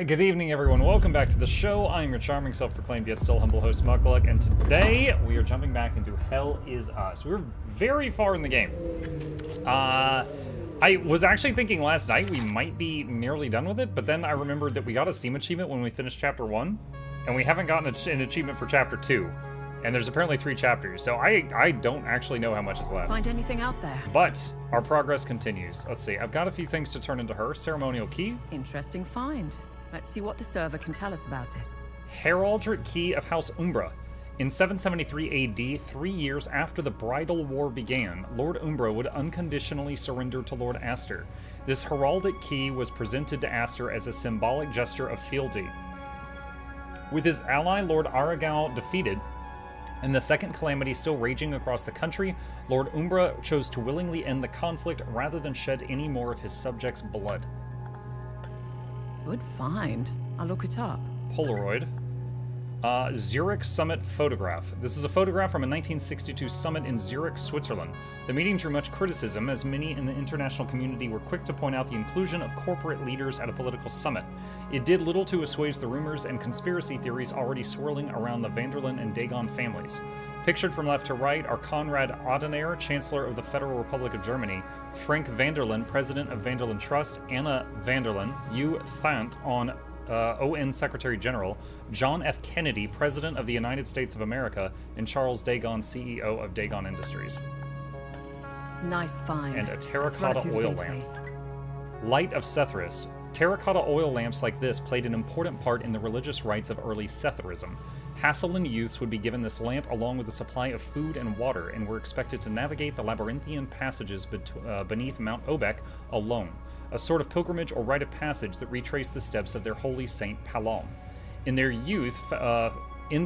Alright, good evening everyone. Welcome back to the show. I am your charming, self-proclaimed, yet still humble host, Mukluk, and today we are jumping back into Hell Is Us. We're very far in the game. I was actually thinking last night we might be nearly done with it, but then I remembered that we got a Steam achievement when we finished Chapter 1, and we haven't gotten an achievement for Chapter 2. And there's apparently 3 chapters, so I don't actually know how much is left. Find anything out there? But our progress continues. Let's see, I've got a few things to turn into her. Ceremonial key. Interesting find. Let's see what the server can tell us about it. Heraldric key of House Umbra. In 773 AD, 3 years after the Bridal War began, Lord Umbra would unconditionally surrender to Lord Aster. This heraldic key was presented to Aster as a symbolic gesture of fealty. With his ally Lord Aragao defeated, and the second calamity still raging across the country, Lord Umbra chose to willingly end the conflict rather than shed any more of his subjects' blood. Good find. I'll look it up. Polaroid. Zurich Summit photograph. This is a photograph from a 1962 summit in Zurich, Switzerland. The meeting drew much criticism, as many in the international community were quick to point out the inclusion of corporate leaders at a political summit. It did little to assuage the rumors and conspiracy theories already swirling around the Vanderlyn and Dagon families. Pictured from left to right are Konrad Adenauer, Chancellor of the Federal Republic of Germany, Frank Vanderlyn, President of Vanderlyn Trust, Anna Vanderlyn, Hugh Thant, ON Secretary General, John F. Kennedy, President of the United States of America, and Charles Dagon, CEO of Dagon Industries. Nice find. And a terracotta oil lamp. Light of Sethris. Terracotta oil lamps like this played an important part in the religious rites of early Sethrism. Hasselan youths would be given this lamp along with a supply of food and water, and were expected to navigate the labyrinthian passages beneath Mount Obek alone, a sort of pilgrimage or rite of passage that retraced the steps of their holy saint Palom. In the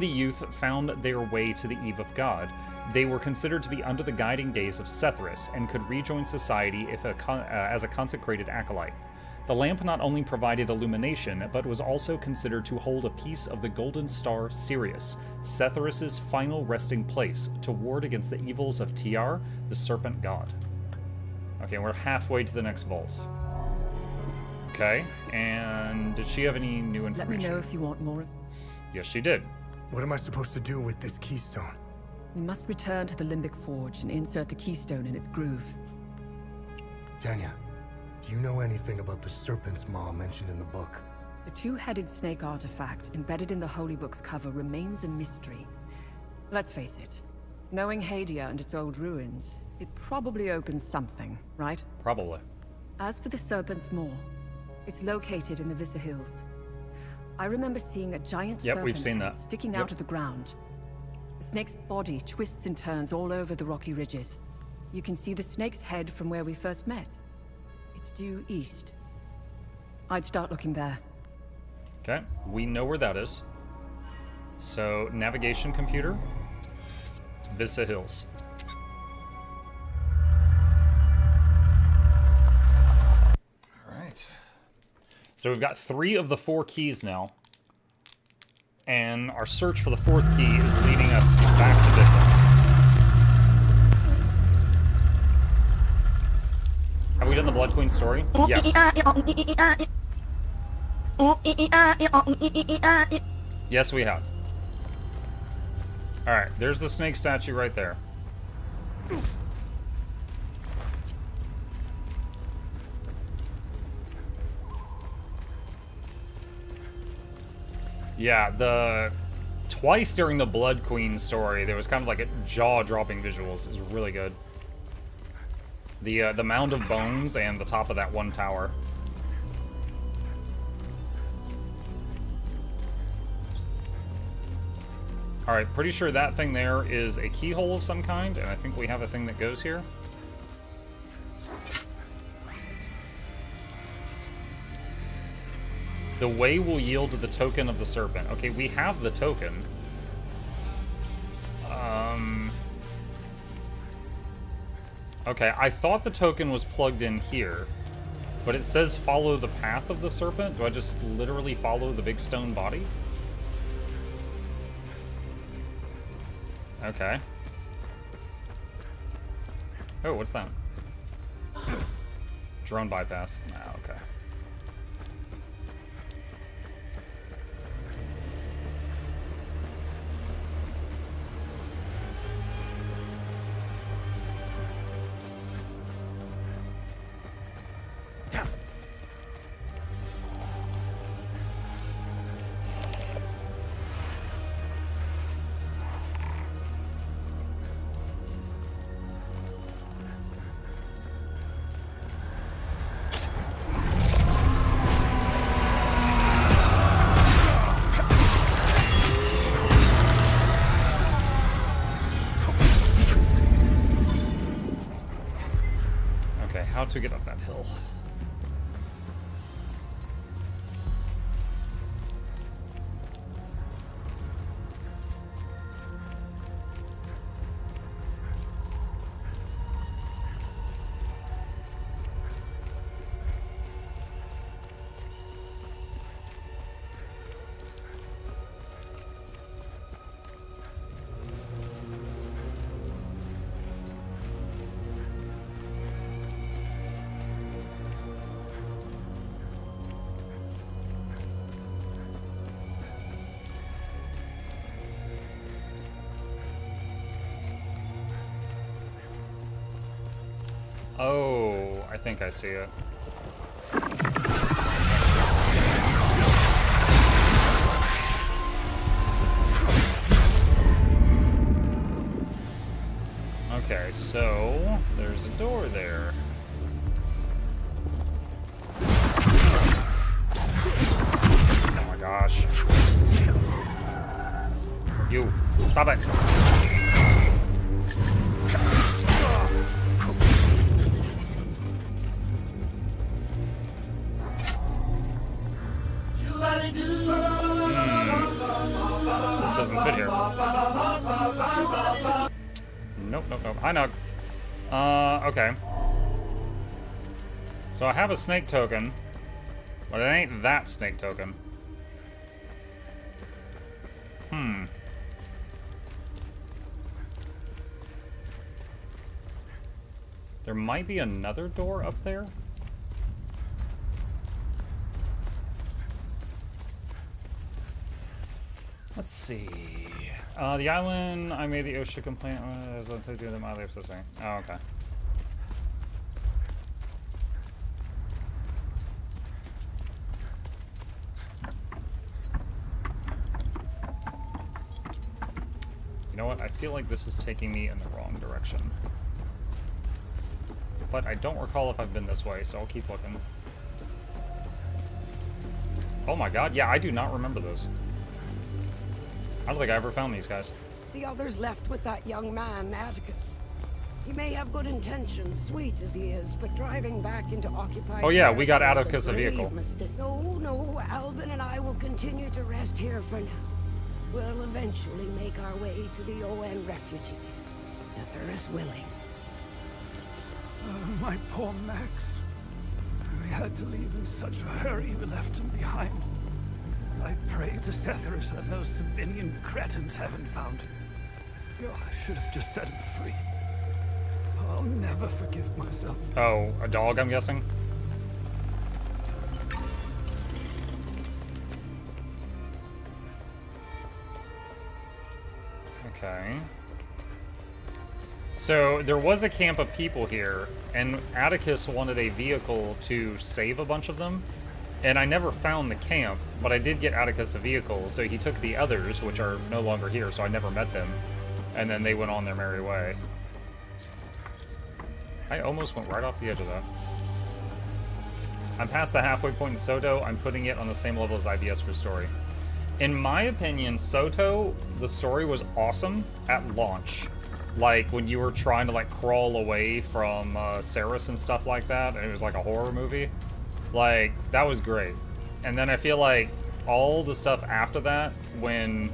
youth found their way to the eve of God. They were considered to be under the guiding gaze of Sethris, and could rejoin society as a consecrated acolyte. The lamp not only provided illumination, but was also considered to hold a piece of the golden star Sirius, Sethris' final resting place, to ward against the evils of Tiar, the serpent god. Okay, we're halfway to the next vault. Okay, and did she have any new information? Let me know if you want more. Yes, she did. What am I supposed to do with this keystone? We must return to the Limbic Forge and insert the keystone in its groove. Tanya, do you know anything about the Serpent's Maw mentioned in the book? The two-headed snake artifact embedded in the Holy Book's cover remains a mystery. Let's face it, knowing Hadia and its old ruins, it probably opens something, right? Probably. As for the Serpent's Maw, it's located in the Vissa Hills. I remember seeing a giant serpent we've seen that. sticking out of the ground. The snake's body twists and turns all over the rocky ridges. You can see the snake's head from where we first met. It's due east. I'd start looking there. Okay, we know where that is. So, navigation computer, Vissa Hills. Alright. So we've got 3 of the 4 keys now. And our search for the 4th key is leading us back to Vissa. Have we done the Blood Queen story? Yes. Yes, we have. Alright, there's the snake statue right there. Yeah, twice during the Blood Queen story, there was kind of like a jaw-dropping visuals. It was really good. The mound of bones and the top of that one tower. Alright, pretty sure that thing there is a keyhole of some kind, and I think we have a thing that goes here. The way will yield the token of the serpent. Okay, we have the token. Okay, I thought the token was plugged in here, but it says follow the path of the serpent. Do I just literally follow the big stone body? Okay. Oh, what's that? Drone bypass. Ah, okay. we get up that hill. Oh, I think I see it. Okay, so there's a door there. Oh my gosh. You, stop it. This doesn't fit here. Nope, nope, nope. Hi, Nog. Okay. So I have a snake token, but it ain't that snake token. There might be another door up there. Let's see. The island, I made the OSHA complaint. I'll take you to my life this way. Oh, okay. You know what? I feel like this is taking me in the wrong direction. But I don't recall if I've been this way, so I'll keep looking. Oh my god, yeah, I do not remember those. I don't think I ever found these guys. The others left with that young man, Atticus. He may have good intentions, sweet as he is, but driving back into occupied... Oh yeah, we got territory is Atticus a vehicle. mistake. No, Albin and I will continue to rest here for now. We'll eventually make our way to the ON refugee. Zephyrus willing. Oh, my poor Max. We had to leave in such a hurry we left him behind. I pray to Zephyrus that those Sabinian cretins haven't found him. Oh, I should have just set him free. I'll never forgive myself. Oh, a dog, I'm guessing? Okay. So, there was a camp of people here, and Atticus wanted a vehicle to save a bunch of them. And I never found the camp, but I did get Atticus a vehicle, so he took the others, which are no longer here, so I never met them. And then they went on their merry way. I almost went right off the edge of that. I'm past the halfway point in Soto. I'm putting it on the same level as IBS for story. In my opinion, Soto, the story was awesome at launch. Like, when you were trying to, like, crawl away from Ceres and stuff like that, and it was like a horror movie. Like, that was great. And then I feel like all the stuff after that, when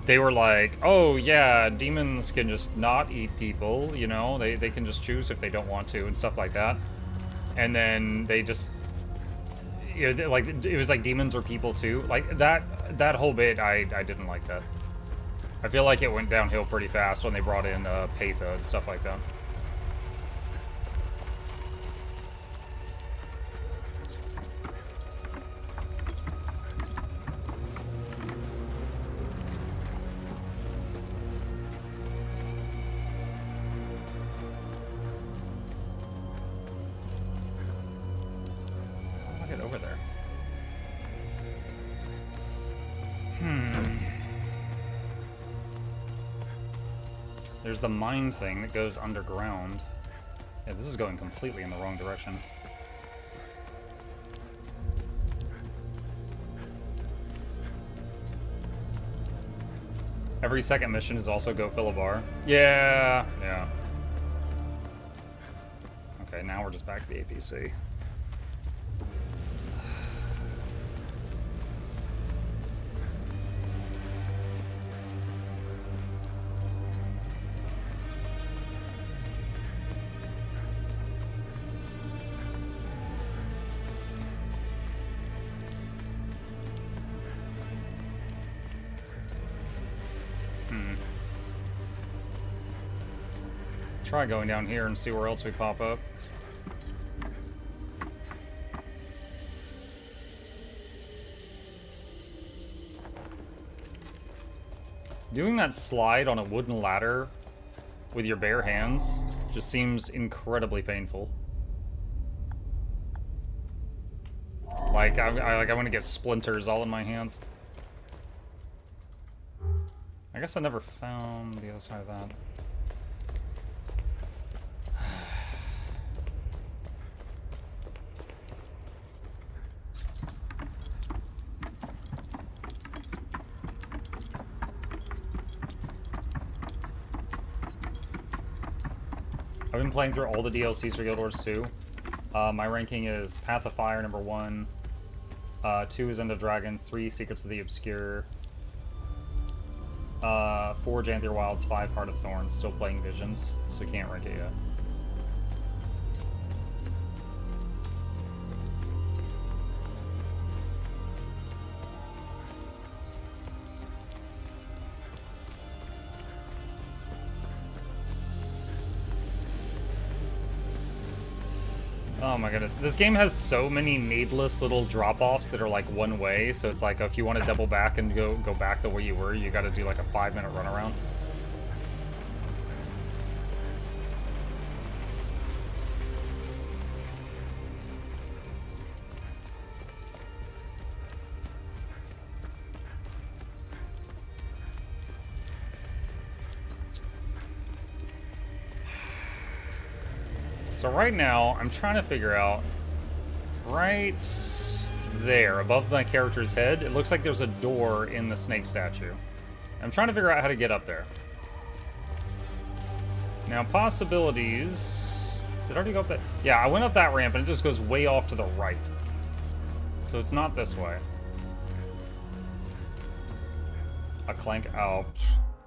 they were like, oh yeah, demons can just not eat people, you know, they can just choose if they don't want to and stuff like that. And then they just, you know, like, it was like demons are people too. Like, that whole bit, I didn't like that. I feel like it went downhill pretty fast when they brought in Patha and stuff like that. There's the mine thing that goes underground. Yeah, this is going completely in the wrong direction. Every second mission is also go fill a bar. Yeah, yeah. Okay, Okay, now we're just back to the APC. Try going down here and see where else we pop up. Doing that slide on a wooden ladder with your bare hands just seems incredibly painful. Like I want to get splinters all in my hands. I guess I never found the other side of that. I've been playing through all the DLCs for Guild Wars 2. My ranking is Path of Fire, number 1. 2 is End of Dragons. 3, Secrets of the Obscure. 4, Janthier Wilds. 5, Heart of Thorns. Still playing Visions, so can't rank it yet. Oh my goodness. This game has so many needless little drop-offs that are like one way, so it's like if you want to double back and go back the way you were, you gotta do like a 5-minute run around. So right now, I'm trying to figure out, right there, above my character's head, it looks like there's a door in the snake statue. I'm trying to figure out how to get up there. Now, possibilities... Did I already go up that? Yeah, I went up that ramp and it just goes way off to the right. So it's not this way. A clank... Oh,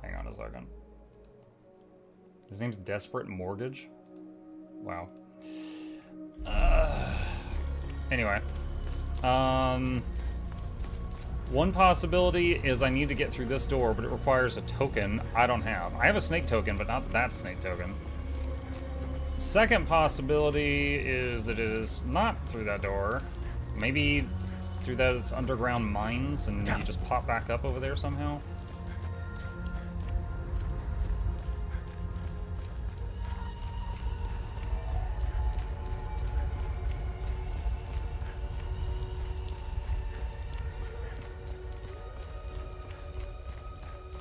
hang on a second. His name's Desperate Mortgage? Wow. Anyway. One possibility is I need to get through this door, but it requires a token I don't have. I have a snake token, but not that snake token. Second possibility is that it is not through that door. Maybe through those underground mines, and you just pop back up over there somehow.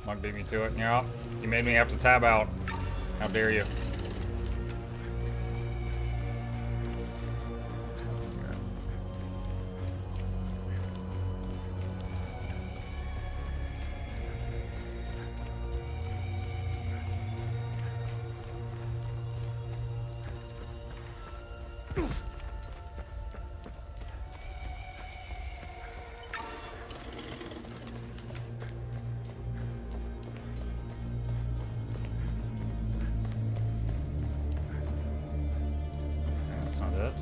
Mug beat me to it. Yeah, you made me have to tab out. How dare you? That's not it.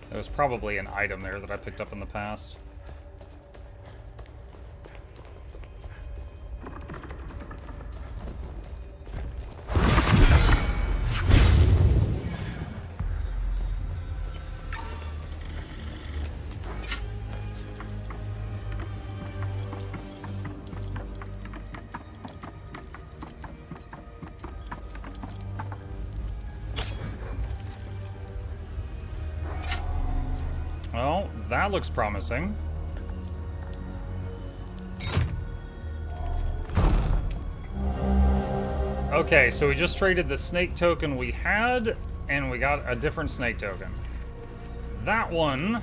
There was probably an item there that I picked up in the past. Oh, that looks promising. Okay, so we just traded the snake token we had, and we got a different snake token. That one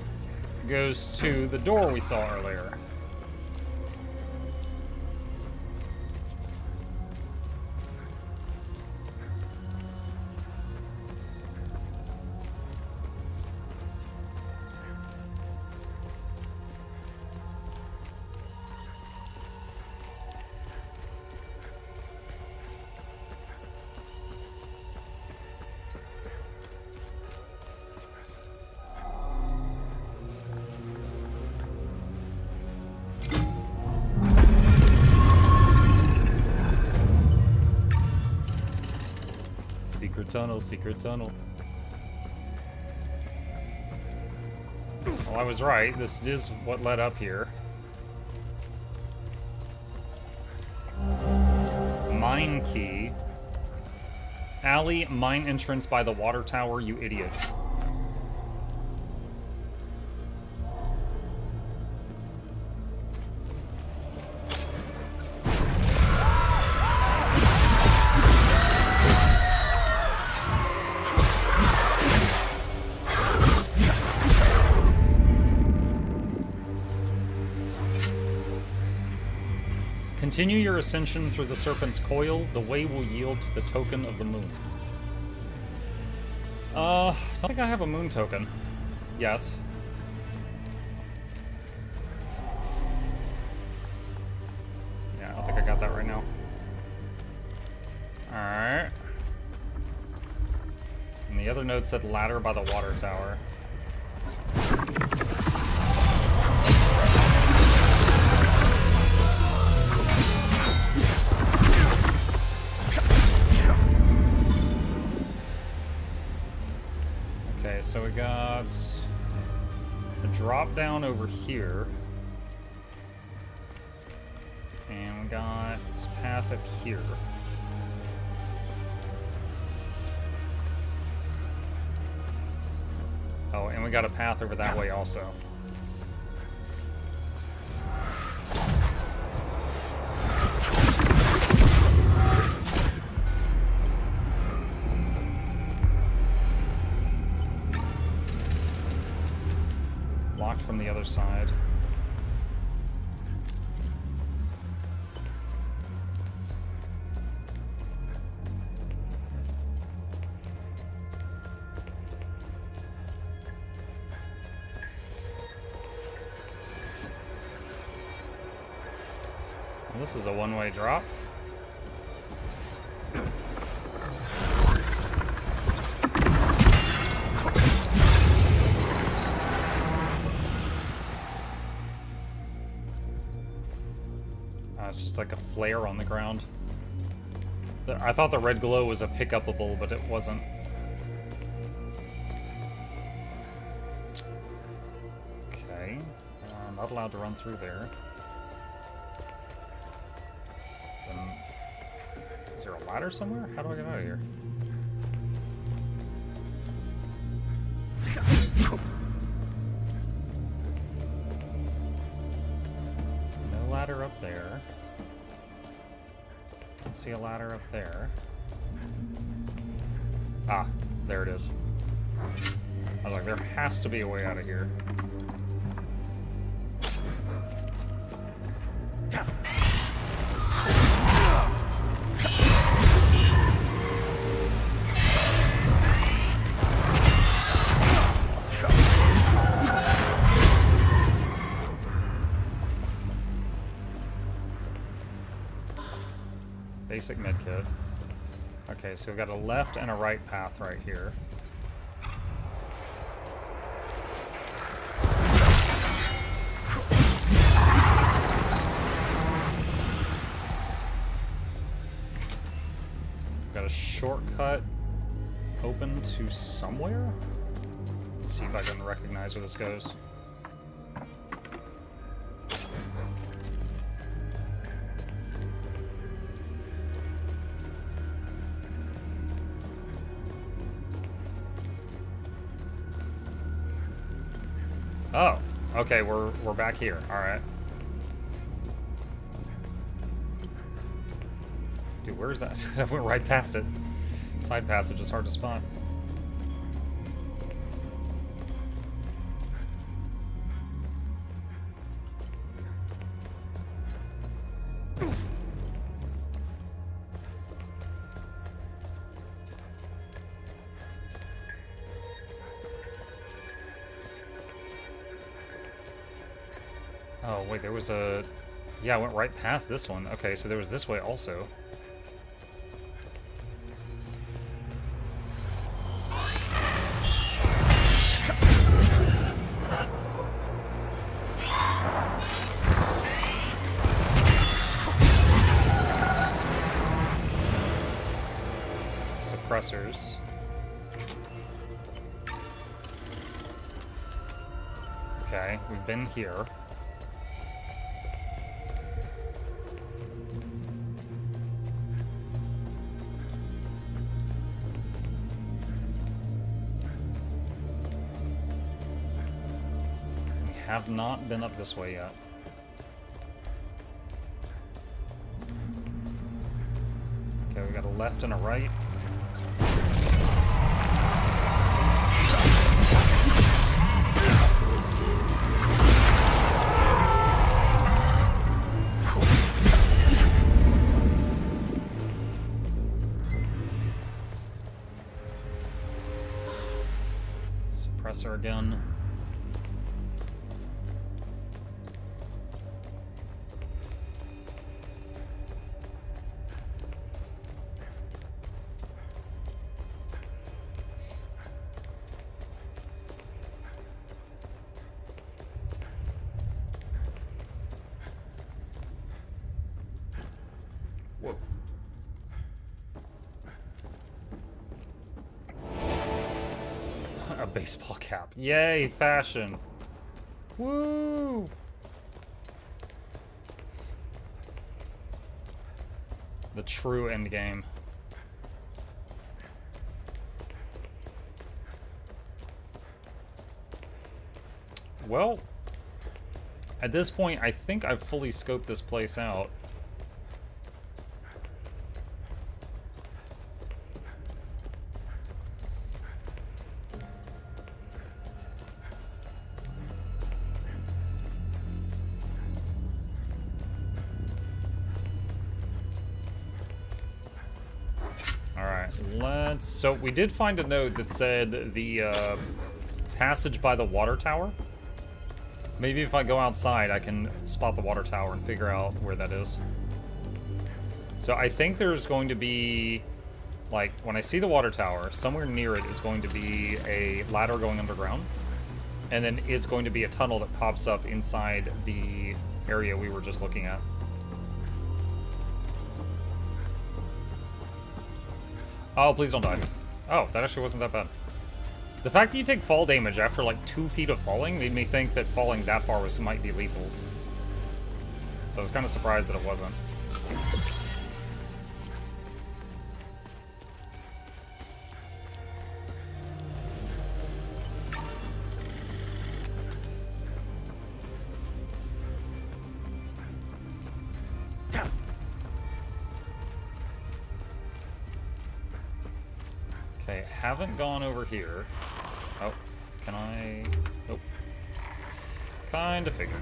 goes to the door we saw earlier. Secret tunnel, secret tunnel. Well, I was right. This is what led up here. Mine key. Alley, mine entrance by the water tower, you idiot. Continue your ascension through the Serpent's Coil. The way will yield to the token of the moon. I don't think I have a moon token yet. Yeah, I don't think I got that right now. Alright. And the other note said ladder by the water tower. So we got a drop down over here. And we got this path up here. Oh, and we got a path over that way also. From the other side. Well, this is a one-way drop. It's just like a flare on the ground. I thought the red glow was a pick-upable, but it wasn't. Okay. I'm not allowed to run through there. Is there a ladder somewhere? How do I get out of here? No ladder up there. See a ladder up there. Ah, there it is. I was like, there has to be a way out of here. Basic medkit. Okay, so we've got a left and a right path right here. We've got a shortcut open to somewhere. Let's see if I can recognize where this goes. Oh, okay, we're back here. All right. Dude, where is that? I went right past it. Side passage is hard to spot. Oh, wait, there was a... Yeah, I went right past this one. Okay, so there was this way also. Suppressors. Okay, we've been here. Have not been up this way yet. Okay, we got a left and a right. Suppressor again. Whoa. A baseball cap. Yay, fashion. Woo! The true end game. Well, at this point, I think I've fully scoped this place out. So we did find a note that said the passage by the water tower. Maybe if I go outside, I can spot the water tower and figure out where that is. So I think there's going to be, like, when I see the water tower, somewhere near it is going to be a ladder going underground. And then it's going to be a tunnel that pops up inside the area we were just looking at. Oh, please don't die. Oh, that actually wasn't that bad. The fact that you take fall damage after like 2 feet of falling made me think that falling that far might be lethal. So I was kind of surprised that it wasn't. Okay, haven't gone over here. Oh, can I? Nope. Kinda figured.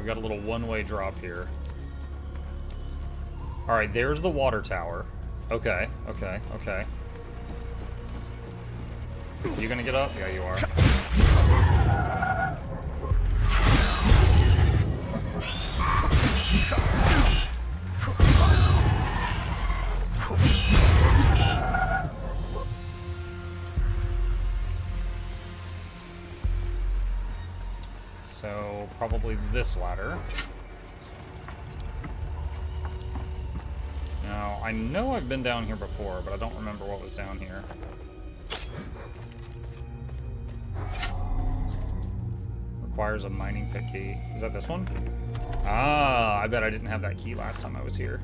We got a little one-way drop here. Alright, there's the water tower. Okay, okay, okay. You gonna get up? Yeah, you are. So, probably this ladder. I know I've been down here before, but I don't remember what was down here. Requires a mining pit key. Is that this one? Ah, I bet I didn't have that key last time I was here.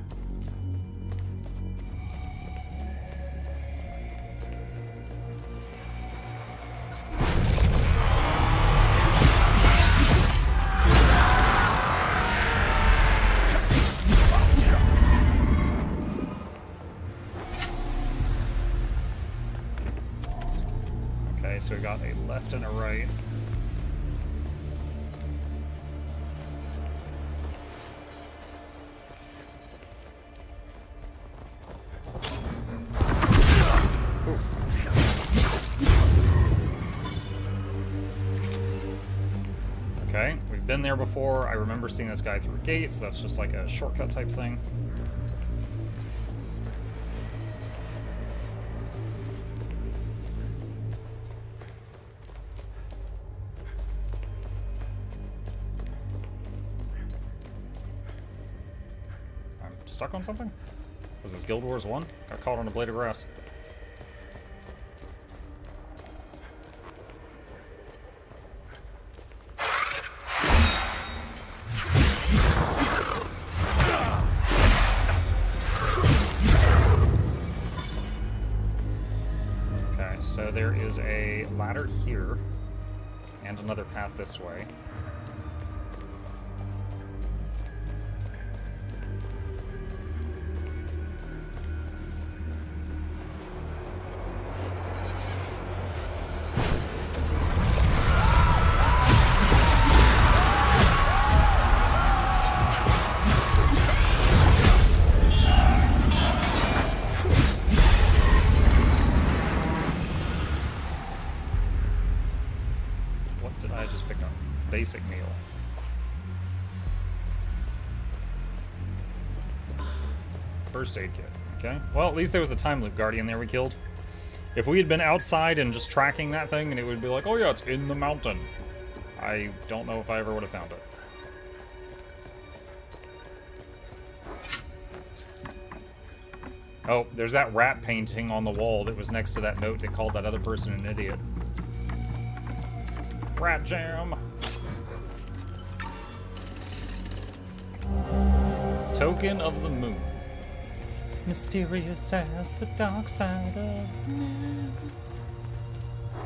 Okay, so we got a left and a right. Okay, we've been there before. I remember seeing this guy through a gate, so that's just like a shortcut type thing. I'm stuck on something? Was this Guild Wars 1? Got caught on a blade of grass. So there is a ladder here, and another path this way. Basic meal. First aid kit. Okay. Well, at least there was a time loop guardian there we killed. If we had been outside and just tracking that thing and it would be like, oh yeah, it's in the mountain. I don't know if I ever would have found it. Oh, there's that rat painting on the wall that was next to that note that called that other person an idiot. Rat jam. Token of the moon. Mysterious as the dark side of the moon.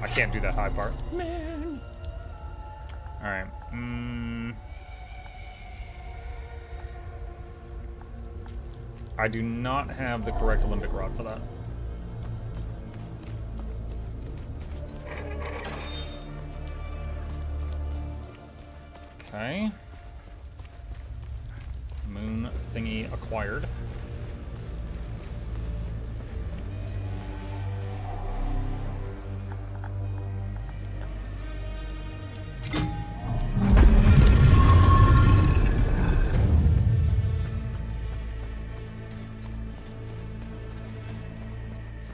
I can't do that high part. Man. Alright. I do not have the correct Olympic rod for that. Okay. Moon thingy acquired.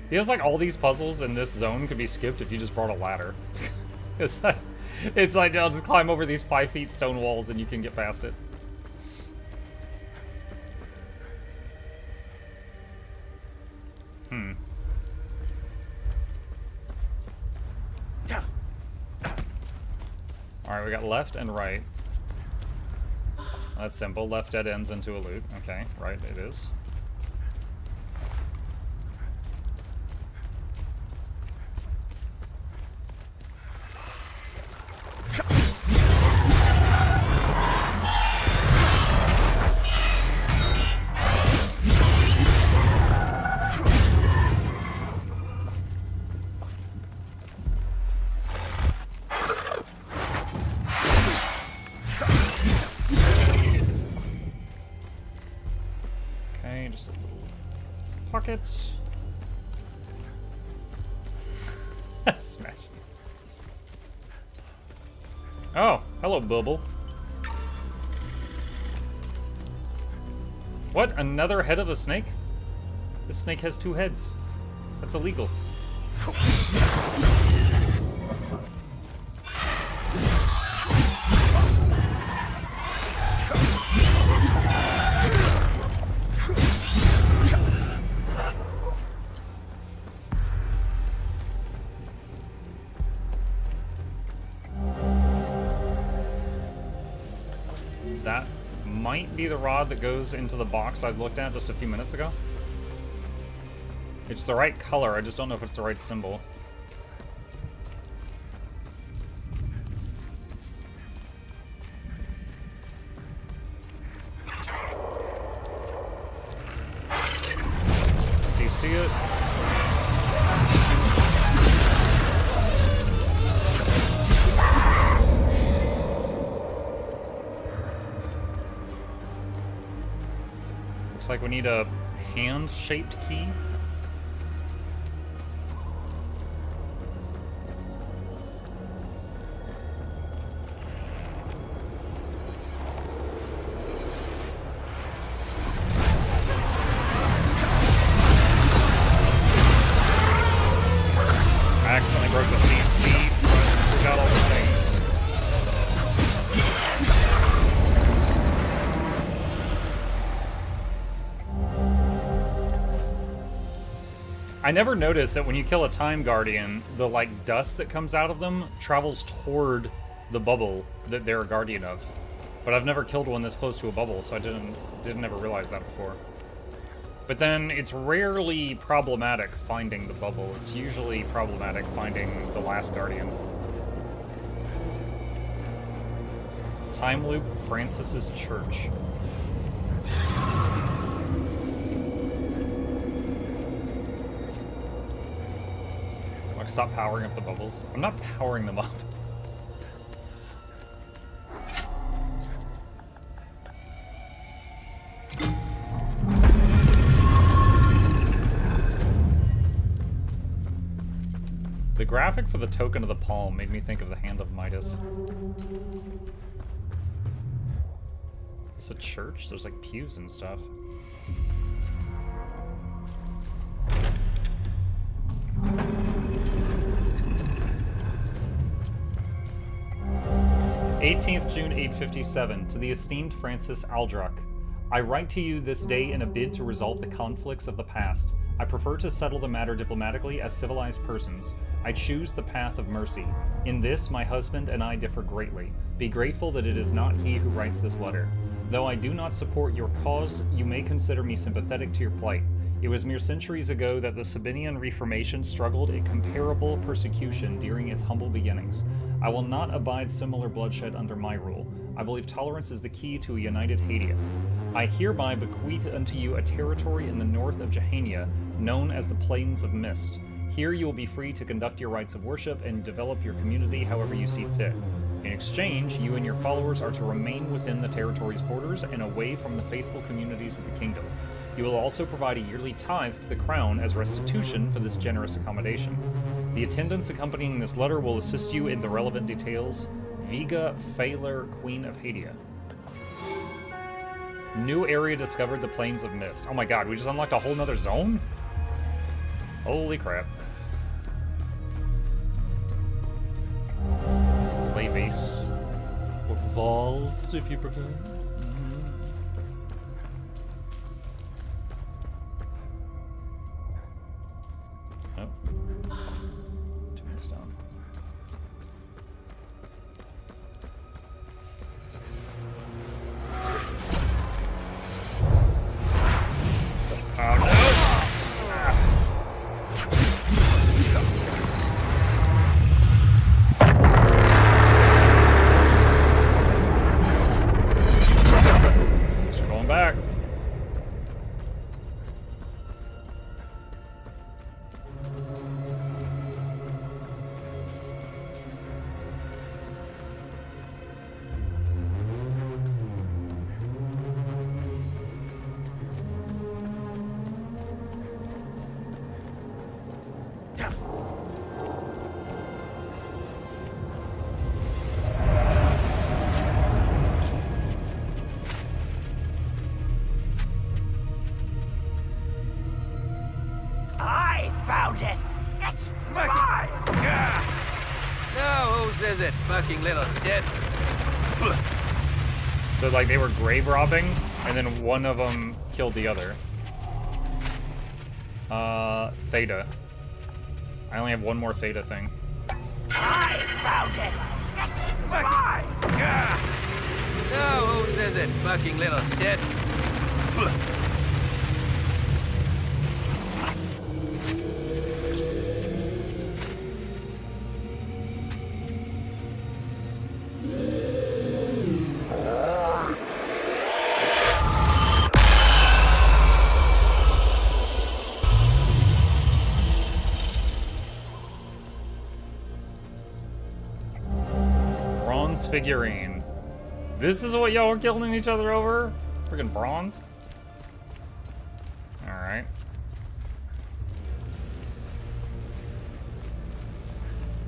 Feels like all these puzzles in this zone could be skipped if you just brought a ladder. It's like I'll just climb over these 5 feet stone walls and you can get past it. Alright, we got left and right. That's simple. Left dead ends into a loot. Okay, right it is. Just a little pocket. Smash. Oh, hello, Bubble. What? Another head of a snake? This snake has 2 heads. That's illegal. be the rod that goes into the box I looked at just a few minutes ago. It's the right color, I just don't know if it's the right symbol. So you see it? Looks like we need a hand-shaped key. I accidentally broke the CC, but got all the things. I never noticed that when you kill a Time Guardian, the like dust that comes out of them travels toward the bubble that they're a guardian of. But I've never killed one this close to a bubble, so I didn't ever realize that before. But then it's rarely problematic finding the bubble. It's usually problematic finding the last guardian. Time loop Francis's church. Like, stop powering up the bubbles. I'm not powering them up. The graphic for the token of the palm made me think of the Hand of Midas. Is this a church? There's like pews and stuff. June 857, to the esteemed Francis Aldruck. I write to you this day in a bid to resolve the conflicts of the past. I prefer to settle the matter diplomatically as civilized persons. I choose the path of mercy. In this, my husband and I differ greatly. Be grateful that it is not he who writes this letter. Though I do not support your cause, you may consider me sympathetic to your plight. It was mere centuries ago that the Sabinian Reformation struggled a comparable persecution during its humble beginnings. I will not abide similar bloodshed under my rule. I believe tolerance is the key to a united Hadia. I hereby bequeath unto you a territory in the north of Jehania, known as the Plains of Mist. Here you will be free to conduct your rites of worship and develop your community however you see fit. In exchange, you and your followers are to remain within the territory's borders and away from the faithful communities of the kingdom. You will also provide a yearly tithe to the crown as restitution for this generous accommodation. The attendants accompanying this letter will assist you in the relevant details. Vega Phaler, Queen of Hadia. New area discovered, the Plains of Mist. Oh my god, we just unlocked a whole nother zone? Holy crap. Play base. Or Vols, if you prefer. Tombstone. Oh no! Just going back. I found it! It's mine! No, whose is it, fucking little shit? So, like, they were grave robbing, and then one of them killed the other. Theta. I only have one more Theta thing. I found it! It's mine! Oh, who says it, fucking little shit? Bronze figurine. This is what y'all are killing each other over? Freaking bronze? Alright.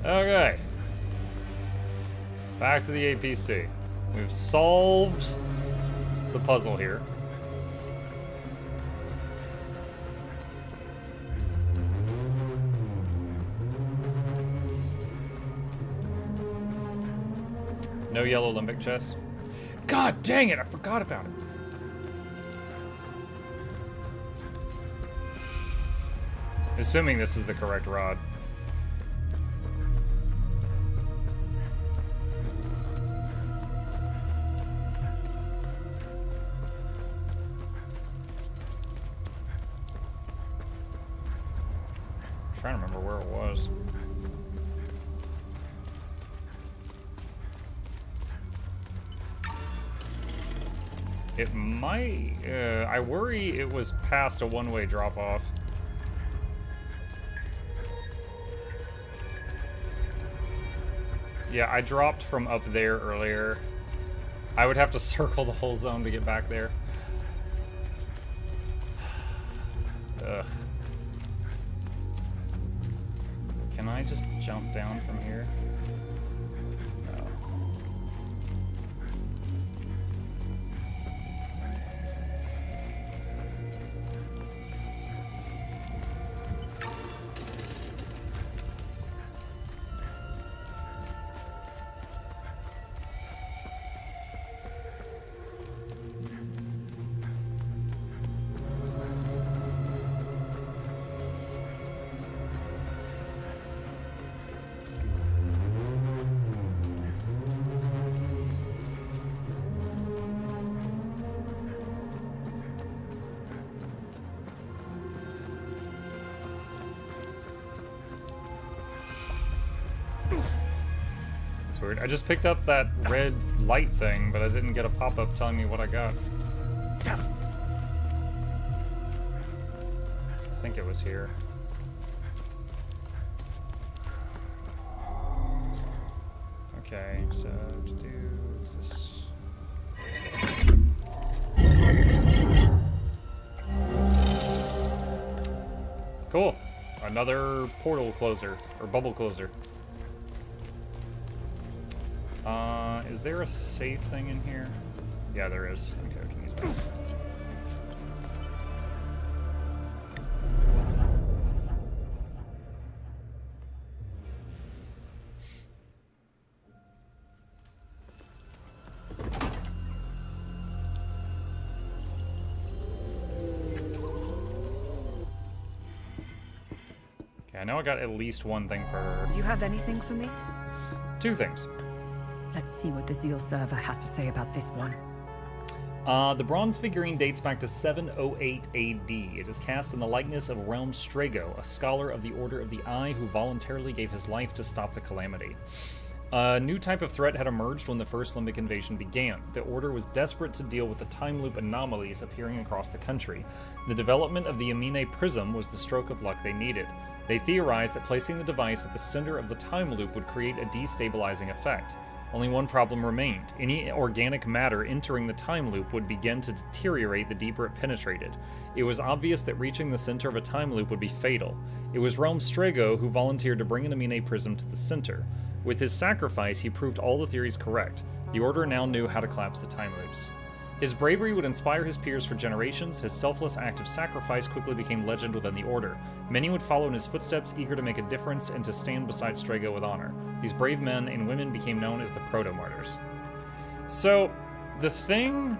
Okay. Back to the APC. We've solved the puzzle here. No yellow limbic chest. God dang it, I forgot about it. Assuming this is the correct rod. I'm trying to remember where it was. It might, I worry it was past a one-way drop-off. Yeah, I dropped from up there earlier. I would have to circle the whole zone to get back there. Ugh. Can I just jump down from here? No. Weird. I just picked up that red light thing, but I didn't get a pop-up telling me what I got. I think it was here. Okay, so to do what's this? Cool. Another portal closer, or bubble closer. Is there a save thing in here? Yeah, there is. Okay, I can use that. Okay, I know I got at least one thing for her. Do you have anything for me? Two things. Let's see what the Zeal server has to say about this one. The bronze figurine dates back to 708 AD. It is cast in the likeness of Realm Strago, a scholar of the Order of the Eye who voluntarily gave his life to stop the calamity. A new type of threat had emerged when the first Limbic invasion began. The Order was desperate to deal with the time loop anomalies appearing across the country. The development of the Amine Prism was the stroke of luck they needed. They theorized that placing the device at the center of the time loop would create a destabilizing effect. Only one problem remained. Any organic matter entering the time loop would begin to deteriorate the deeper it penetrated. It was obvious that reaching the center of a time loop would be fatal. It was Realm Strago who volunteered to bring an Amine Prism to the center. With his sacrifice, he proved all the theories correct. The Order now knew how to collapse the time loops. His bravery would inspire his peers for generations. His selfless act of sacrifice quickly became legend within the Order. Many would follow in his footsteps, eager to make a difference and to stand beside Strago with honor. These brave men and women became known as the Proto-Martyrs. So, the thing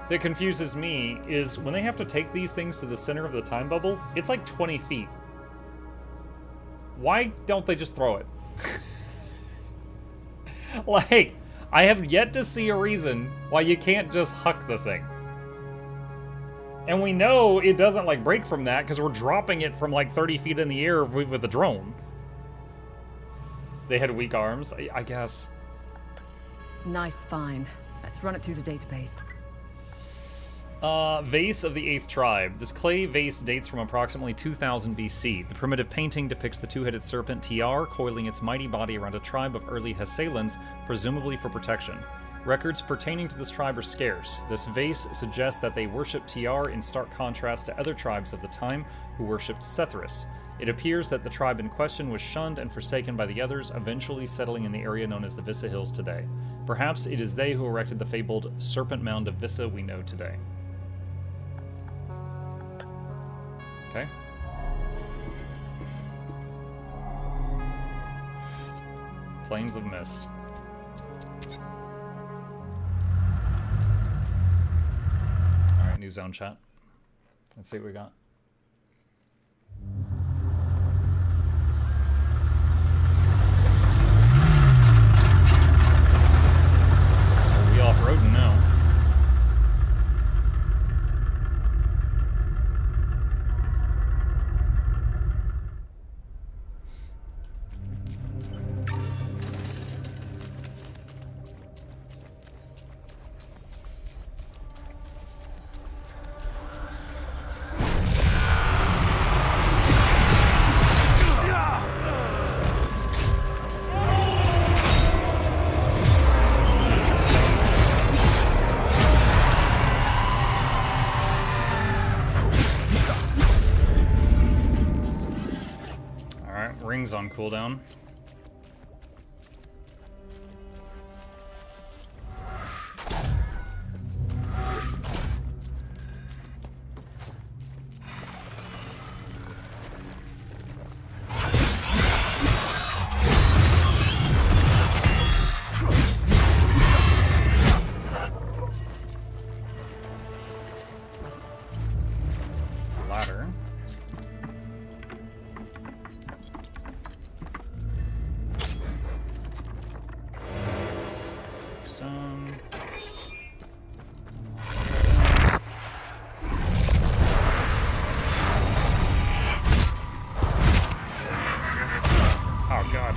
that confuses me is when they have to take these things to the center of the time bubble, it's like 20 feet. Why don't they just throw it? Like, I have yet to see a reason why you can't just huck the thing. And we know it doesn't, like, break from that because we're dropping it from, like, 30 feet in the air with the drone. They had weak arms, I guess. Nice find. Let's run it through the database. Vase of the 8th tribe. This clay vase dates from approximately 2000 BC. The primitive painting depicts the two-headed serpent Tiar coiling its mighty body around a tribe of early Hessalans, presumably for protection. Records pertaining to this tribe are scarce. This vase suggests that they worshipped Tiar in stark contrast to other tribes of the time who worshipped Sethrus. It appears that the tribe in question was shunned and forsaken by the others, eventually settling in the area known as the Vissa Hills today. Perhaps it is they who erected the fabled Serpent Mound of Vissa we know today. Okay. Plains of Mist. Alright, new zone chat. Let's see what we got. Are we off-roading now? On cooldown. Ladder. Oh god.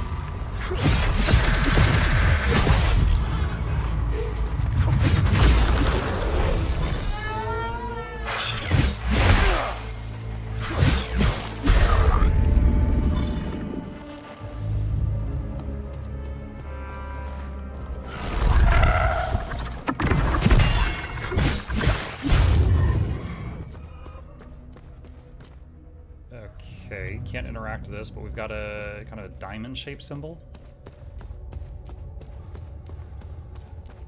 Okay, can't interact with this, but we've got a kind of a diamond-shaped symbol.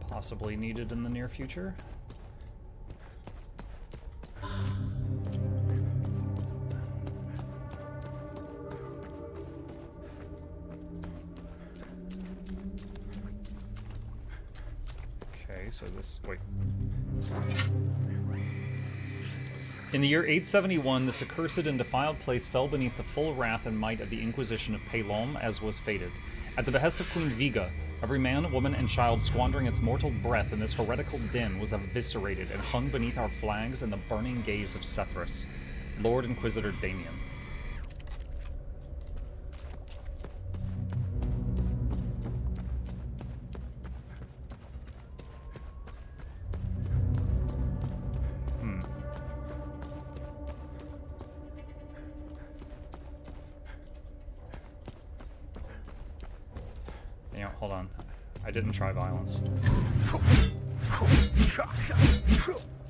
Possibly needed in the near future. Okay, so this... wait. In the year 871, this accursed and defiled place fell beneath the full wrath and might of the Inquisition of Pelom, as was fated. At the behest of Queen Viga, every man, woman, and child squandering its mortal breath in this heretical den was eviscerated and hung beneath our flags in the burning gaze of Sethrus, Lord Inquisitor Damien. Hold on. I didn't try violence.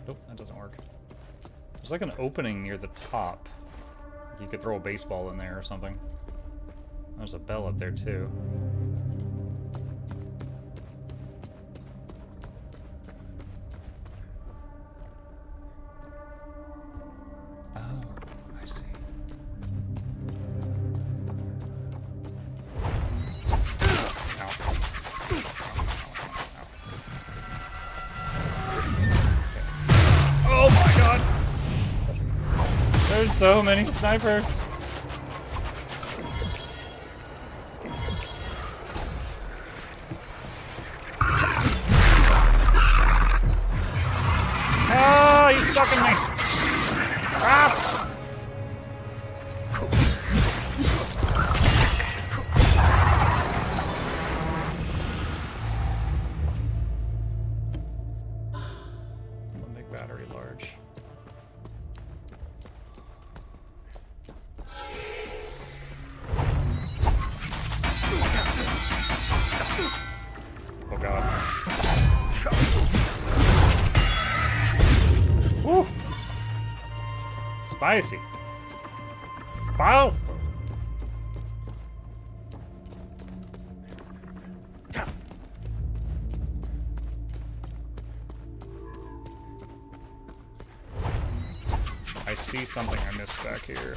Nope, that doesn't work. There's like an opening near the top. You could throw a baseball in there or something. There's a bell up there too. Oh, I see. There's so many snipers. Spicy. Spicy. I see something I missed back here.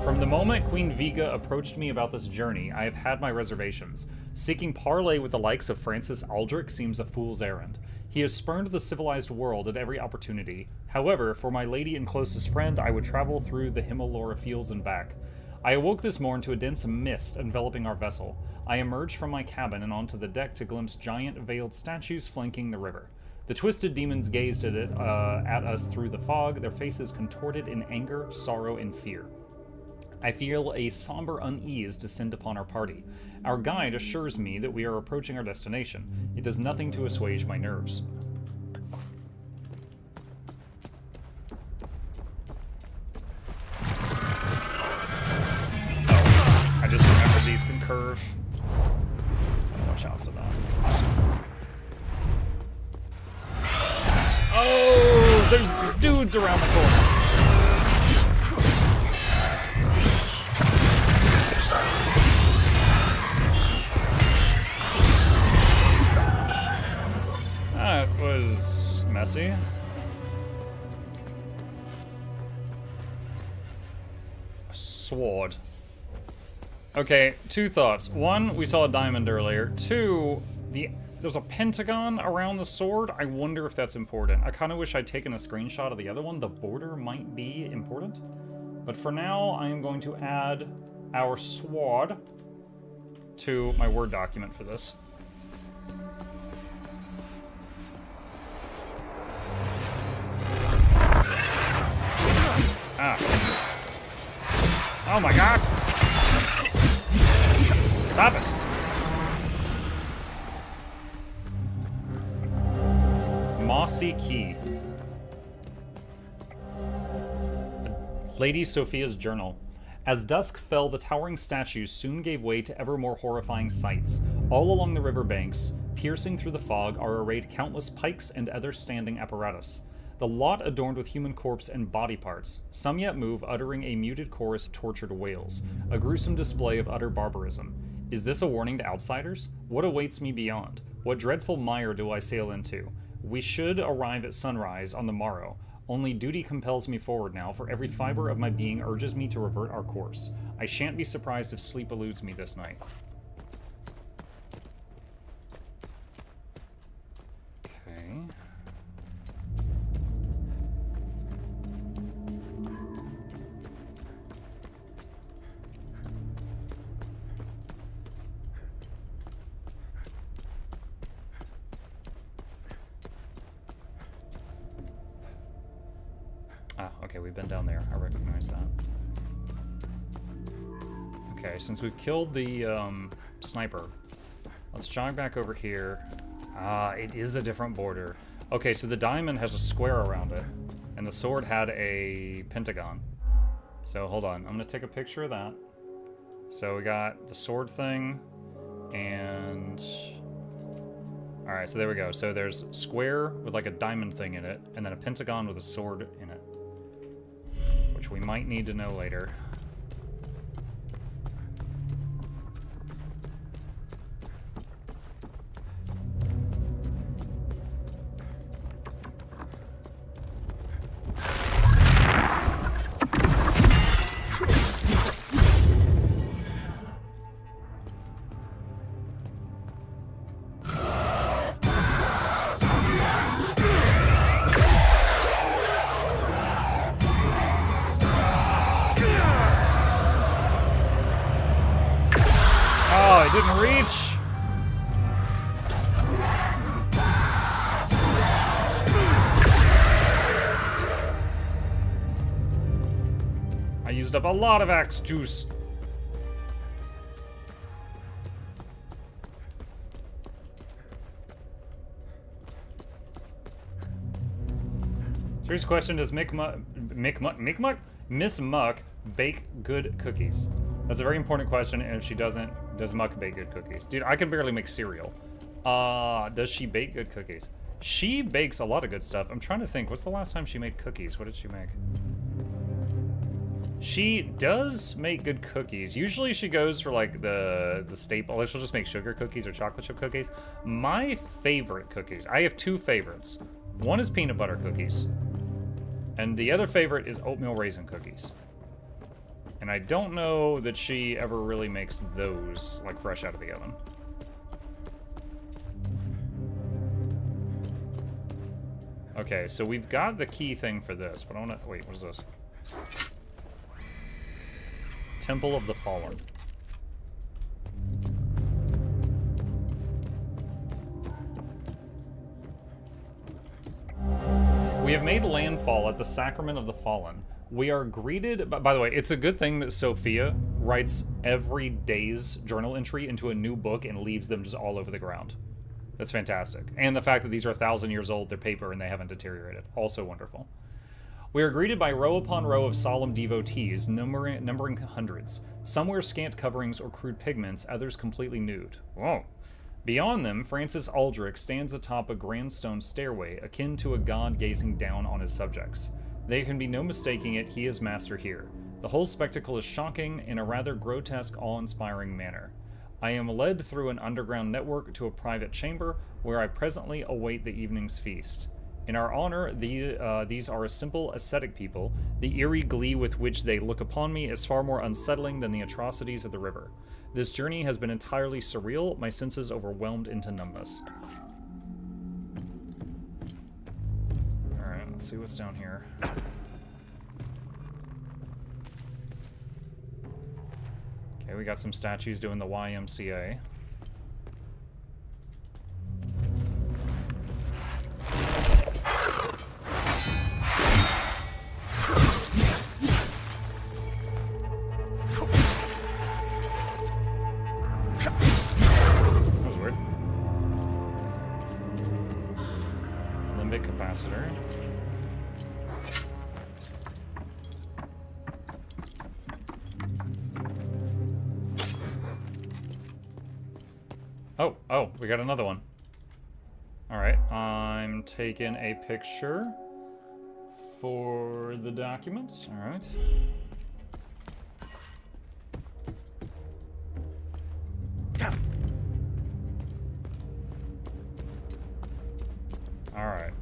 From the moment Queen Viga approached me about this journey, I have had my reservations. Seeking parley with the likes of Francis Aldrich seems a fool's errand. He has spurned the civilized world at every opportunity. However, for my lady and closest friend, I would travel through the Himalora fields and back. I awoke this morn to a dense mist enveloping our vessel. I emerged from my cabin and onto the deck to glimpse giant veiled statues flanking the river. The twisted demons gazed at us through the fog, their faces contorted in anger, sorrow, and fear. I feel a somber unease descend upon our party. Our guide assures me that we are approaching our destination. It does nothing to assuage my nerves. Oh, I just remembered these can curve. Watch out for that. Oh, there's dudes around the corner. That was messy. A sword. Okay, two thoughts. One, we saw a diamond earlier. Two, there's a pentagon around the sword. I wonder if that's important. I kind of wish I'd taken a screenshot of the other one. The border might be important. But for now, I am going to add our sword to my Word document for this. Ah. Oh my god! Stop it! Mossy Key. Lady Sophia's Journal. As dusk fell, the towering statues soon gave way to ever more horrifying sights. All along the river banks, piercing through the fog, are arrayed countless pikes and other standing apparatus. The lot adorned with human corpse and body parts. Some yet move, uttering a muted chorus of tortured wails. A gruesome display of utter barbarism. Is this a warning to outsiders? What awaits me beyond? What dreadful mire do I sail into? We should arrive at sunrise on the morrow. Only duty compels me forward now, for every fiber of my being urges me to revert our course. I shan't be surprised if sleep eludes me this night. Okay. Ah, okay, we've been down there. I recognize that. Okay, since we've killed the sniper, let's jog back over here. Ah, it is a different border. Okay, so the diamond has a square around it, and the sword had a pentagon. So hold on, I'm gonna take a picture of that. So we got the sword thing, and... Alright, so there we go. So there's square with like a diamond thing in it, and then a pentagon with a sword in it. Which we might need to know later. Didn't reach. I used up a lot of axe juice. Serious question, does Miss Muck bake good cookies? That's a very important question, and if she doesn't, does Muck bake good cookies? Dude, I can barely make cereal. Does she bake good cookies? She bakes a lot of good stuff. I'm trying to think, what's the last time she made cookies? What did she make? She does make good cookies. Usually she goes for like the staple. She'll just make sugar cookies or chocolate chip cookies. My favorite cookies, I have two favorites. One is peanut butter cookies, and the other favorite is oatmeal raisin cookies. And I don't know that she ever really makes those like fresh out of the oven. Okay, so we've got the key thing for this, but I wanna, wait, what is this? Temple of the Fallen. We have made landfall at the Sacrament of the Fallen. We are greeted, by the way, it's a good thing that Sophia writes every day's journal entry into a new book and leaves them just all over the ground. That's fantastic. And the fact that these are 1,000 years old, they're paper and they haven't deteriorated. Also wonderful. We are greeted by row upon row of solemn devotees, numbering hundreds. Some wear scant coverings or crude pigments, others completely nude. Whoa. Beyond them, Francis Aldrich stands atop a grand stone stairway, akin to a god gazing down on his subjects. There can be no mistaking it, he is master here. The whole spectacle is shocking in a rather grotesque, awe-inspiring manner. I am led through an underground network to a private chamber, where I presently await the evening's feast. In our honor, these are a simple, ascetic people. The eerie glee with which they look upon me is far more unsettling than the atrocities of the river. This journey has been entirely surreal, my senses overwhelmed into numbness. Alright, let's see what's down here. Okay, we got some statues doing the YMCA. Capacitor. Oh, we got another one. Alright, I'm taking a picture for the documents. Alright. Alright.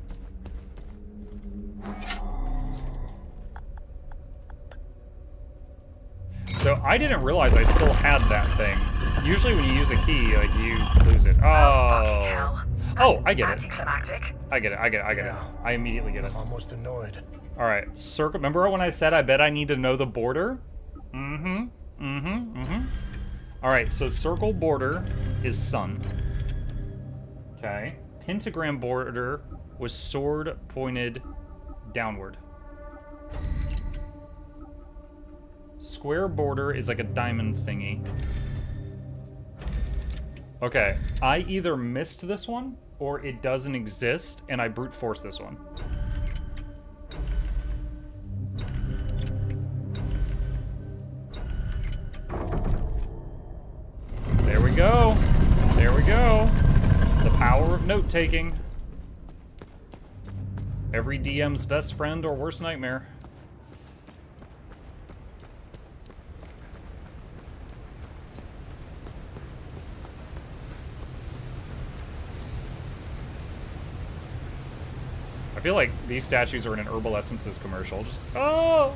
So I didn't realize I still had that thing. Usually when you use a key, like, you lose it. Oh. Oh, I get it. I get it. I immediately get it. Almost annoyed. Alright, circle. Remember when I said I bet I need to know the border? Alright, so circle border is sun. Okay. Pentagram border was sword pointed downward. Square border is like a diamond thingy. Okay, I either missed this one, or it doesn't exist, and I brute force this one. There we go. There we go. The power of note-taking. Every DM's best friend or worst nightmare. I feel like these statues are in an Herbal Essences commercial. Just, oh!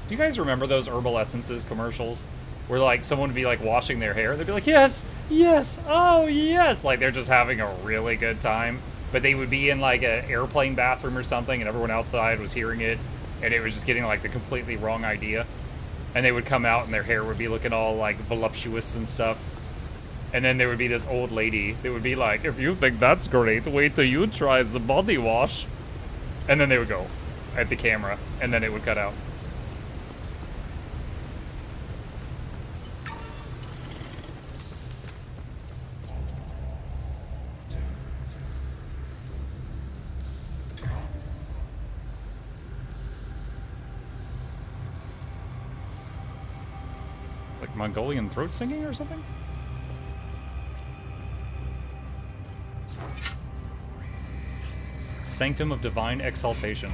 Do you guys remember those Herbal Essences commercials? Where like someone would be like washing their hair, they'd be like, yes, yes, oh yes! Like they're just having a really good time. But they would be in like an airplane bathroom or something and everyone outside was hearing it and it was just getting like the completely wrong idea. And they would come out and their hair would be looking all like voluptuous and stuff. And then there would be this old lady that would be like, if you think that's great, wait till you try the body wash. And then they would go at the camera, and then it would cut out. Like, Mongolian throat singing or something? Sanctum of Divine Exaltation.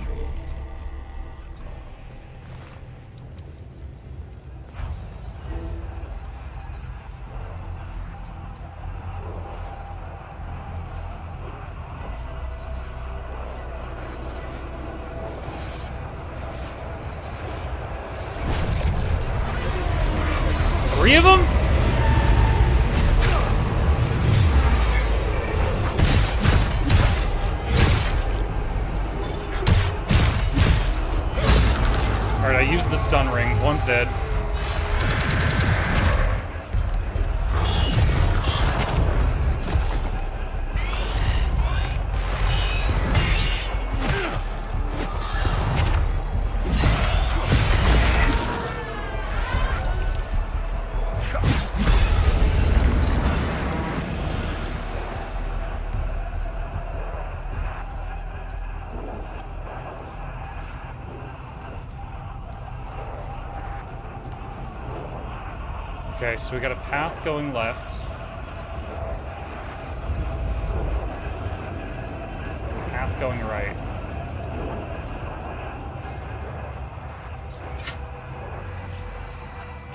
Three of them? Alright, I used the stun ring. One's dead. Okay, so we got a path going left. Path going right.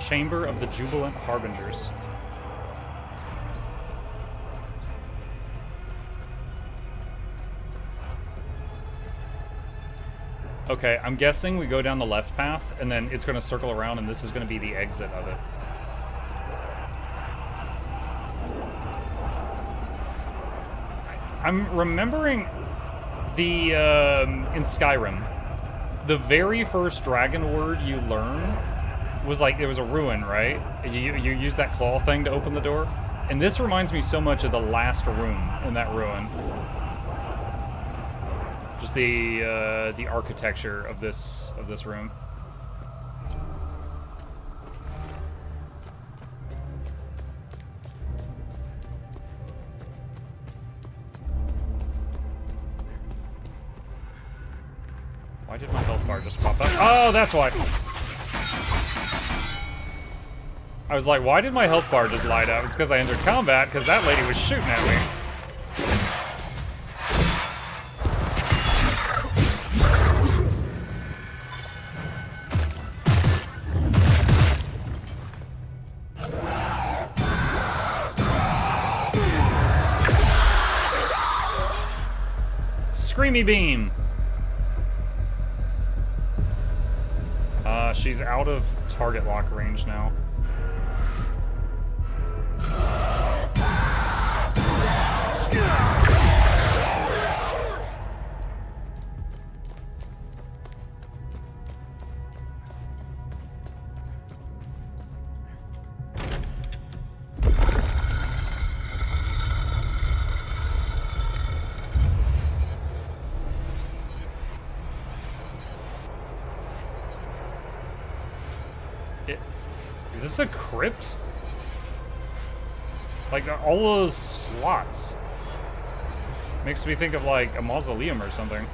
Chamber of the Jubilant Harbingers. Okay, I'm guessing we go down the left path, and then it's going to circle around, and this is going to be the exit of it. I'm remembering the, in Skyrim, the very first dragon word you learn was like, there was a ruin, right? You use that claw thing to open the door. And this reminds me so much of the last room in that ruin. Just the architecture of this room. Why did my health bar just pop up? Oh, that's why. I was like, why did my health bar just light up? It's because I entered combat, because that lady was shooting at me. Screamy beam. She's out of target lock range now. Is this a crypt? Like, all those slots. Makes me think of, like, a mausoleum or something.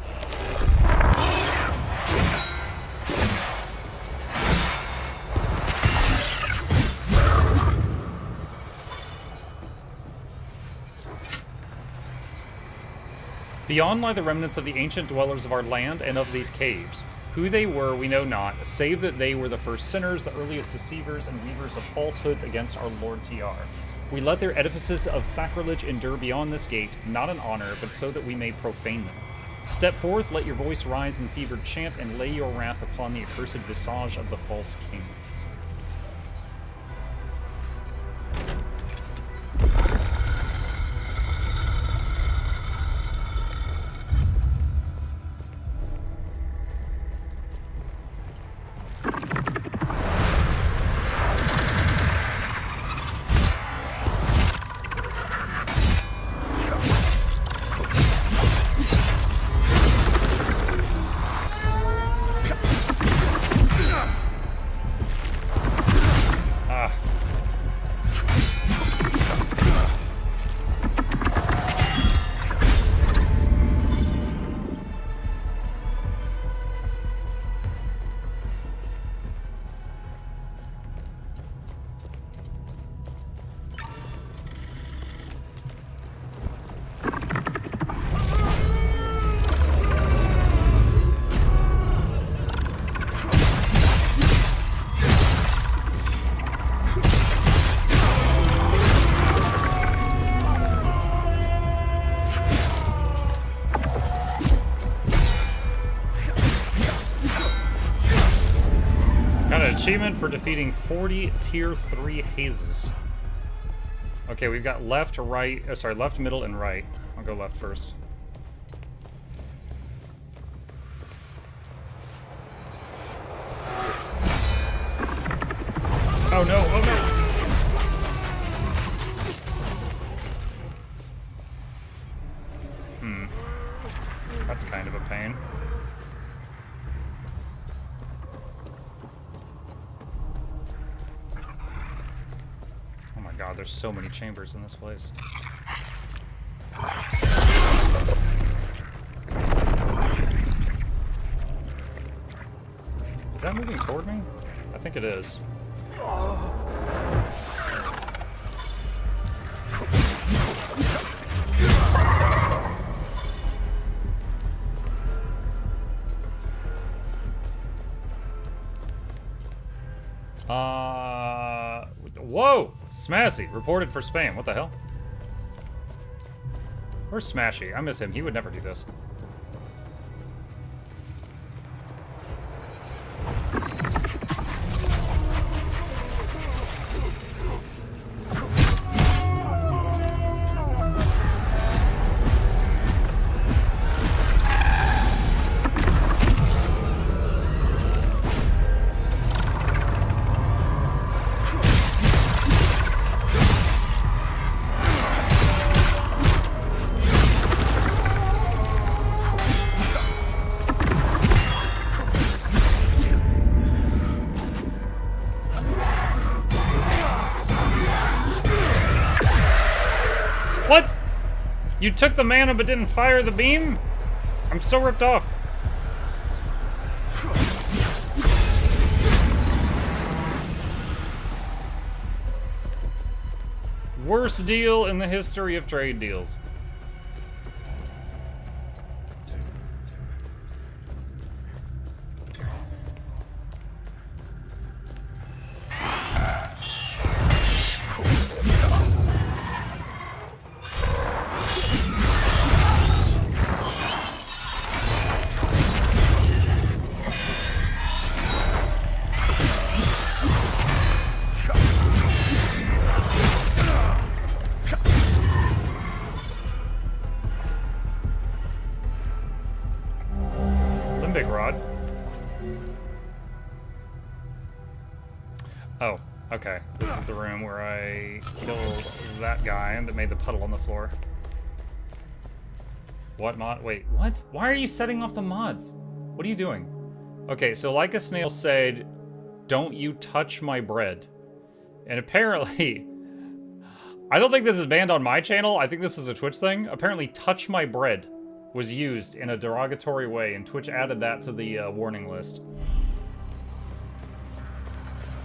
Beyond lie the remnants of the ancient dwellers of our land and of these caves. Who they were, we know not, save that they were the first sinners, the earliest deceivers and weavers of falsehoods against our Lord TR. We let their edifices of sacrilege endure beyond this gate, not in honor, but so that we may profane them. Step forth, let your voice rise in fevered chant, and lay your wrath upon the accursed visage of the false king. Achievement for defeating 40 Tier 3 hazes. Okay, we've got left, right, sorry, left, middle, and right. I'll go left first. Oh no, oh no! That's kind of a pain. Oh my god, there's so many chambers in this place. Is that moving toward me? I think it is. Whoa! Smashy, reported for spam. What the hell? Where's Smashy? I miss him. He would never do this. What? You took the mana but didn't fire the beam? I'm so ripped off. Worst deal in the history of trade deals. Big rod. Oh, okay. This is the room where I killed that guy that made the puddle on the floor. What mod? Wait, what? Why are you setting off the mods? What are you doing? Okay, so like a snail said, don't you touch my bread. And apparently, I don't think this is banned on my channel. I think this is a Twitch thing. Apparently, touch my bread was used in a derogatory way, and Twitch added that to the warning list.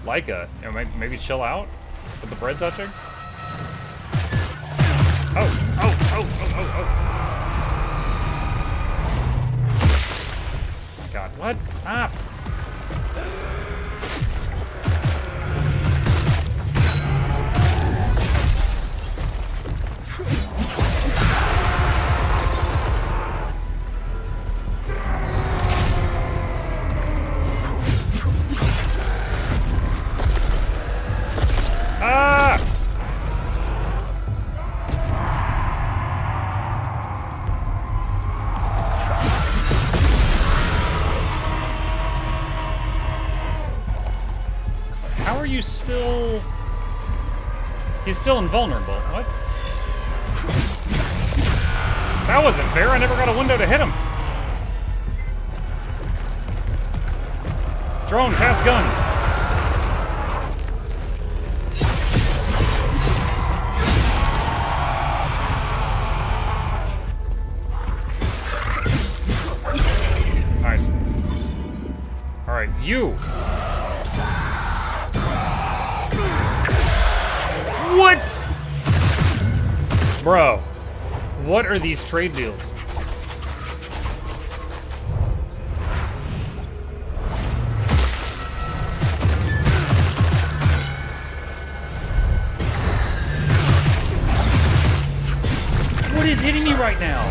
Leica, you know, maybe chill out with the bread touching. Oh my god, what? Stop! Ah! How are you still... He's still invulnerable. What? That wasn't fair. I never got a window to hit him. Drone, cast gun. Nice. Alright, you! What? Bro, what are these trade deals? What is hitting me right now?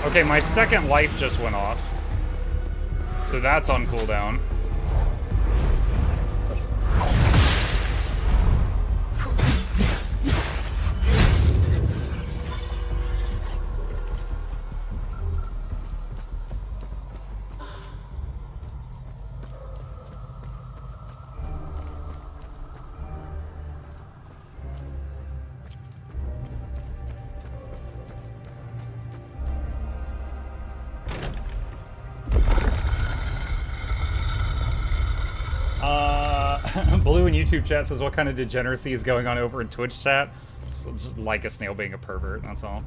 Okay, my second life just went off. So that's on cooldown. Blue in YouTube chat says, what kind of degeneracy is going on over in Twitch chat? Just like a snail being a pervert, that's all.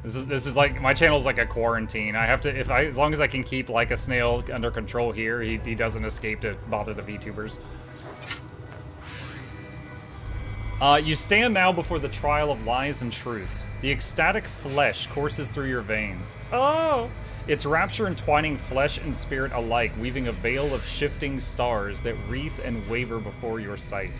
This is like, my channel's like a quarantine. I have to, as long as I can keep like a snail under control here, he doesn't escape to bother the VTubers. You stand now before the trial of lies and truths. The ecstatic flesh courses through your veins. Oh! Its rapture entwining flesh and spirit alike, weaving a veil of shifting stars that wreath and waver before your sight.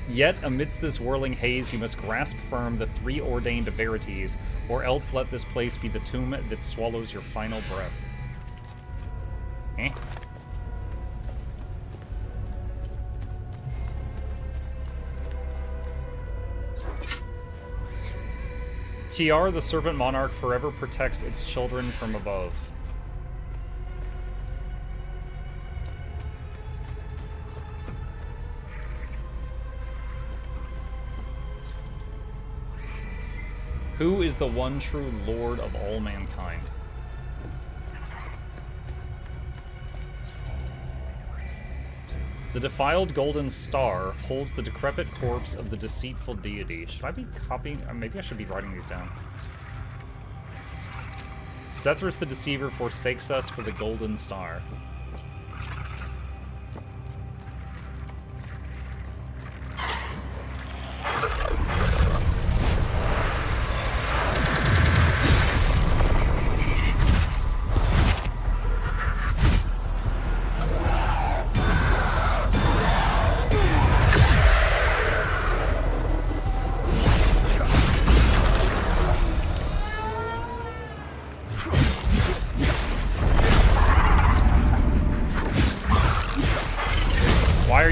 Yet, amidst this whirling haze, you must grasp firm the three ordained verities, or else let this place be the tomb that swallows your final breath. Eh? TR, the Serpent Monarch, forever protects its children from above. Who is the one true Lord of all mankind? The defiled golden star holds the decrepit corpse of the deceitful deity. Should I be copying? Maybe I should be writing these down. Sethrus the Deceiver forsakes us for the golden star.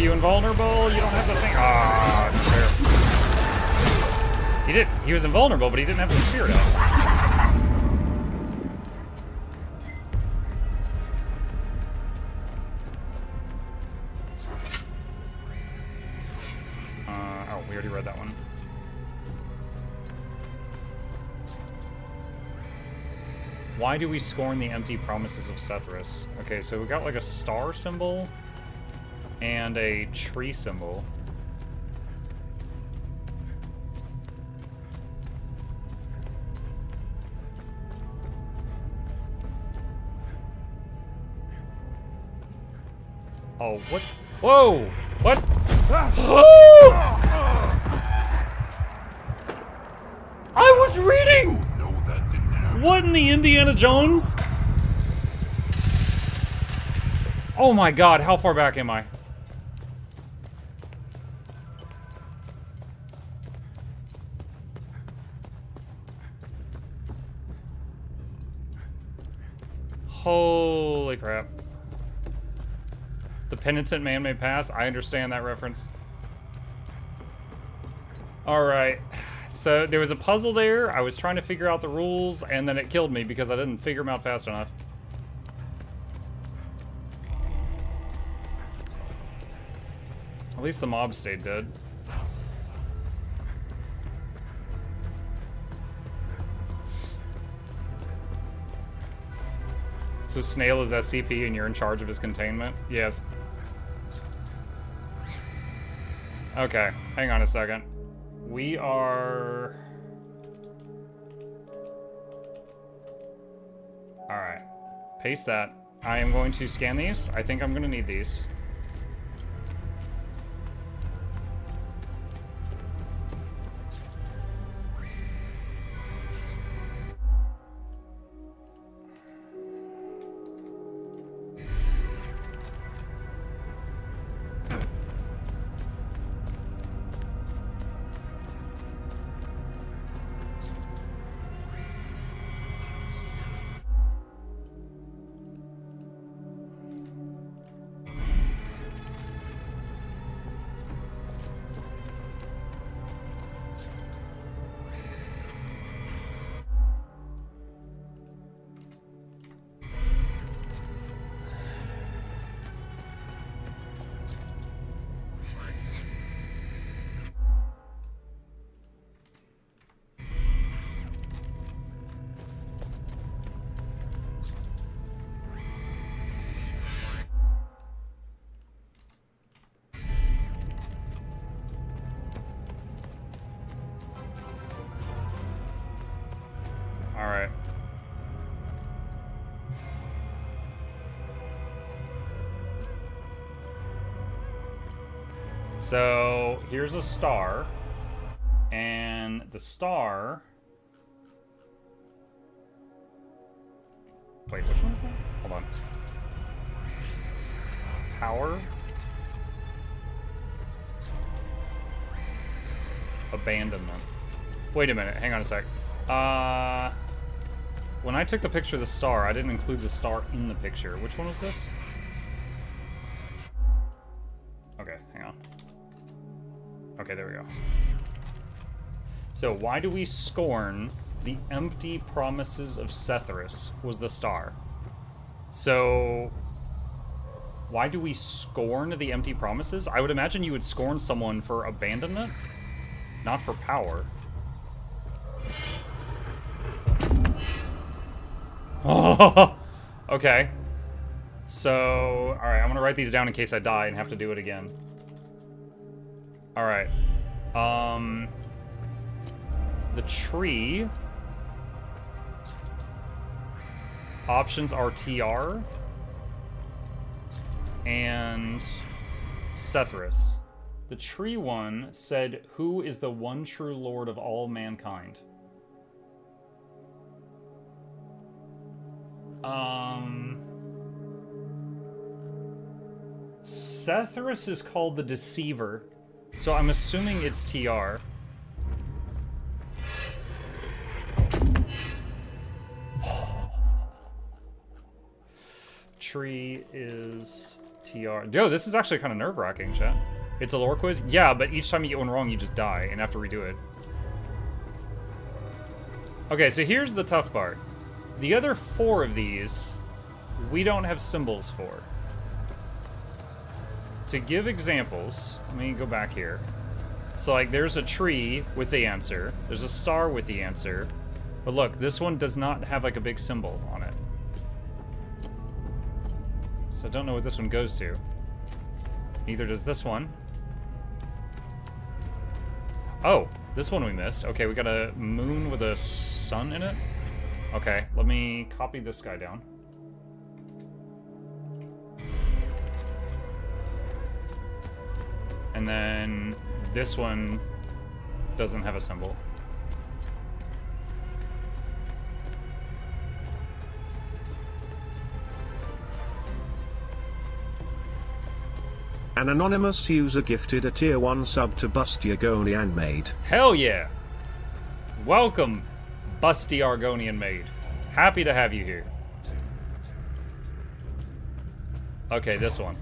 Invulnerable, you don't have the thing. Ah, fair. He did. He was invulnerable, but he didn't have the spirit out. Oh, we already read that one. Why do we scorn the empty promises of Sethrus? Okay, so we got like a star symbol and a tree symbol. Oh, what? Whoa! What? I was reading! What in the Indiana Jones? Oh my god, how far back am I? Holy crap. The penitent man may pass. I understand that reference. Alright. So there was a puzzle there. I was trying to figure out the rules, and then it killed me because I didn't figure them out fast enough. At least the mob stayed dead. So Snail is SCP and you're in charge of his containment? Yes. Okay, hang on a second. We are... Alright. Paste that. I am going to scan these. I think I'm going to need these. So here's a star, and the star. Wait, which one is that? Hold on. Power. Abandonment. Wait a minute, hang on a sec. When I took the picture of the star, I didn't include the star in the picture. Which one was this? Okay, hang on. Okay, there we go. So, why do we scorn the empty promises of Sethrus was the star. So, why do we scorn the empty promises? I would imagine you would scorn someone for abandonment, not for power. Oh, okay. So, alright, I'm gonna write these down in case I die and have to do it again. Alright. The tree. Options are TR and Sethrus. The tree one said, "Who is the one true Lord of all mankind?" Sethrus is called the Deceiver, so I'm assuming it's TR. Tree is TR. Yo, this is actually kind of nerve-wracking, chat. It's a lore quiz? Yeah, but each time you get one wrong, you just die and have to redo it. Okay, so here's the tough part. The other 4 of these, we don't have symbols for. To give examples, let me go back here. So, like, there's a tree with the answer. There's a star with the answer. But look, this one does not have, like, a big symbol on it. So I don't know what this one goes to. Neither does this one. Oh, this one we missed. Okay, we got a moon with a sun in it. Okay, let me copy this guy down. And then this one doesn't have a symbol. An anonymous user gifted a tier 1 sub to Busty Argonian Maid. Hell yeah! Welcome, Busty Argonian Maid. Happy to have you here. Okay, this one.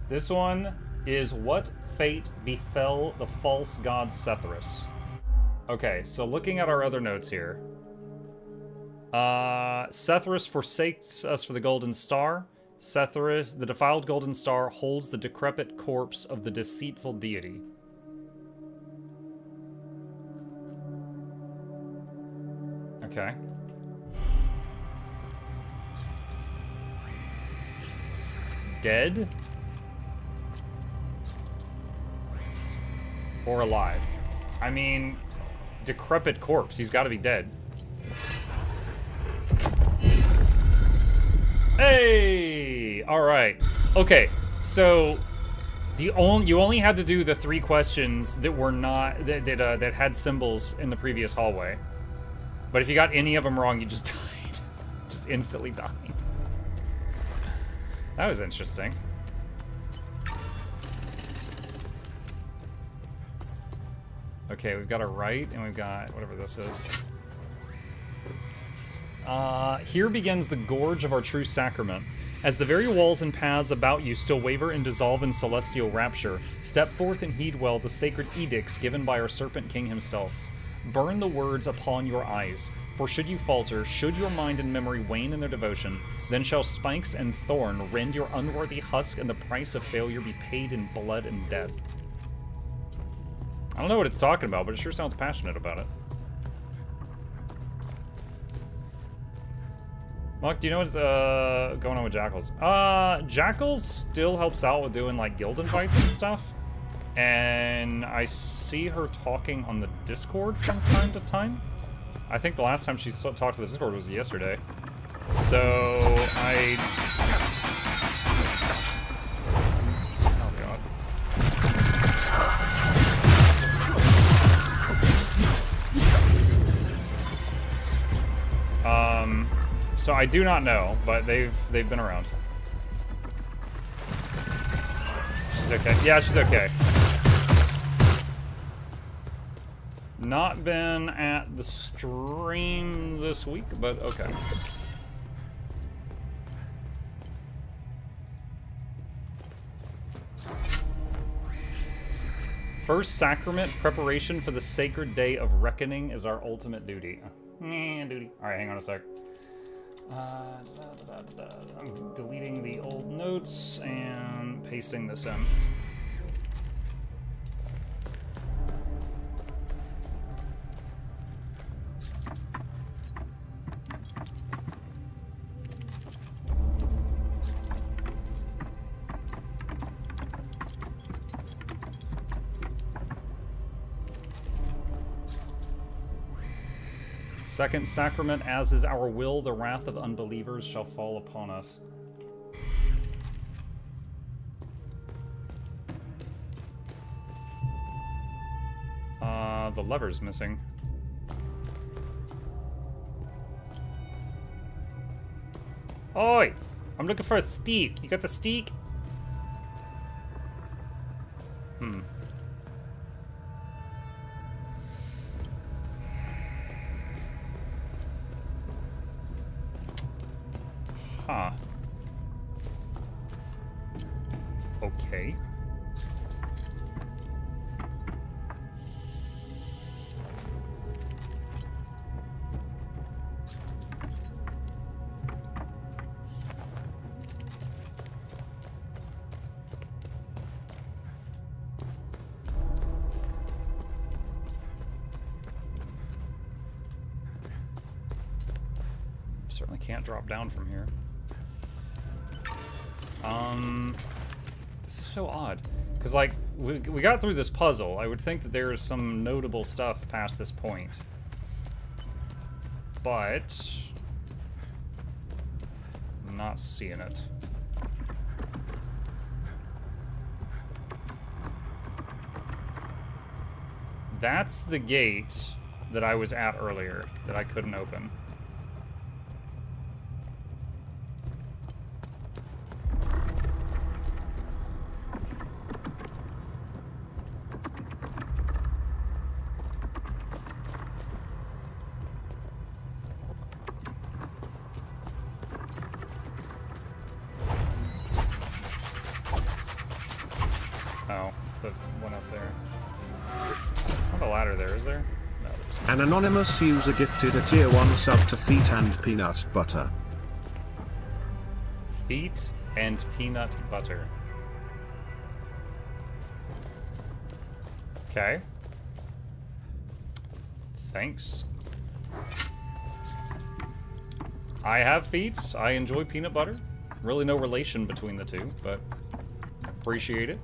This one is what fate befell the false god Sethrus. Okay, so looking at our other notes here. Sethrus forsakes us for the golden star. Sethrus, the defiled golden star, holds the decrepit corpse of the deceitful deity. Okay. Dead? Or alive? I mean, decrepit corpse, he's gotta be dead. Hey! Alright. Okay, so you only had to do the 3 questions that were not that had symbols in the previous hallway. But if you got any of them wrong, you just died. Just instantly died. That was interesting. Okay, we've got a right, and we've got whatever this is. Here begins the gorge of our true sacrament. As the very walls and paths about you still waver and dissolve in celestial rapture, step forth and heed well the sacred edicts given by our Serpent King himself. Burn the words upon your eyes, for should you falter, should your mind and memory wane in their devotion, then shall spikes and thorn rend your unworthy husk, and the price of failure be paid in blood and death. I don't know what it's talking about, but it sure sounds passionate about it. Muck, do you know what's going on with Jackals? Jackals still helps out with doing like guild invites and stuff. And I see her talking on the Discord from time to time. I think the last time she talked to the Discord was yesterday. So I... Oh god. So I do not know, but they've been around. She's okay. Yeah, she's okay. Not been at the stream this week, but okay. First sacrament, preparation for the sacred day of reckoning is our ultimate duty. Duty. Alright, hang on a sec. I'm deleting the old notes and pasting this in. Second sacrament, as is our will, the wrath of unbelievers shall fall upon us. The lever's missing. Oi! I'm looking for a steak. You got the steak? Huh. Okay. Certainly can't drop down from here. This is so odd. Because, like, we got through this puzzle. I would think that there is some notable stuff past this point. But I'm not seeing it. That's the gate that I was at earlier that I couldn't open. Oh, it's the one up there. There's not a ladder there, is there? No, there's not. An anonymous user gifted a tier 1 sub to Feet and Peanut Butter. Feet and peanut butter. Okay. Thanks. I have feet. I enjoy peanut butter. Really no relation between the two, but appreciate it.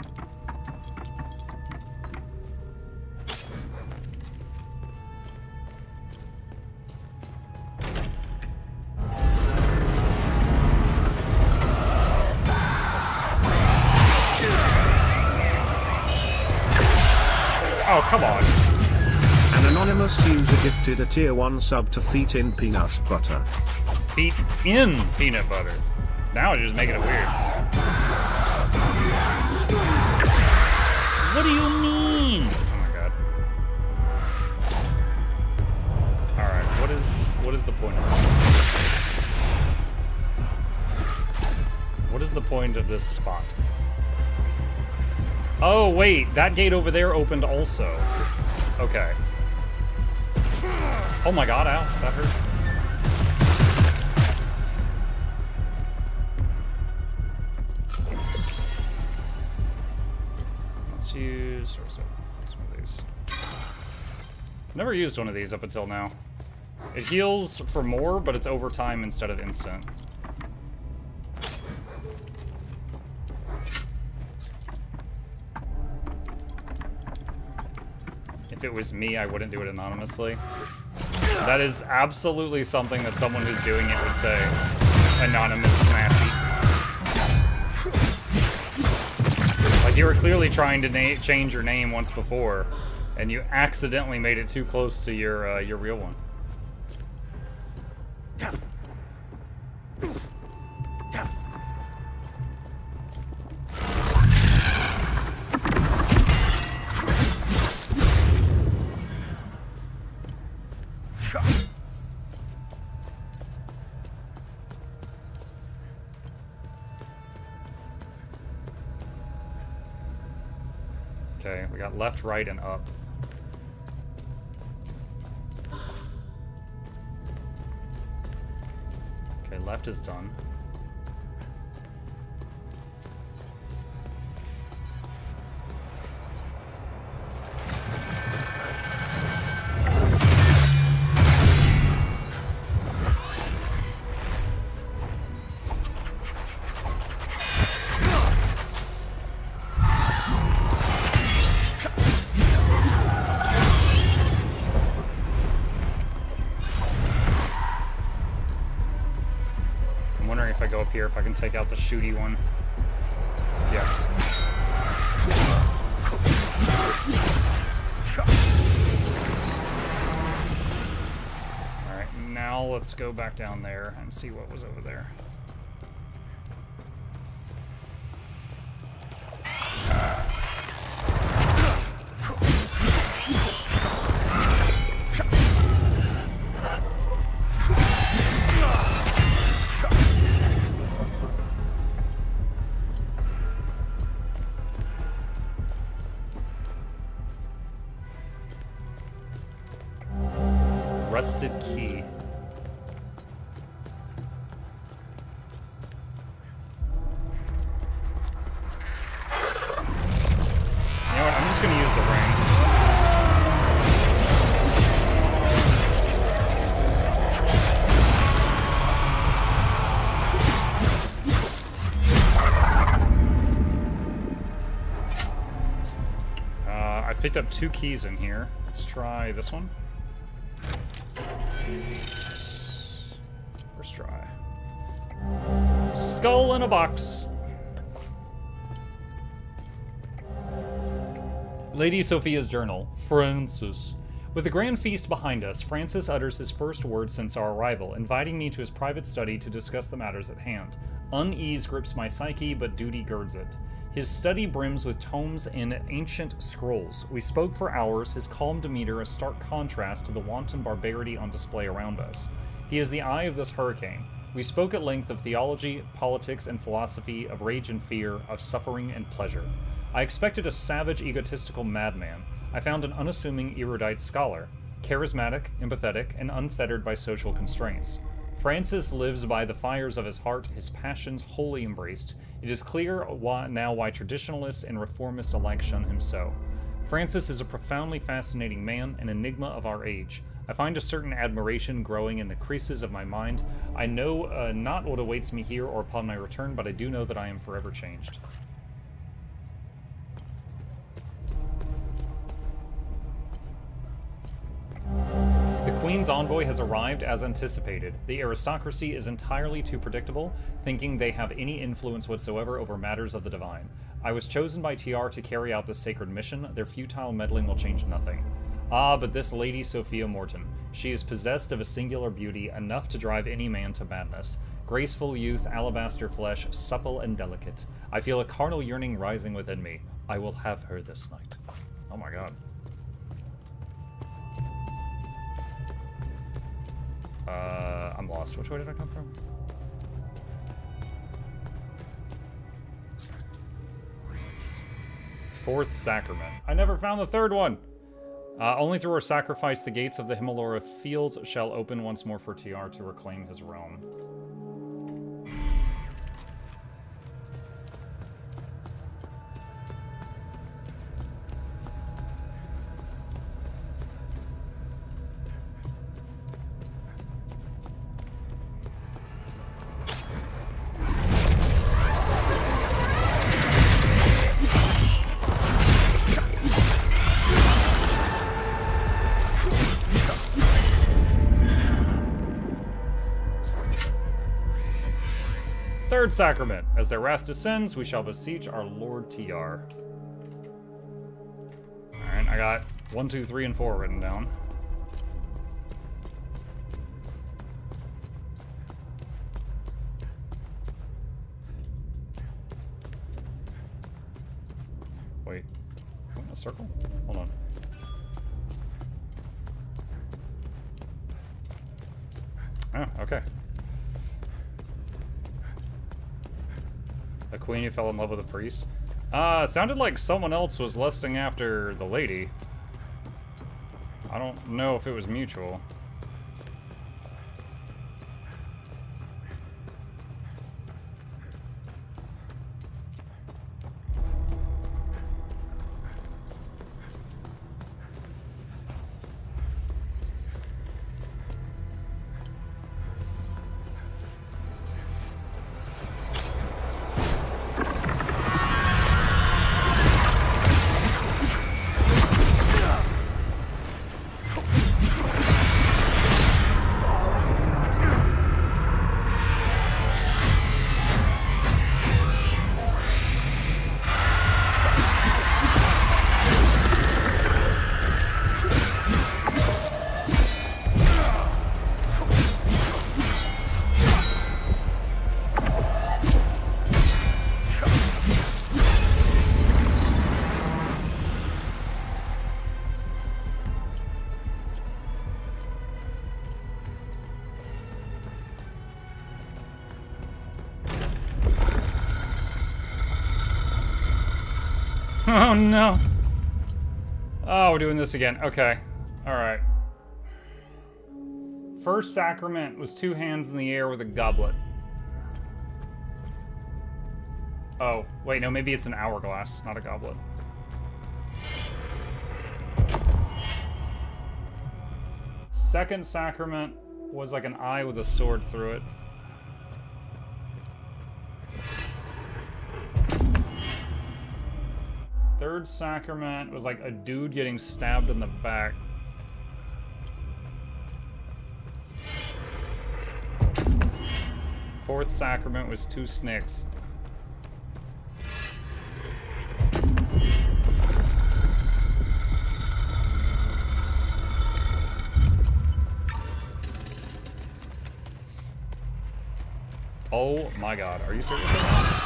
Oh, come on. An anonymous user gifted a tier 1 sub to Feet in Peanut Butter. Feet in peanut butter. Now you're just making it weird. What do you mean? Oh my god. Alright, what is the point of this? What is the point of this spot? Oh, wait, that gate over there opened also. Okay. Oh my god, ow, that hurt. Let's use one of these. Never used one of these up until now. It heals for more, but it's over time instead of instant. If it was me, I wouldn't do it anonymously. That is absolutely something that someone who's doing it would say. Anonymous Smassy. Like, you were clearly trying to change your name once before, and you accidentally made it too close to your real one. Okay, we got left, right, and up. Okay, left is done. If I go up here, if I can take out the shooty one. Yes. Alright, now let's go back down there and see what was over there. Rusted key. You know what? I'm just gonna use the ring. I've picked up 2 keys in here. Let's try this one. First try. Skull in a box. Lady Sophia's journal. Francis. With the grand feast behind us, Francis utters his first words since our arrival, inviting me to his private study to discuss the matters at hand. Unease grips my psyche, but duty girds it. His study brims with tomes and ancient scrolls. We spoke for hours, his calm demeanor a stark contrast to the wanton barbarity on display around us. He is the eye of this hurricane. We spoke at length of theology, politics, and philosophy, of rage and fear, of suffering and pleasure. I expected a savage, egotistical madman. I found an unassuming, erudite scholar, charismatic, empathetic, and unfettered by social constraints. Francis lives by the fires of his heart, his passions wholly embraced. It is clear now why traditionalists and reformists alike shun him so. Francis is a profoundly fascinating man, an enigma of our age. I find a certain admiration growing in the creases of my mind. I know not what awaits me here or upon my return, but I do know that I am forever changed. The Queen's envoy has arrived as anticipated. The aristocracy is entirely too predictable, thinking they have any influence whatsoever over matters of the divine. I was chosen by TR to carry out this sacred mission. Their futile meddling will change nothing. Ah, but this Lady Sophia Morton. She is possessed of a singular beauty, enough to drive any man to madness. Graceful youth, alabaster flesh, supple and delicate. I feel a carnal yearning rising within me. I will have her this night. Oh my god. I'm lost. Which way did I come from? Fourth sacrament. I never found the third one! Only through our sacrifice the gates of the Himalora fields shall open once more for TR to reclaim his realm. Third sacrament. As their wrath descends, we shall beseech our Lord TR. Alright, I got 1, 2, 3, and 4 written down. Wait. In a circle? Hold on. Oh, okay. A queen who fell in love with a priest. Sounded like someone else was lusting after the lady. I don't know if it was mutual. Oh no. Oh, we're doing this again. Okay. Alright. First sacrament was 2 hands in the air with a goblet. Oh, wait, no, maybe it's an hourglass, not a goblet. Second sacrament was like an eye with a sword through it. Third sacrament was like a dude getting stabbed in the back. Fourth sacrament was 2 snakes. Oh my god, are you serious right now?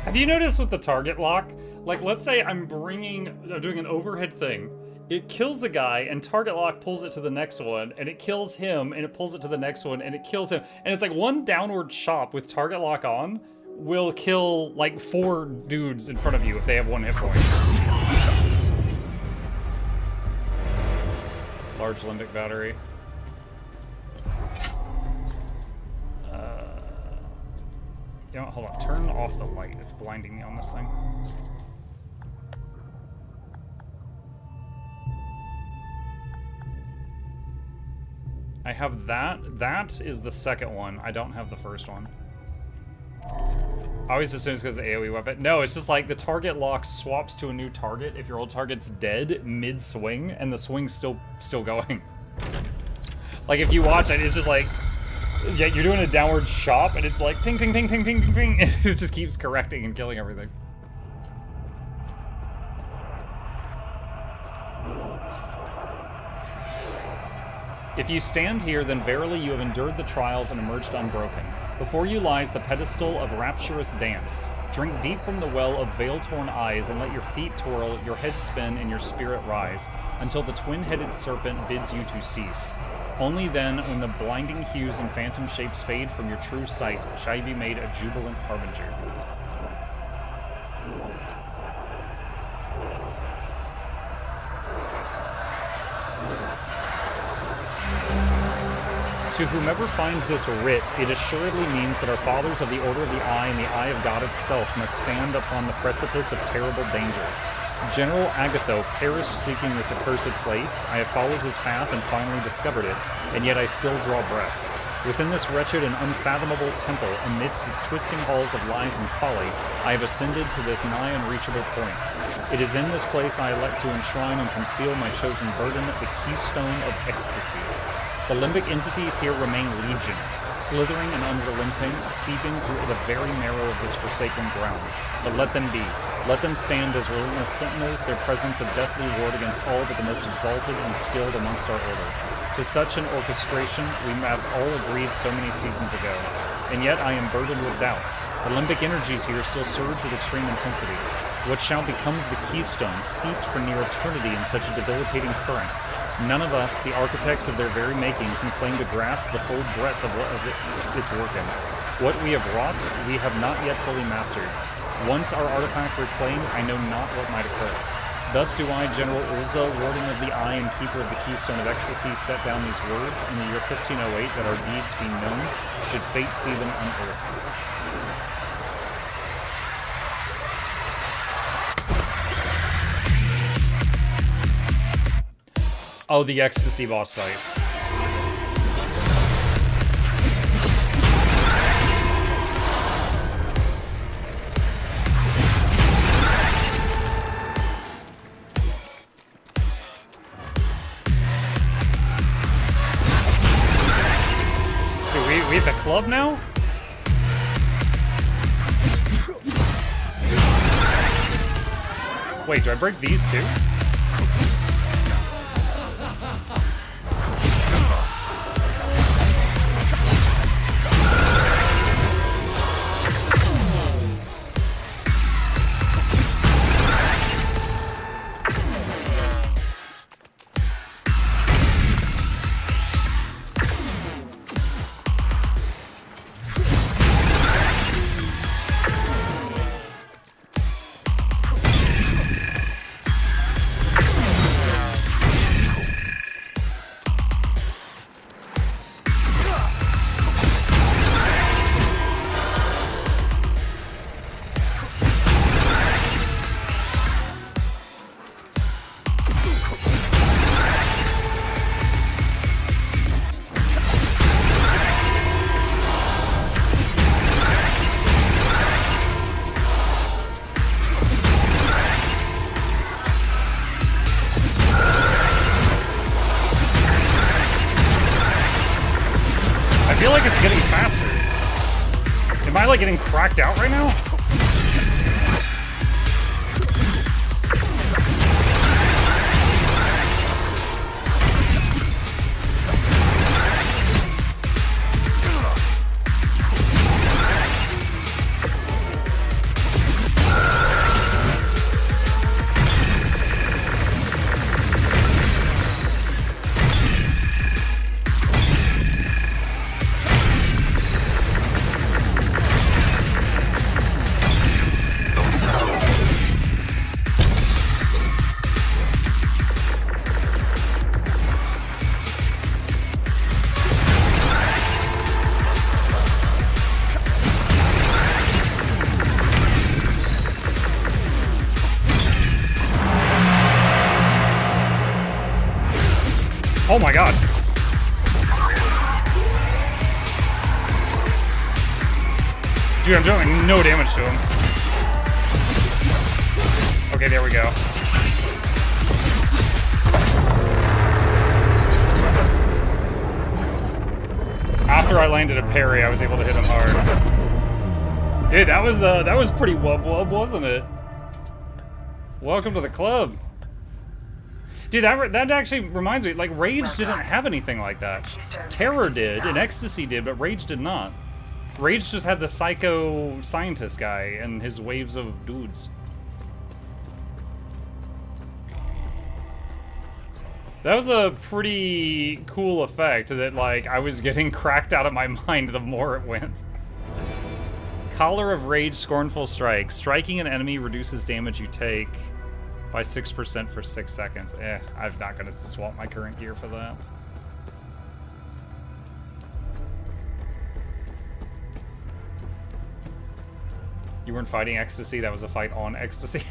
Have you noticed with the target lock, like let's say I'm doing an overhead thing, it kills a guy and target lock pulls it to the next one and it kills him and it pulls it to the next one and it kills him. And it's like one downward chop with target lock on will kill like 4 dudes in front of you if they have 1 hit point. Large limbic battery. You know what, hold on, turn off the light. It's blinding me on this thing. I have that. That is the second one. I don't have the first one. I always assume it's because of the AoE weapon. No, it's just like the target lock swaps to a new target if your old target's dead mid-swing and the swing's still going. Like if you watch it, it's just like, yeah, you're doing a downward chop and it's like ping, ping, ping, ping, ping, ping, ping. And it just keeps correcting and killing everything. If you stand here, then verily you have endured the trials and emerged unbroken. Before you lies the pedestal of rapturous dance. Drink deep from the well of veil-torn eyes and let your feet twirl, your head spin, and your spirit rise, until the twin-headed serpent bids you to cease. Only then, when the blinding hues and phantom shapes fade from your true sight, shall you be made a jubilant harbinger. To whomever finds this writ, it assuredly means that our fathers of the Order of the Eye and the Eye of God itself must stand upon the precipice of terrible danger. General Agatho perished seeking this accursed place. I have followed his path and finally discovered it, and yet I still draw breath. Within this wretched and unfathomable temple, amidst its twisting halls of lies and folly, I have ascended to this nigh unreachable point. It is in this place I elect to enshrine and conceal my chosen burden, the keystone of ecstasy. The limbic entities here remain legion. slithering and unrelenting, seeping through the very marrow of this forsaken ground. But let them be. Let them stand as relentless sentinels, their presence a deathly ward against all but the most exalted and skilled amongst our order. To such an orchestration we have all agreed so many seasons ago, and yet I am burdened with doubt. The limbic energies here still surge with extreme intensity. What shall become of the keystone, steeped for near eternity in such a debilitating current? None of us, the architects of their very making, can claim to grasp the full breadth of its working. What we have wrought, we have not yet fully mastered. Once our artifact reclaimed, I know not what might occur. Thus do I, General Urza, Warden of the Eye and Keeper of the Keystone of Ecstasy, set down these words in the year 1508 that our deeds be known, should fate see them unearthed. Oh, the Ecstasy boss fight. We at the club now? Wait, do I break these two? I feel like it's getting faster. Am I like getting cracked out right now? Oh my god. Dude, I'm doing no damage to him. Okay, there we go. After I landed a parry, I was able to hit him hard. Dude, that was pretty wub-wub, wasn't it? Welcome to the club. Dude, that actually reminds me, like, Rage didn't have anything like that. Terror did, and Ecstasy did, but Rage did not. Rage just had the psycho scientist guy and his waves of dudes. That was a pretty cool effect that, like, I was getting cracked out of my mind the more it went. Collar of Rage, Scornful Strike. Striking an enemy reduces damage you take by 6% for 6 seconds. I'm not gonna swap my current gear for that. You weren't fighting Ecstasy, that was a fight on Ecstasy.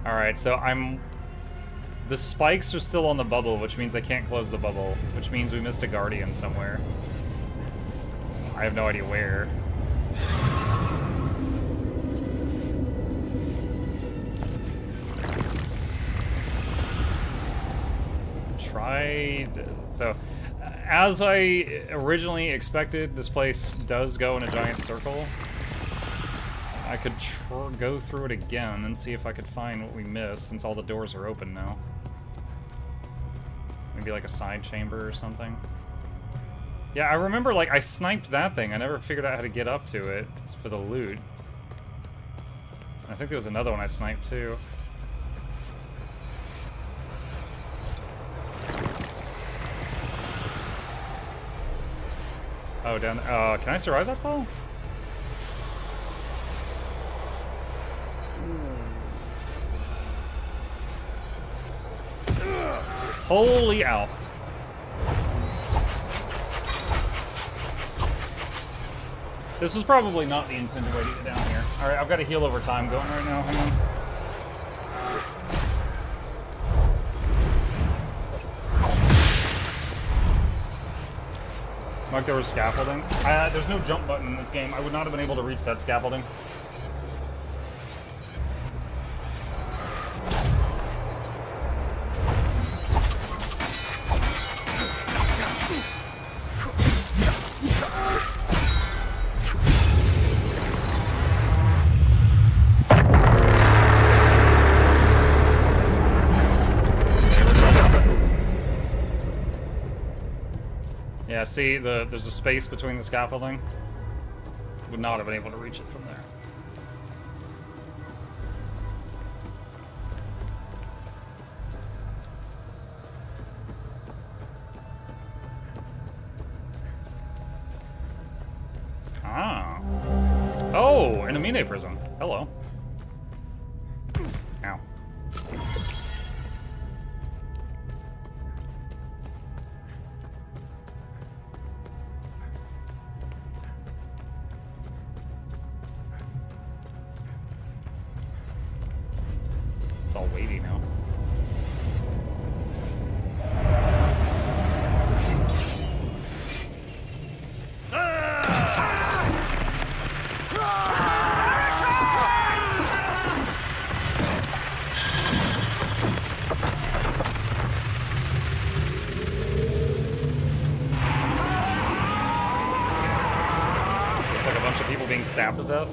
Alright, so the spikes are still on the bubble, which means I can't close the bubble, which means we missed a guardian somewhere. I have no idea where. tried. So, as I originally expected, this place does go in a giant circle. I could go through it again and see if I could find what we missed, since all the doors are open now. Maybe like a side chamber or something. Yeah, I remember, like, I sniped that thing. I never figured out how to get up to it for the loot. I think there was another one I sniped too. Oh, down there. Can I survive that fall? Holy ow. This is probably not the intended way to get down here. Alright, I've got a heal over time going right now. Hang on. Like there was scaffolding. There's no jump button in this game. I would not have been able to reach that scaffolding. Yeah, see, there's a space between the scaffolding. Would not have been able to reach it from there. Ah. Oh, an Amine prison. Hello. Ow. It's all wavy now. So it's like a bunch of people being stabbed to death.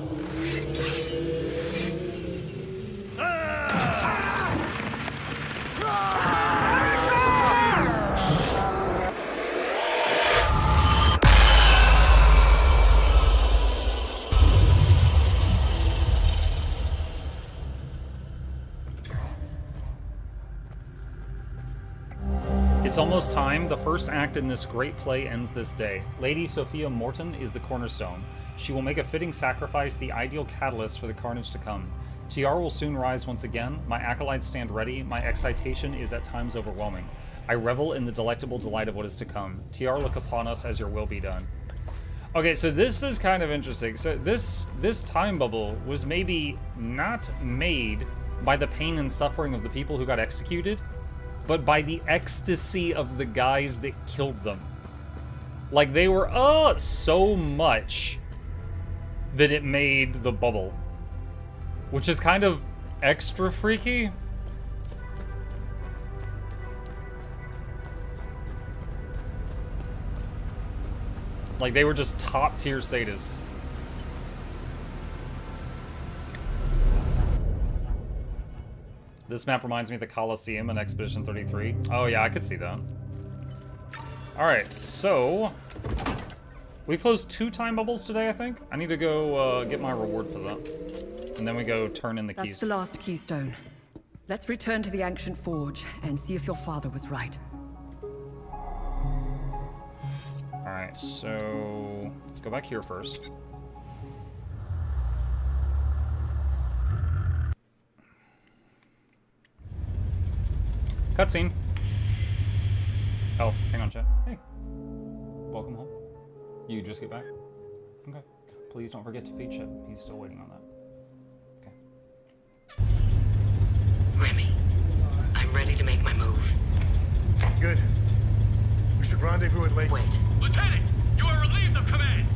It's almost time. The first act in this great play ends this day. Lady Sophia Morton is the cornerstone. She will make a fitting sacrifice, the ideal catalyst for the carnage to come. TR will soon rise once again. My acolytes stand ready. My excitation is at times overwhelming. I revel in the delectable delight of what is to come. TR, look upon us as your will be done. Okay, so this is kind of interesting. So this time bubble was maybe not made by the pain and suffering of the people who got executed, but by the ecstasy of the guys that killed them. Like, they were, so much that it made the bubble. Which is kind of extra freaky. Like, they were just top-tier sadists. This map reminds me of the Colosseum in Expedition 33. Oh yeah, I could see that. Alright, so... we closed 2 time bubbles today, I think. I need to go get my reward for that. And then we go turn in the keys. That's the last keystone. Let's return to the ancient forge and see if your father was right. Alright, so... let's go back here first. Cutscene. Oh, hang on, chat. Hey. Welcome home. You just get back? Okay. Please don't forget to feed Chip. He's still waiting on that. Okay. Remy, I'm ready to make my move. Good. We should rendezvous at Lake. Wait. Lieutenant, you are relieved of command.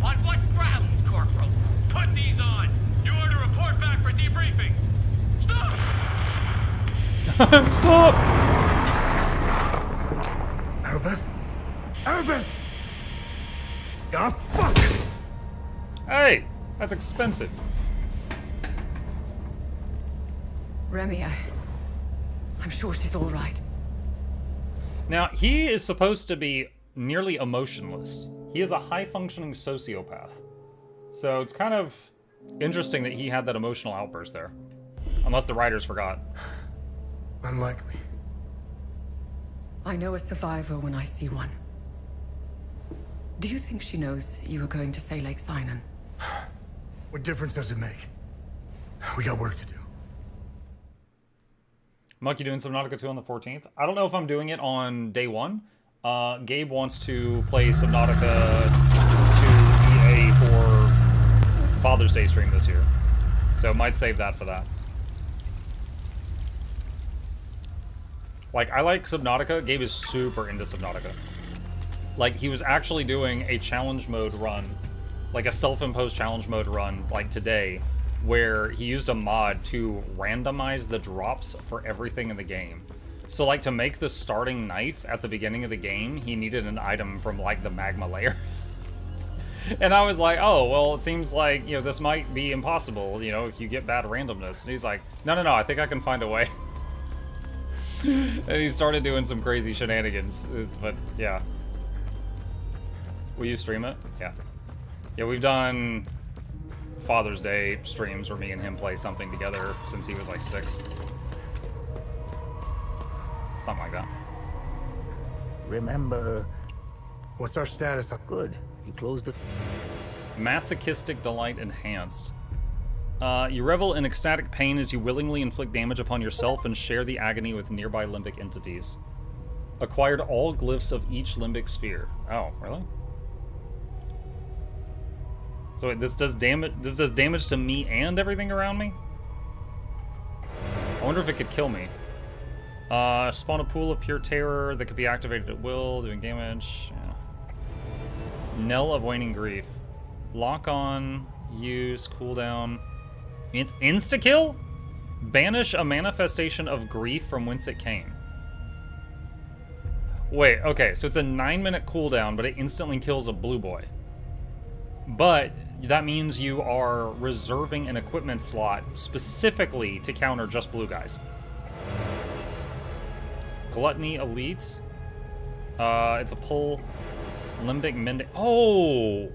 On what grounds, Corporal? Put these on. You are to report back for debriefing. Stop! Stop! Arbeth? Arbeth! Ah, fuck! Hey, that's expensive. Remy, I'm sure she's all right. Now, he is supposed to be nearly emotionless. He is a high-functioning sociopath. So it's kind of interesting that he had that emotional outburst there. Unless the writers forgot. Unlikely. I know a survivor when I see one. Do you think she knows you were going to say Lake Sinon? What difference does it make? We got work to do. Muck, you doing Subnautica 2 on the 14th? I don't know if I'm doing it on day one. Gabe wants to play Subnautica 2 EA for Father's Day stream this year. So might save that for that. Like, I like Subnautica. Gabe is super into Subnautica. Like, he was actually doing a challenge mode run, like a self-imposed challenge mode run, like today, where he used a mod to randomize the drops for everything in the game. So, like, to make the starting knife at the beginning of the game, he needed an item from, like, the magma layer. And I was like, oh, well, it seems like, you know, this might be impossible, you know, if you get bad randomness. And he's like, no, I think I can find a way. And he started doing some crazy shenanigans, but yeah. Will you stream it? Yeah. Yeah, we've done Father's Day streams where me and him play something together since he was like 6. Something like that. Remember... What's our status? Good. You closed the... Masochistic delight enhanced. You revel in ecstatic pain as you willingly inflict damage upon yourself and share the agony with nearby limbic entities. Acquired all glyphs of each limbic sphere. Oh, really? So this does damage. This does damage to me and everything around me. I wonder if it could kill me. Spawn a pool of pure terror that could be activated at will, doing damage. Yeah. Knell of waning grief. Lock on. Use cooldown. It's insta-kill? Banish a manifestation of grief from whence it came. Wait, okay, so it's a 9-minute cooldown, but it instantly kills a blue boy. But that means you are reserving an equipment slot specifically to counter just blue guys. Gluttony Elite. It's a pull. Limbic Mending. Oh!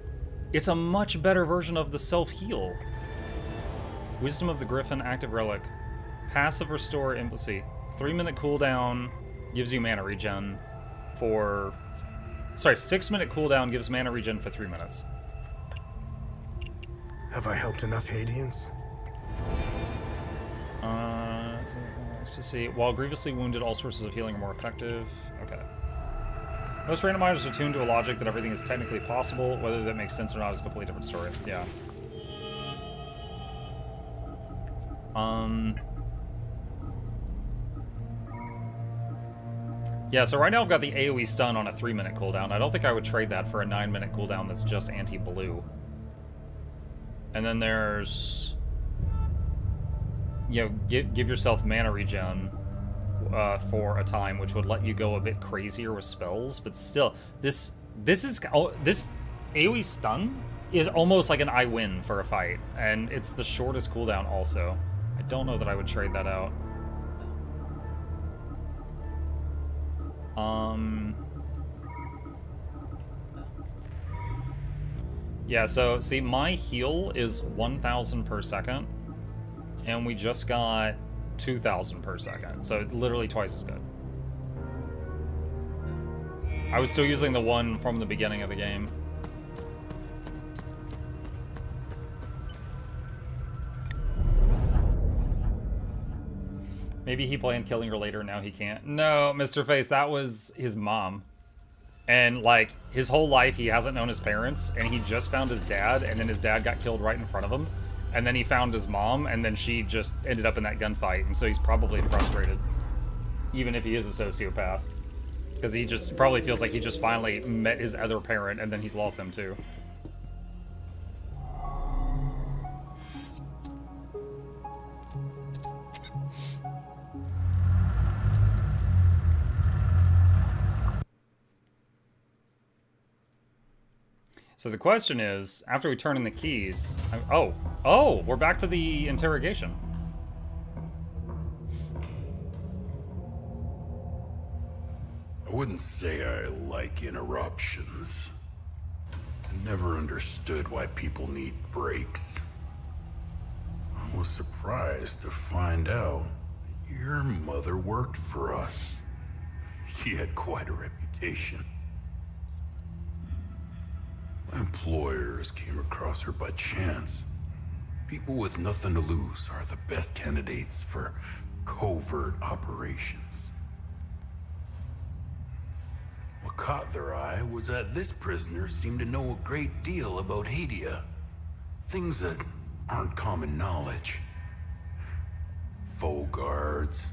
It's a much better version of the self-heal. Wisdom of the Griffin, active relic. Passive restore impulse. 3-minute cooldown gives you mana regen for... Sorry, 6-minute cooldown gives mana regen for 3 minutes. Have I helped enough Hadians? Let's see. While grievously wounded, all sources of healing are more effective. Okay. Most randomizers are tuned to a logic that everything is technically possible. Whether that makes sense or not is a completely different story. Yeah. Yeah, so right now I've got the AoE stun on a 3-minute cooldown. I don't think I would trade that for a 9-minute cooldown that's just anti-blue. And then there's... You know, give yourself mana regen for a time, which would let you go a bit crazier with spells, but still, this AoE stun is almost like an I win for a fight, and it's the shortest cooldown also. I don't know that I would trade that out. Yeah, so see, my heal is 1,000 per second, and we just got 2,000 per second, so it's literally twice as good. I was still using the one from the beginning of the game. Maybe he planned killing her later, now he can't. No, Mr. Face, that was his mom. And, like, his whole life he hasn't known his parents, and he just found his dad, and then his dad got killed right in front of him. And then he found his mom, and then she just ended up in that gunfight, and so he's probably frustrated. Even if he is a sociopath. Because he just probably feels like he just finally met his other parent, and then he's lost them too. So the question is, after we turn in the keys... Oh, we're back to the interrogation. I wouldn't say I like interruptions. I never understood why people need breaks. I was surprised to find out your mother worked for us. She had quite a reputation. My employers came across her by chance. People with nothing to lose are the best candidates for covert operations. What caught their eye was that this prisoner seemed to know a great deal about Hadia. Things that aren't common knowledge. Foe guards,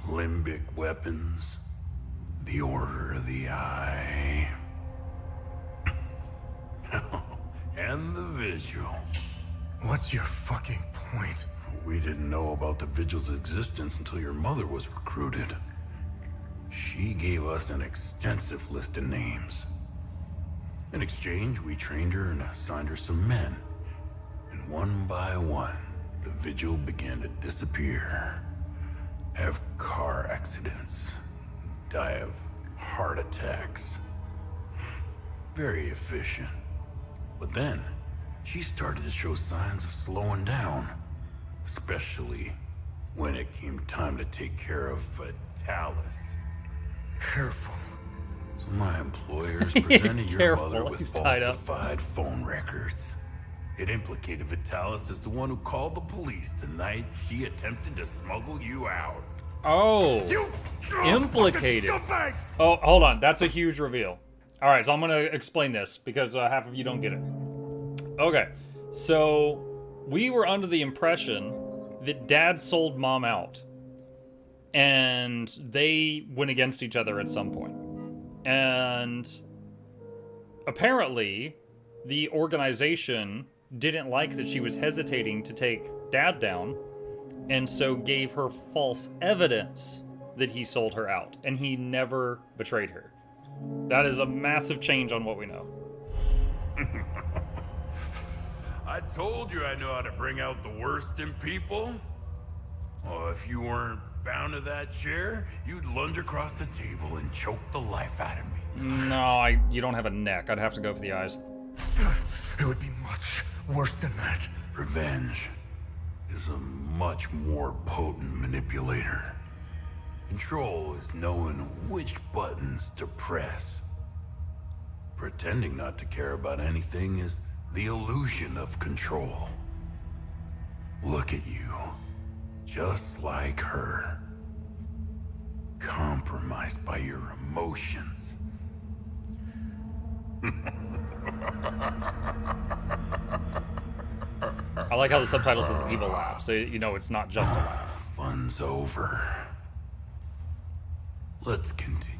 limbic weapons, the Order of the Eye. And the Vigil. What's your fucking point? We didn't know about the Vigil's existence until your mother was recruited. She gave us an extensive list of names. In exchange, we trained her and assigned her some men. And one by one, the Vigil began to disappear. Have car accidents. Die of heart attacks. Very efficient. But then, she started to show signs of slowing down. Especially when it came time to take care of Vitalis. Careful. So my employers presented your mother with He's tied up. falsified phone records. It implicated Vitalis as the one who called the police the night she attempted to smuggle you out. Oh, You implicated. Oh, hold on. That's a huge reveal. All right, so I'm going to explain this because half of you don't get it. Okay, so we were under the impression that Dad sold Mom out. And they went against each other at some point. And apparently, the organization didn't like that she was hesitating to take Dad down, and so gave her false evidence that he sold her out, and he never betrayed her. That is a massive change on what we know. I told you I know how to bring out the worst in people. Oh, if you weren't bound to that chair, you'd lunge across the table and choke the life out of me. No, you don't have a neck. I'd have to go for the eyes. It would be much worse than that. Revenge is a much more potent manipulator. Control is knowing which buttons to press. Pretending not to care about anything is the illusion of control. Look at you. Just like her. Compromised by your emotions. I like how the subtitle says evil laugh, so you know it's not just a laugh. Fun's over. Let's continue.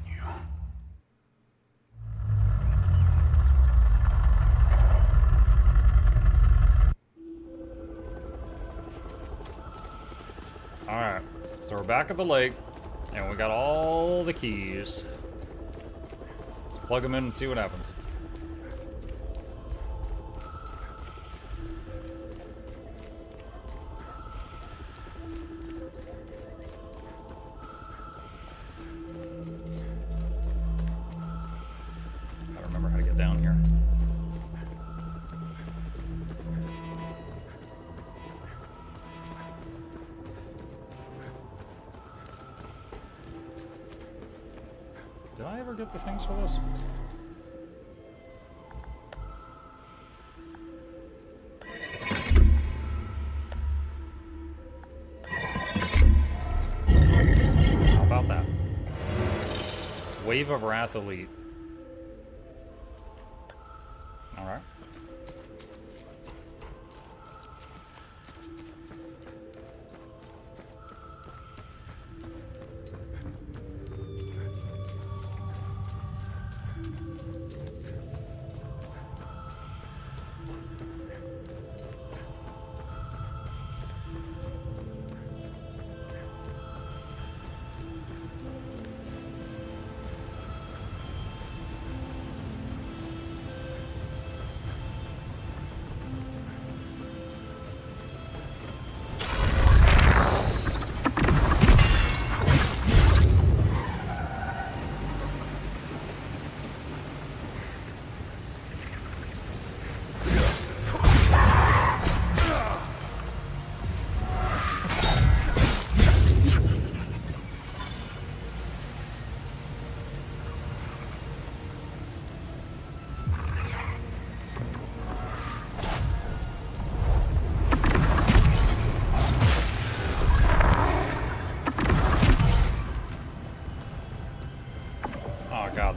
Alright, so we're back at the lake, and we got all the keys. Let's plug them in and see what happens. Gotta remember how to get down here. Did I ever get the things for this? How about that? Wave of Wrath Elite. Alright.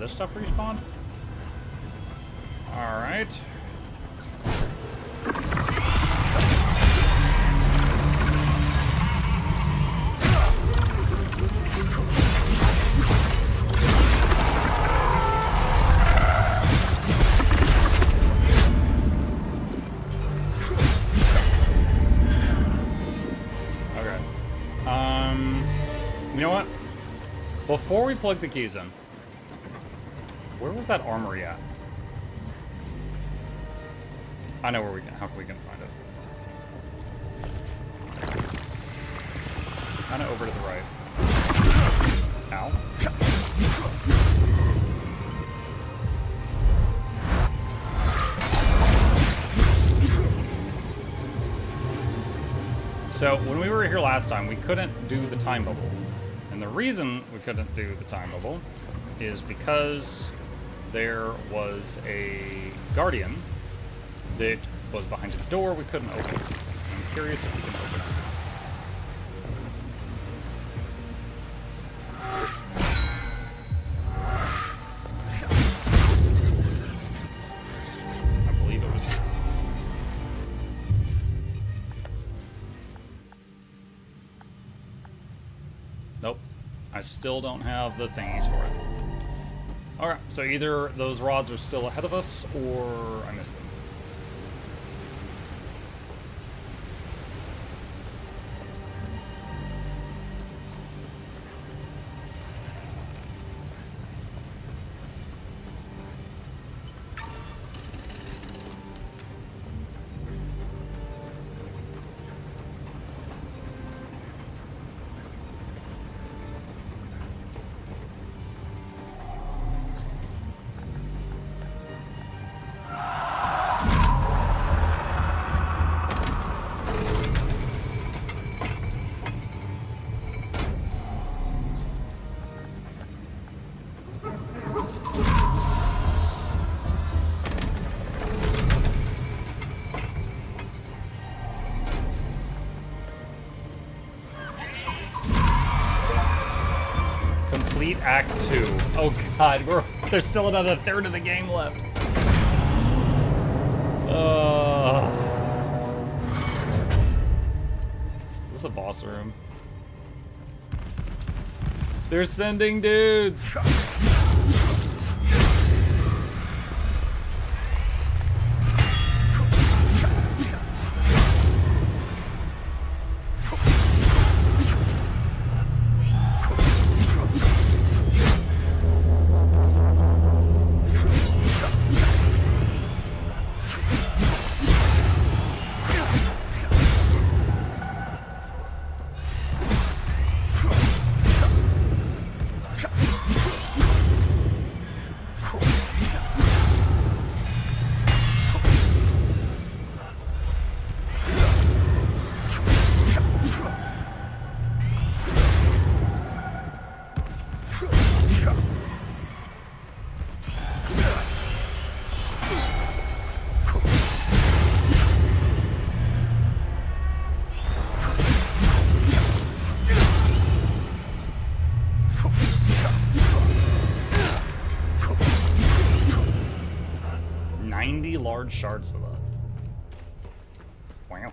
other stuff respawned? Alright. You know what? Before we plug the keys in, where was that armory at? I know where we can. How we can find it. Kind of over to the right. Ow. So when we were here last time, we couldn't do the time bubble. And the reason we couldn't do the time bubble is because there was a guardian that was behind a door we couldn't open. I'm curious if we can open it. I believe it was here. Nope. I still don't have the thingies for it. Alright, so either those rods are still ahead of us, or I missed them. Act 2. Oh god, there's still another third of the game left. Is this a boss room? They're sending dudes! Large shards of that. Wow.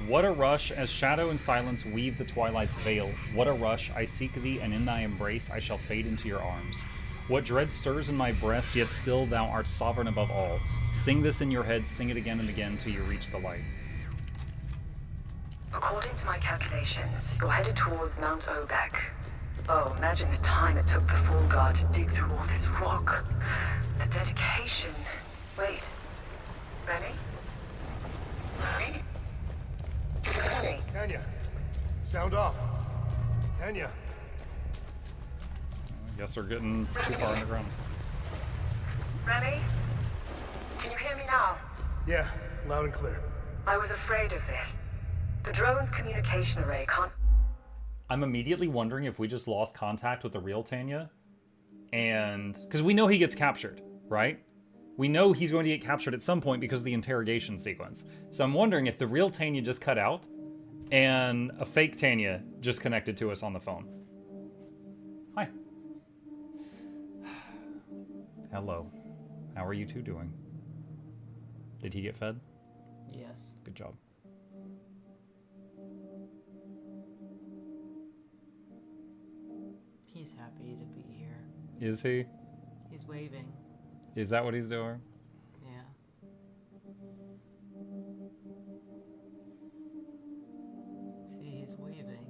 What a rush, as shadow and silence weave the twilight's veil. What a rush, I seek thee, and in thy embrace I shall fade into your arms. What dread stirs in my breast, yet still thou art sovereign above all. Sing this in your head, sing it again and again till you reach the light. According to my calculations, you're headed towards Mount Obek. Oh, imagine the time it took the Fall Guard to dig through all this rock. The dedication. Wait. Remy? Remy? Tanya, sound off. Tanya. I guess we're getting too far underground. Remy? Can you hear me now? Yeah, loud and clear. I was afraid of this. The drone's communication array can't... I'm immediately wondering if we just lost contact with the real Tanya. And... because we know he gets captured, right? We know he's going to get captured at some point because of the interrogation sequence. So I'm wondering if the real Tanya just cut out and a fake Tanya just connected to us on the phone. Hi. Hello. How are you two doing? Did he get fed? Yes. Good job. He's happy to be here. Is he? He's waving. Is that what he's doing? Yeah. See, he's waving.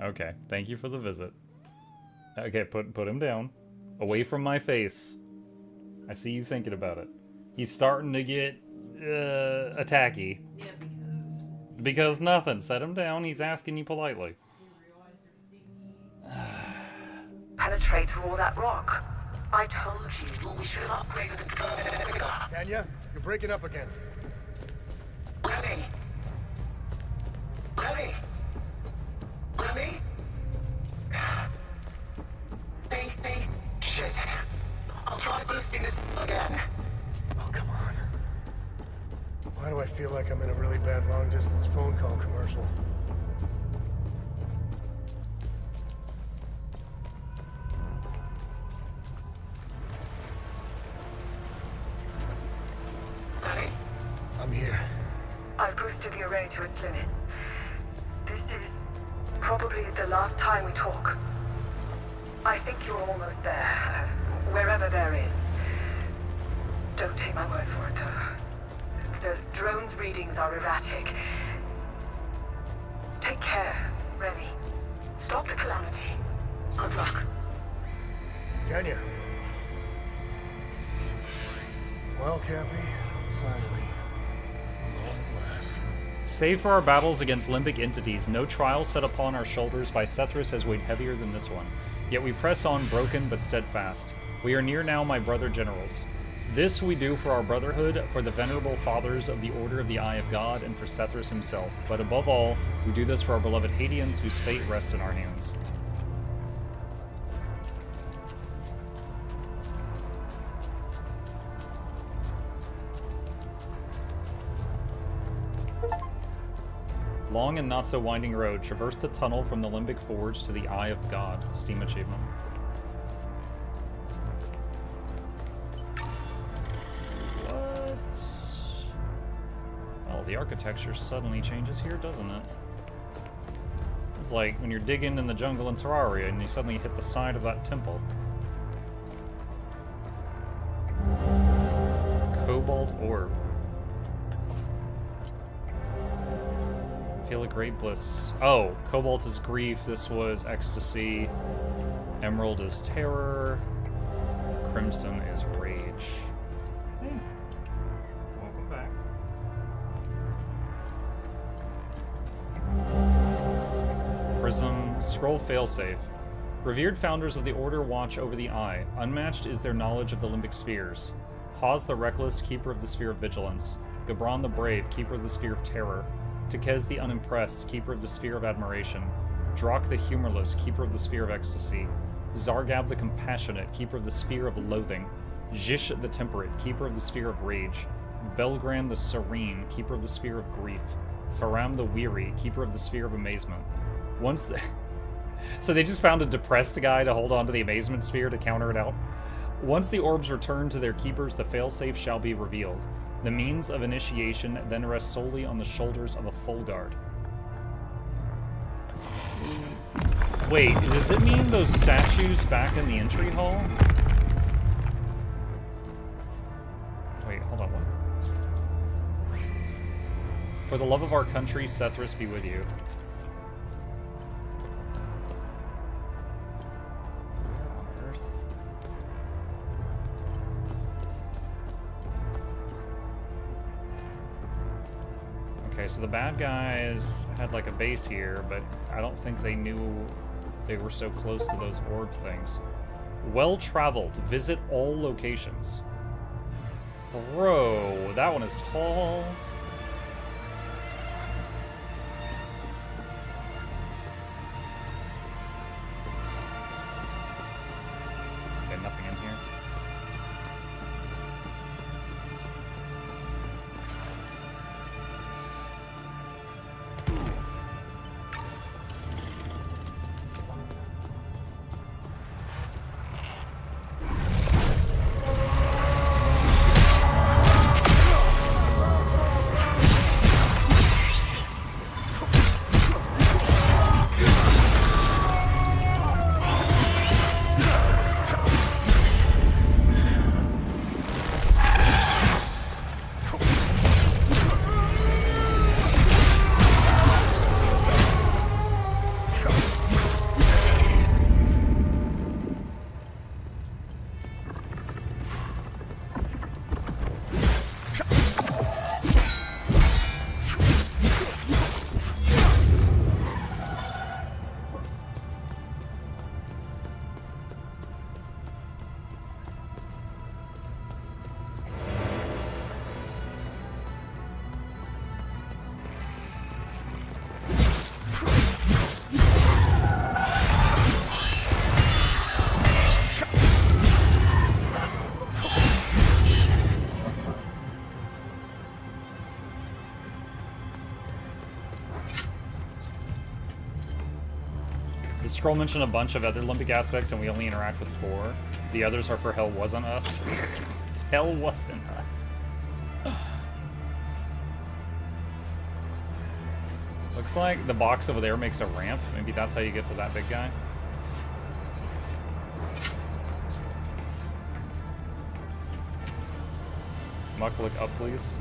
Okay, thank you for the visit. Okay, put him down. Away from my face. I see you thinking about it. He's starting to get attacky. Yeah, Because nothing. Set him down. He's asking you politely. Penetrate through all that rock. I told you we should have upgraded the... Tanya, you're breaking up again. Remy! Remy! Remy! Shit. I'll try boosting this again. Oh, come on. Why do I feel like I'm in a really bad long-distance phone call commercial? I'm here. I've boosted the array to its limits. This is probably the last time we talk. I think you're almost there, wherever there is. Don't take my word for it, though. The drone's readings are erratic. Take care, Remy. Stop the calamity. Good luck. Tanya. Well, Cappy, finally. Along at last. Save for our battles against limbic entities, no trial set upon our shoulders by Sethris has weighed heavier than this one. Yet we press on, broken but steadfast. We are near now, my brother generals. This we do for our brotherhood, for the venerable fathers of the Order of the Eye of God, and for Sethris himself. But above all, we do this for our beloved Haitians, whose fate rests in our hands. Long and not so winding road. Traverse the tunnel from the Limbic Forge to the Eye of God. Steam achievement. What? Well, the architecture suddenly changes here, doesn't it? It's like when you're digging in the jungle in Terraria and you suddenly hit the side of that temple. Cobalt Orb. Feel a great bliss. Oh, Cobalt is grief. This was ecstasy. Emerald is terror. Crimson is rage. Hey. Welcome back. Prism. Scroll failsafe. Revered founders of the Order watch over the Eye. Unmatched is their knowledge of the limbic spheres. Haz the Reckless, keeper of the Sphere of Vigilance. Gabran the Brave, keeper of the Sphere of Terror. Tekez the Unimpressed, keeper of the Sphere of Admiration. Drak the Humorless, keeper of the Sphere of Ecstasy. Zargab the Compassionate, keeper of the Sphere of Loathing. Jish the Temperate, keeper of the Sphere of Rage. Belgran the Serene, keeper of the Sphere of Grief. Faram the Weary, keeper of the Sphere of Amazement. Once so they just found a depressed guy to hold on to the Amazement Sphere to counter it out. Once the orbs return to their keepers, the failsafe shall be revealed. The means of initiation then rests solely on the shoulders of a full guard. Wait, does it mean those statues back in the entry hall? Wait, hold on, what? For the love of our country, Sethris be with you. Okay, so the bad guys had like a base here, but I don't think they knew they were so close to those orb things. Well-traveled. Visit all locations. Bro, that one is tall. The scroll mentioned a bunch of other limbic aspects, and we only interact with 4. The others are for Hell Wasn't Us. Hell Wasn't Us. Looks like the box over there makes a ramp. Maybe that's how you get to that big guy. Muck, look up, please.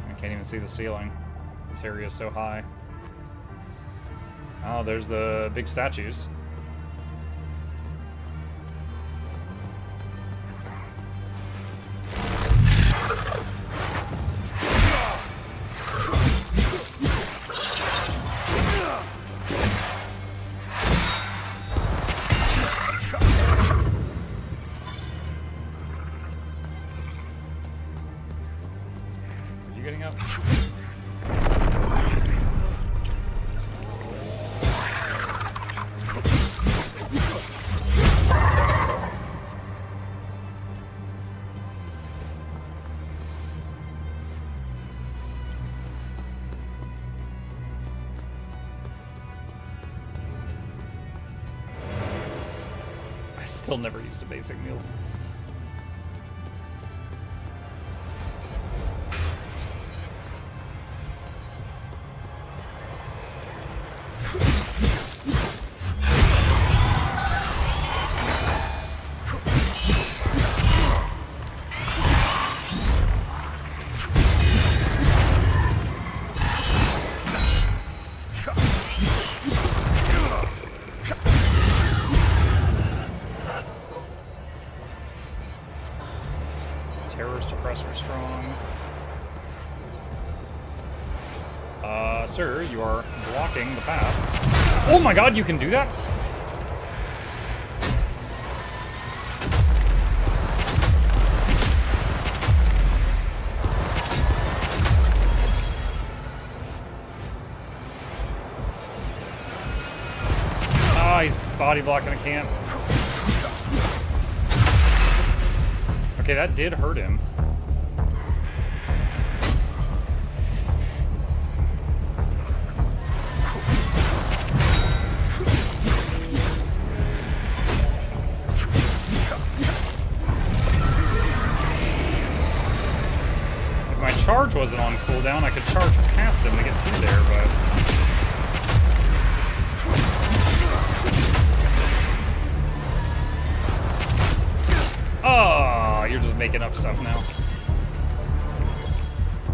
I can't even see the ceiling. This area is so high. Oh, there's the big statues. Are you getting up? I still never used a basic meal. Terror suppressor strong. Sir, you are blocking the path. Oh my god, you can do that? Ah, he's body blocking a camp. Okay, that did hurt him. If my charge wasn't on cooldown, I could charge past him to get through there, but... Oh, you're just making up stuff now.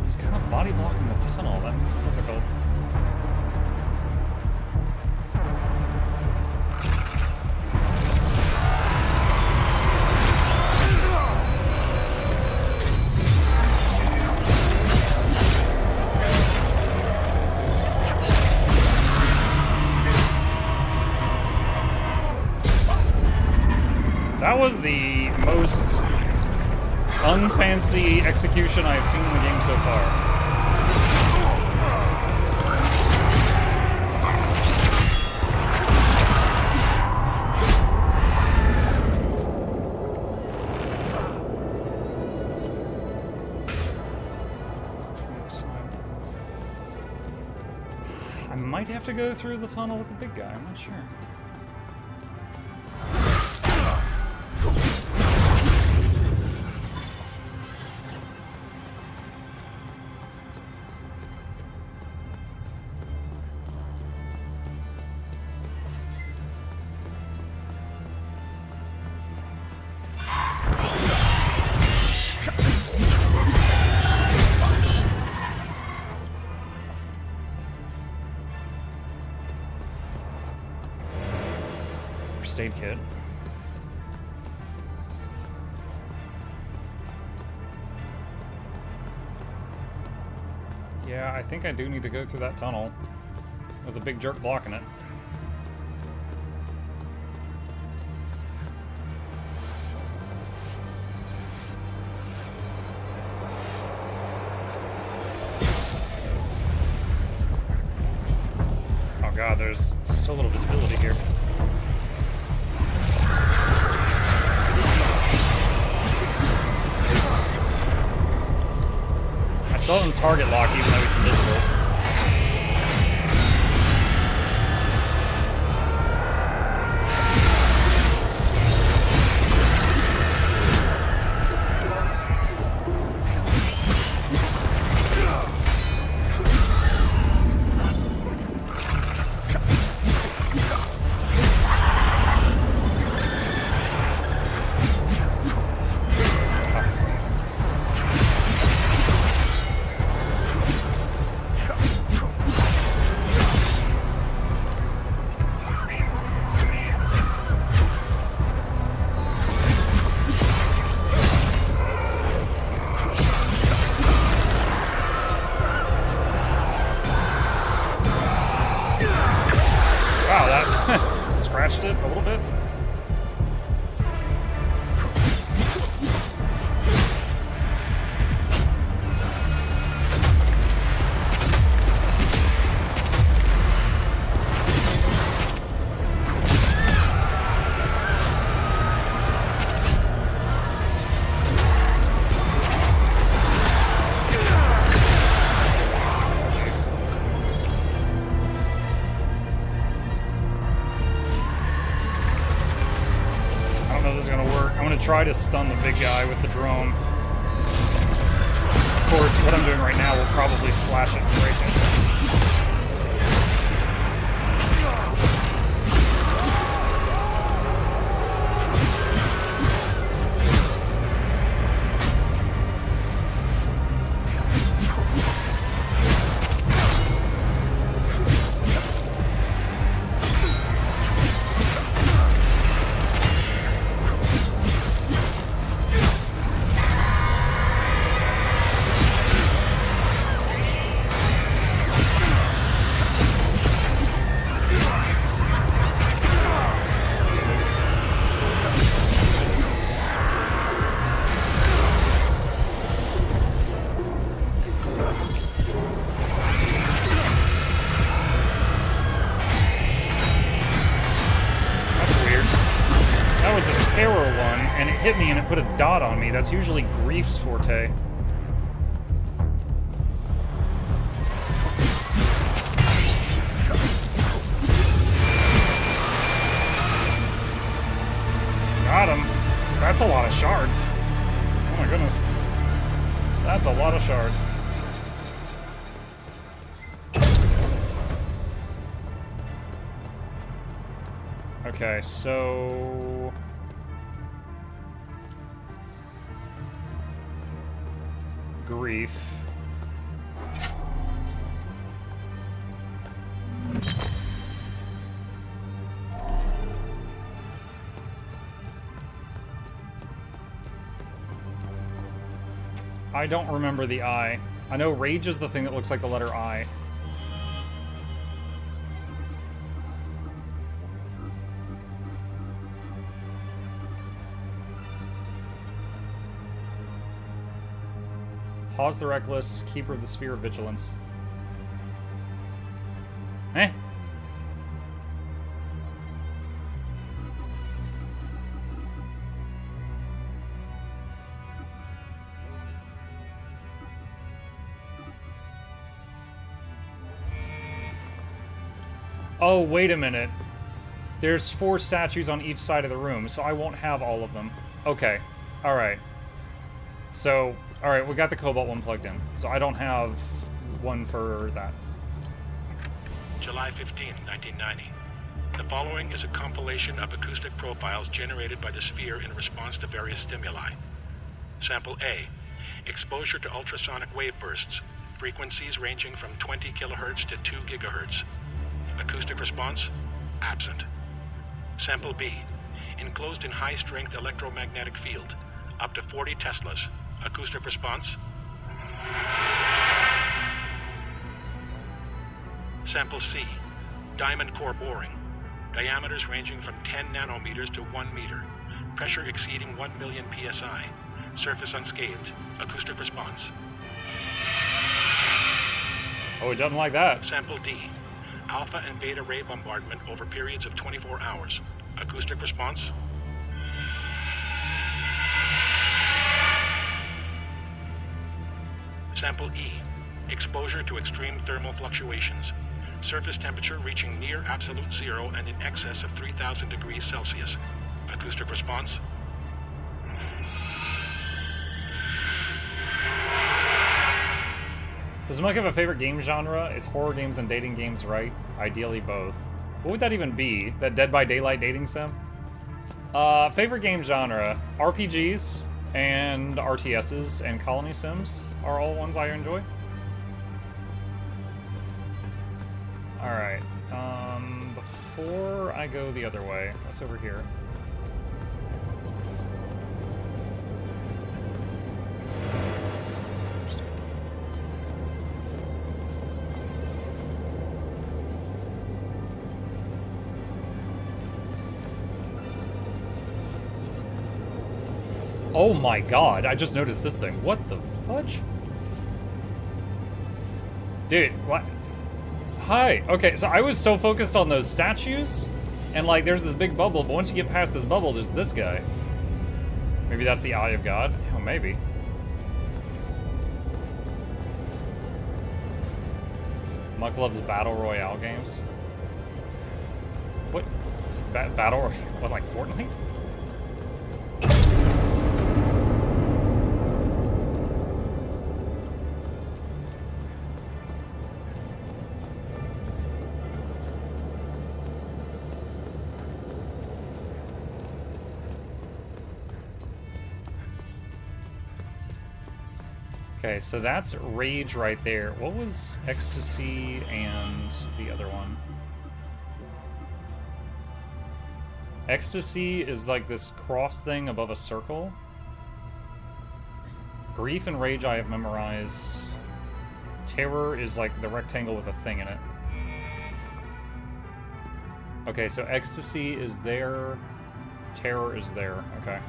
He's kind of body blocking the tunnel. That makes it difficult. That was the most unfancy execution I've seen in the game so far. I might have to go through the tunnel with the big guy, I'm not sure. First aid kit. Yeah, I think I do need to go through that tunnel with a big jerk blocking it. Oh god, there's so little visibility here. I saw him target lock even though he's invisible. try to stun the big guy with the drone. Of course, what I'm doing right now will probably splash it and break it. Hit me and it put a dot on me. That's usually Grief's forte. Got him. That's a lot of shards. Oh my goodness. That's a lot of shards. Okay, so... Grief. I don't remember the I. I know Rage is the thing that looks like the letter I. Hawes the Reckless, Keeper of the Sphere of Vigilance. Eh? Oh, wait a minute. There's 4 statues on each side of the room, so I won't have all of them. Okay. Alright. So... Alright, we got the Cobalt one plugged in, so I don't have one for that. July 15, 1990. The following is a compilation of acoustic profiles generated by the sphere in response to various stimuli. Sample A. Exposure to ultrasonic wave bursts, frequencies ranging from 20 kilohertz to 2 gigahertz. Acoustic response? Absent. Sample B. Enclosed in high-strength electromagnetic field, up to 40 Teslas. Acoustic response? Sample C. Diamond core boring. Diameters ranging from 10 nanometers to 1 meter. Pressure exceeding 1 million psi. Surface unscathed. Acoustic response. Oh, it doesn't like that. Sample D. Alpha and beta ray bombardment over periods of 24 hours. Acoustic response? Sample E. Exposure to extreme thermal fluctuations. Surface temperature reaching near absolute zero and in excess of 3,000 degrees Celsius. Acoustic response? Does Mike have a favorite game genre? It's horror games and dating games, right? Ideally both. What would that even be? That Dead by Daylight dating sim? Favorite game genre? RPGs and RTSs and colony sims are all ones I enjoy. Alright, before I go the other way, what's over here? Oh my god, I just noticed this thing. What the fudge? Dude, what? Hi. Okay, so I was so focused on those statues, and like there's this big bubble, but once you get past this bubble, there's this guy. Maybe that's the Eye of God? Oh, maybe. Muck loves Battle Royale games. What? Battle Royale? What, like Fortnite? Okay, so that's Rage right there. What was Ecstasy and the other one? Ecstasy is like this cross thing above a circle. Grief and Rage I have memorized. Terror is like the rectangle with a thing in it. Okay, so Ecstasy is there. Terror is there. Okay.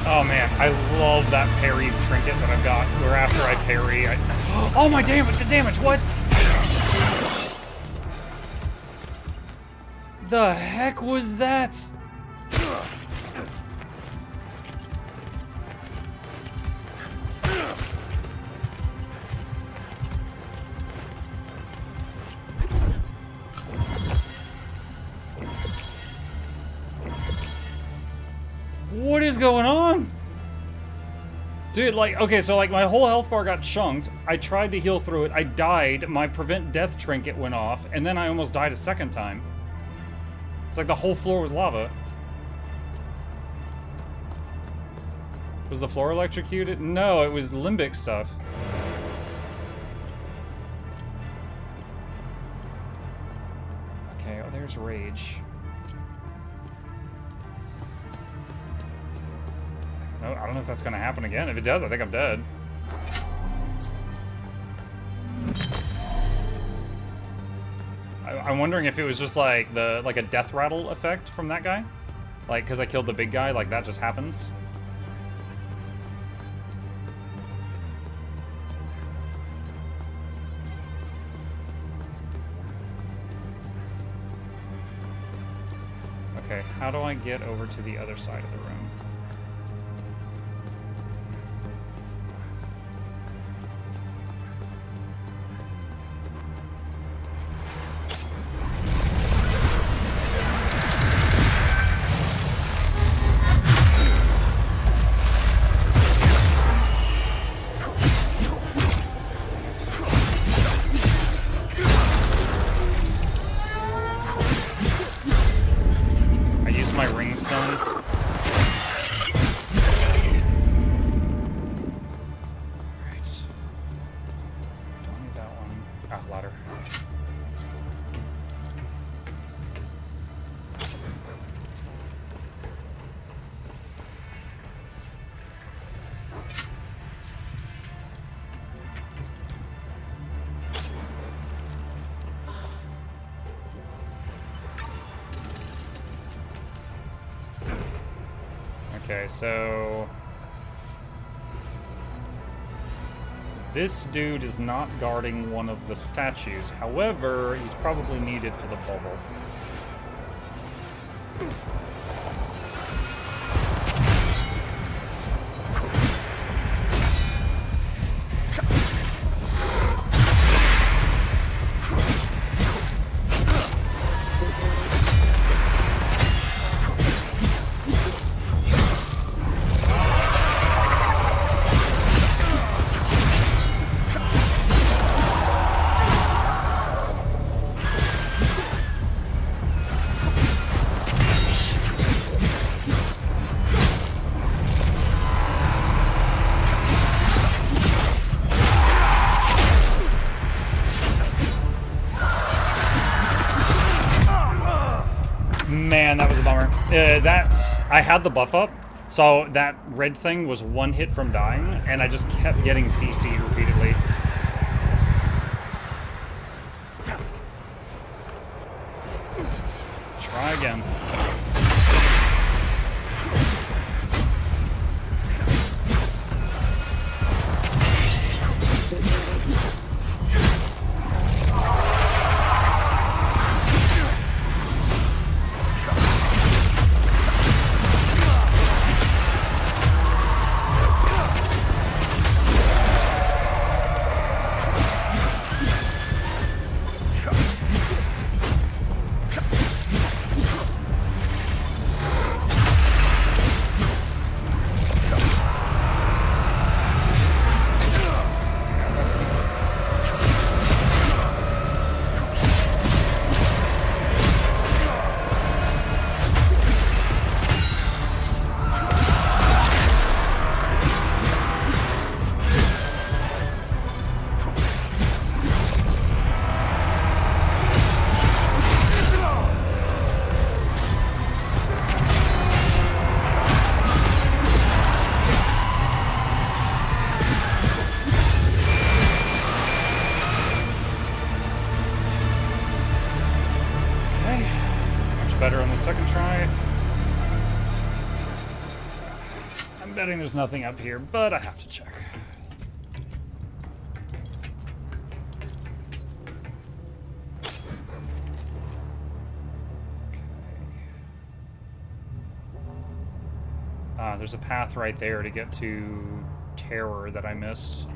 Oh man, I love that parry trinket that I've got, where after I parry, oh my damage, the damage, what? The heck was that? What is going on? Dude, like, okay, so like my whole health bar got chunked. I tried to heal through it. I died. My prevent death trinket went off, and then I almost died a second time. It's like the whole floor was lava. Was the floor electrocuted? No, it was limbic stuff. Okay, oh, there's Rage. No, I don't know if that's gonna happen again. If it does, I think I'm dead. I'm wondering if it was just like a death rattle effect from that guy, like because I killed the big guy, like that just happens. Okay, how do I get over to the other side of the room? Okay, so this dude is not guarding one of the statues. However, he's probably needed for the bubble. I had the buff up, so that red thing was one hit from dying, and I just kept getting CC'd repeatedly. Try again. Better on the second try. I'm betting there's nothing up here, but I have to check. There's a path right there to get to Terror that I missed.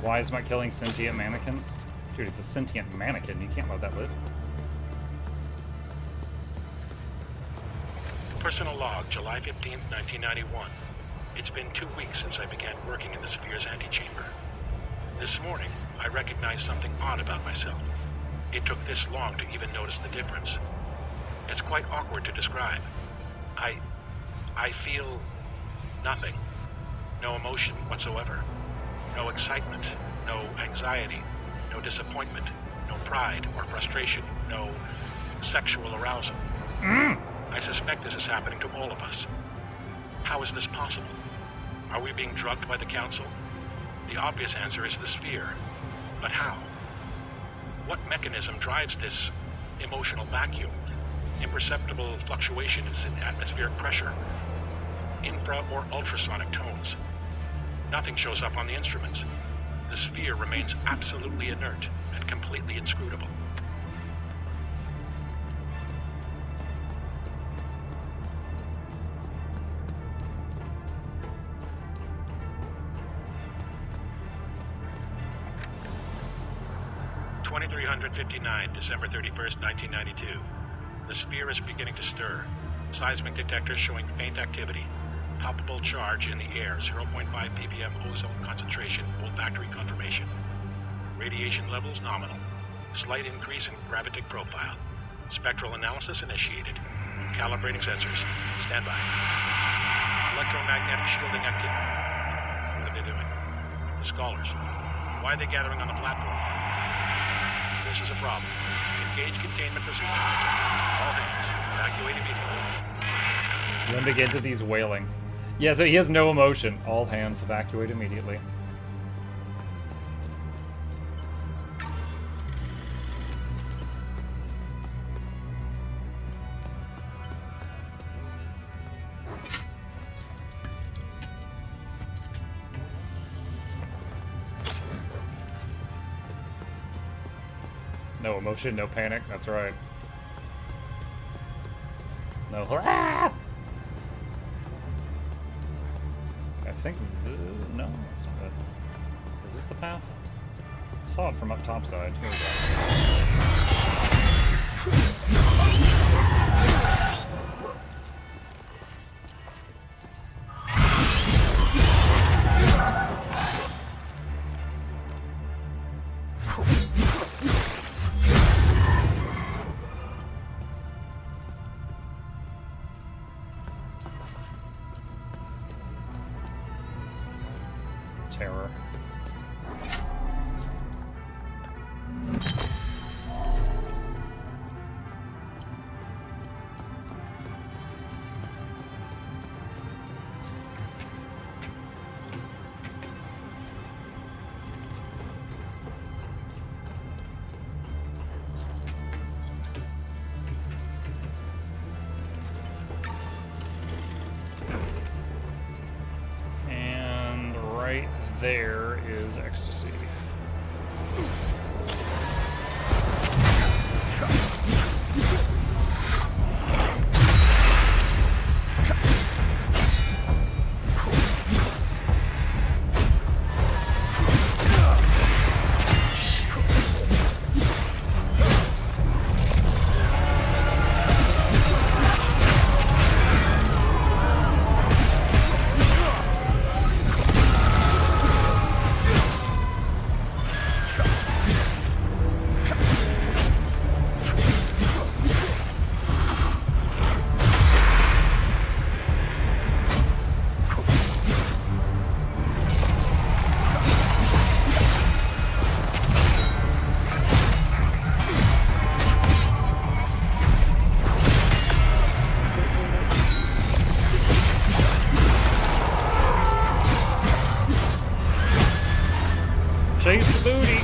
Why is my killing sentient mannequins? Dude, it's a sentient mannequin. You can't let that live. Personal log, July 15th, 1991. It's been 2 weeks since I began working in the Sphere's antechamber. This morning, I recognized something odd about myself. It took this long to even notice the difference. It's quite awkward to describe. I feel nothing. No emotion whatsoever. No excitement, no anxiety, no disappointment, no pride or frustration, no sexual arousal. I suspect this is happening to all of us. How is this possible? Are we being drugged by the Council? The obvious answer is the Sphere. But how? What mechanism drives this emotional vacuum? Imperceptible fluctuations in atmospheric pressure? Infra or ultrasonic tones? Nothing shows up on the instruments. The Sphere remains absolutely inert and completely inscrutable. (2359), December 31st, 1992. The Sphere is beginning to stir. Seismic detectors showing faint activity. Palpable charge in the air, 0.5 ppm ozone concentration, olfactory confirmation. Radiation levels nominal. Slight increase in gravitic profile. Spectral analysis initiated. Calibrating sensors. Stand by. Electromagnetic shielding activity. What are they doing? The scholars. Why are they gathering on the platform? This is a problem. Engage containment procedure. All hands. Evacuate immediately. Limbic entities wailing. Yeah, so he has no emotion. All hands evacuate immediately. No emotion, no panic. That's right. No. Ah! I think no, that's not it. Is this the path? I saw it from up top side. Here we Terror. there is ecstasy. Chase the booty.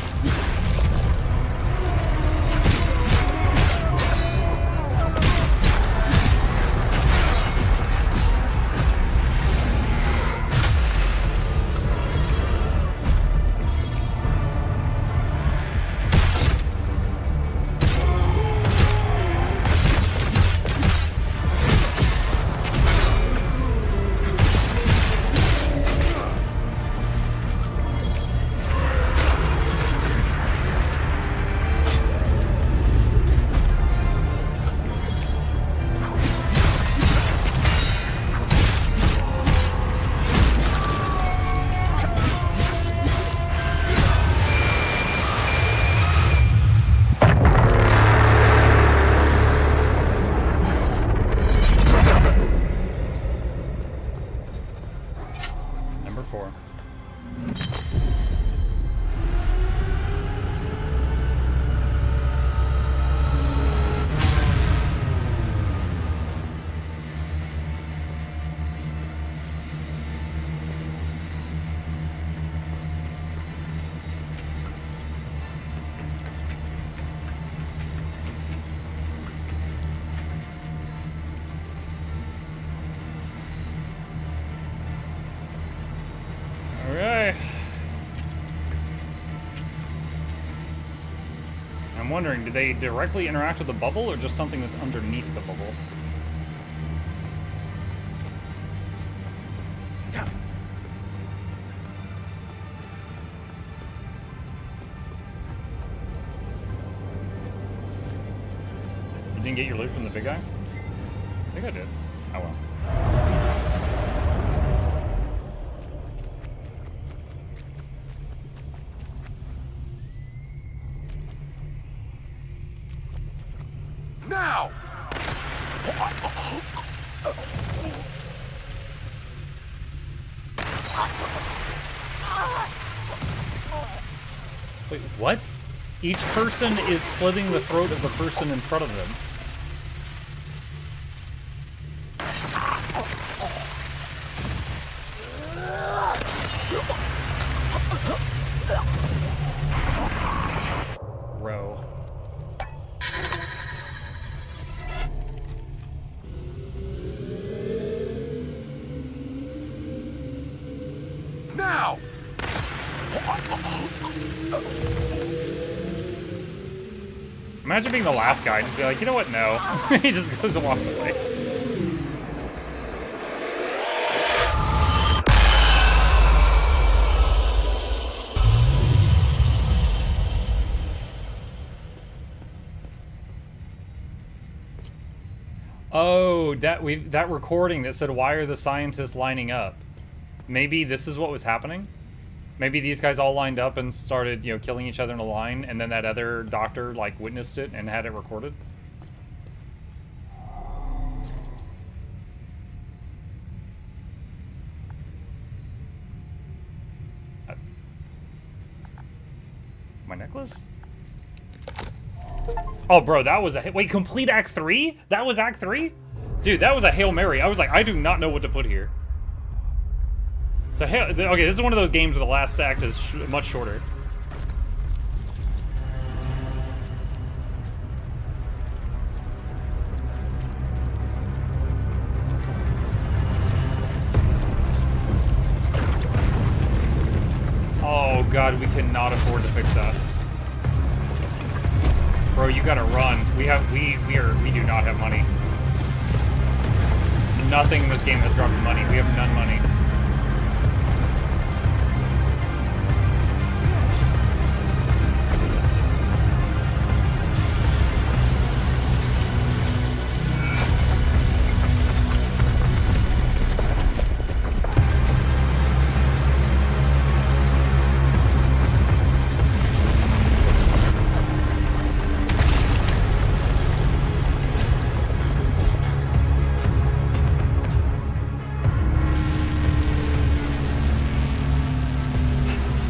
Number 4. Okay. I'm wondering, do they directly interact with the bubble or just something that's underneath the bubble? You didn't get your loot from the big guy? I think I did. Oh well. Now! Wait, what? Each person is slitting the throat of the person in front of them. Row. Now! Imagine being the last guy, just be like, you know what, no. He just goes and walks away. Oh, that recording that said, why are the scientists lining up? Maybe this is what was happening? Maybe these guys all lined up and started, you know, killing each other in a line, and then that other doctor, like, witnessed it and had it recorded? My necklace? Oh, bro, that was a... Wait, complete Act 3? That was Act 3? Dude, that was a Hail Mary. I was like, I do not know what to put here. So, okay, this is one of those games where the last act is much shorter. god, we cannot afford to fix that. Bro, you gotta run. We do not have money. Nothing in this game has dropped money. We have none money.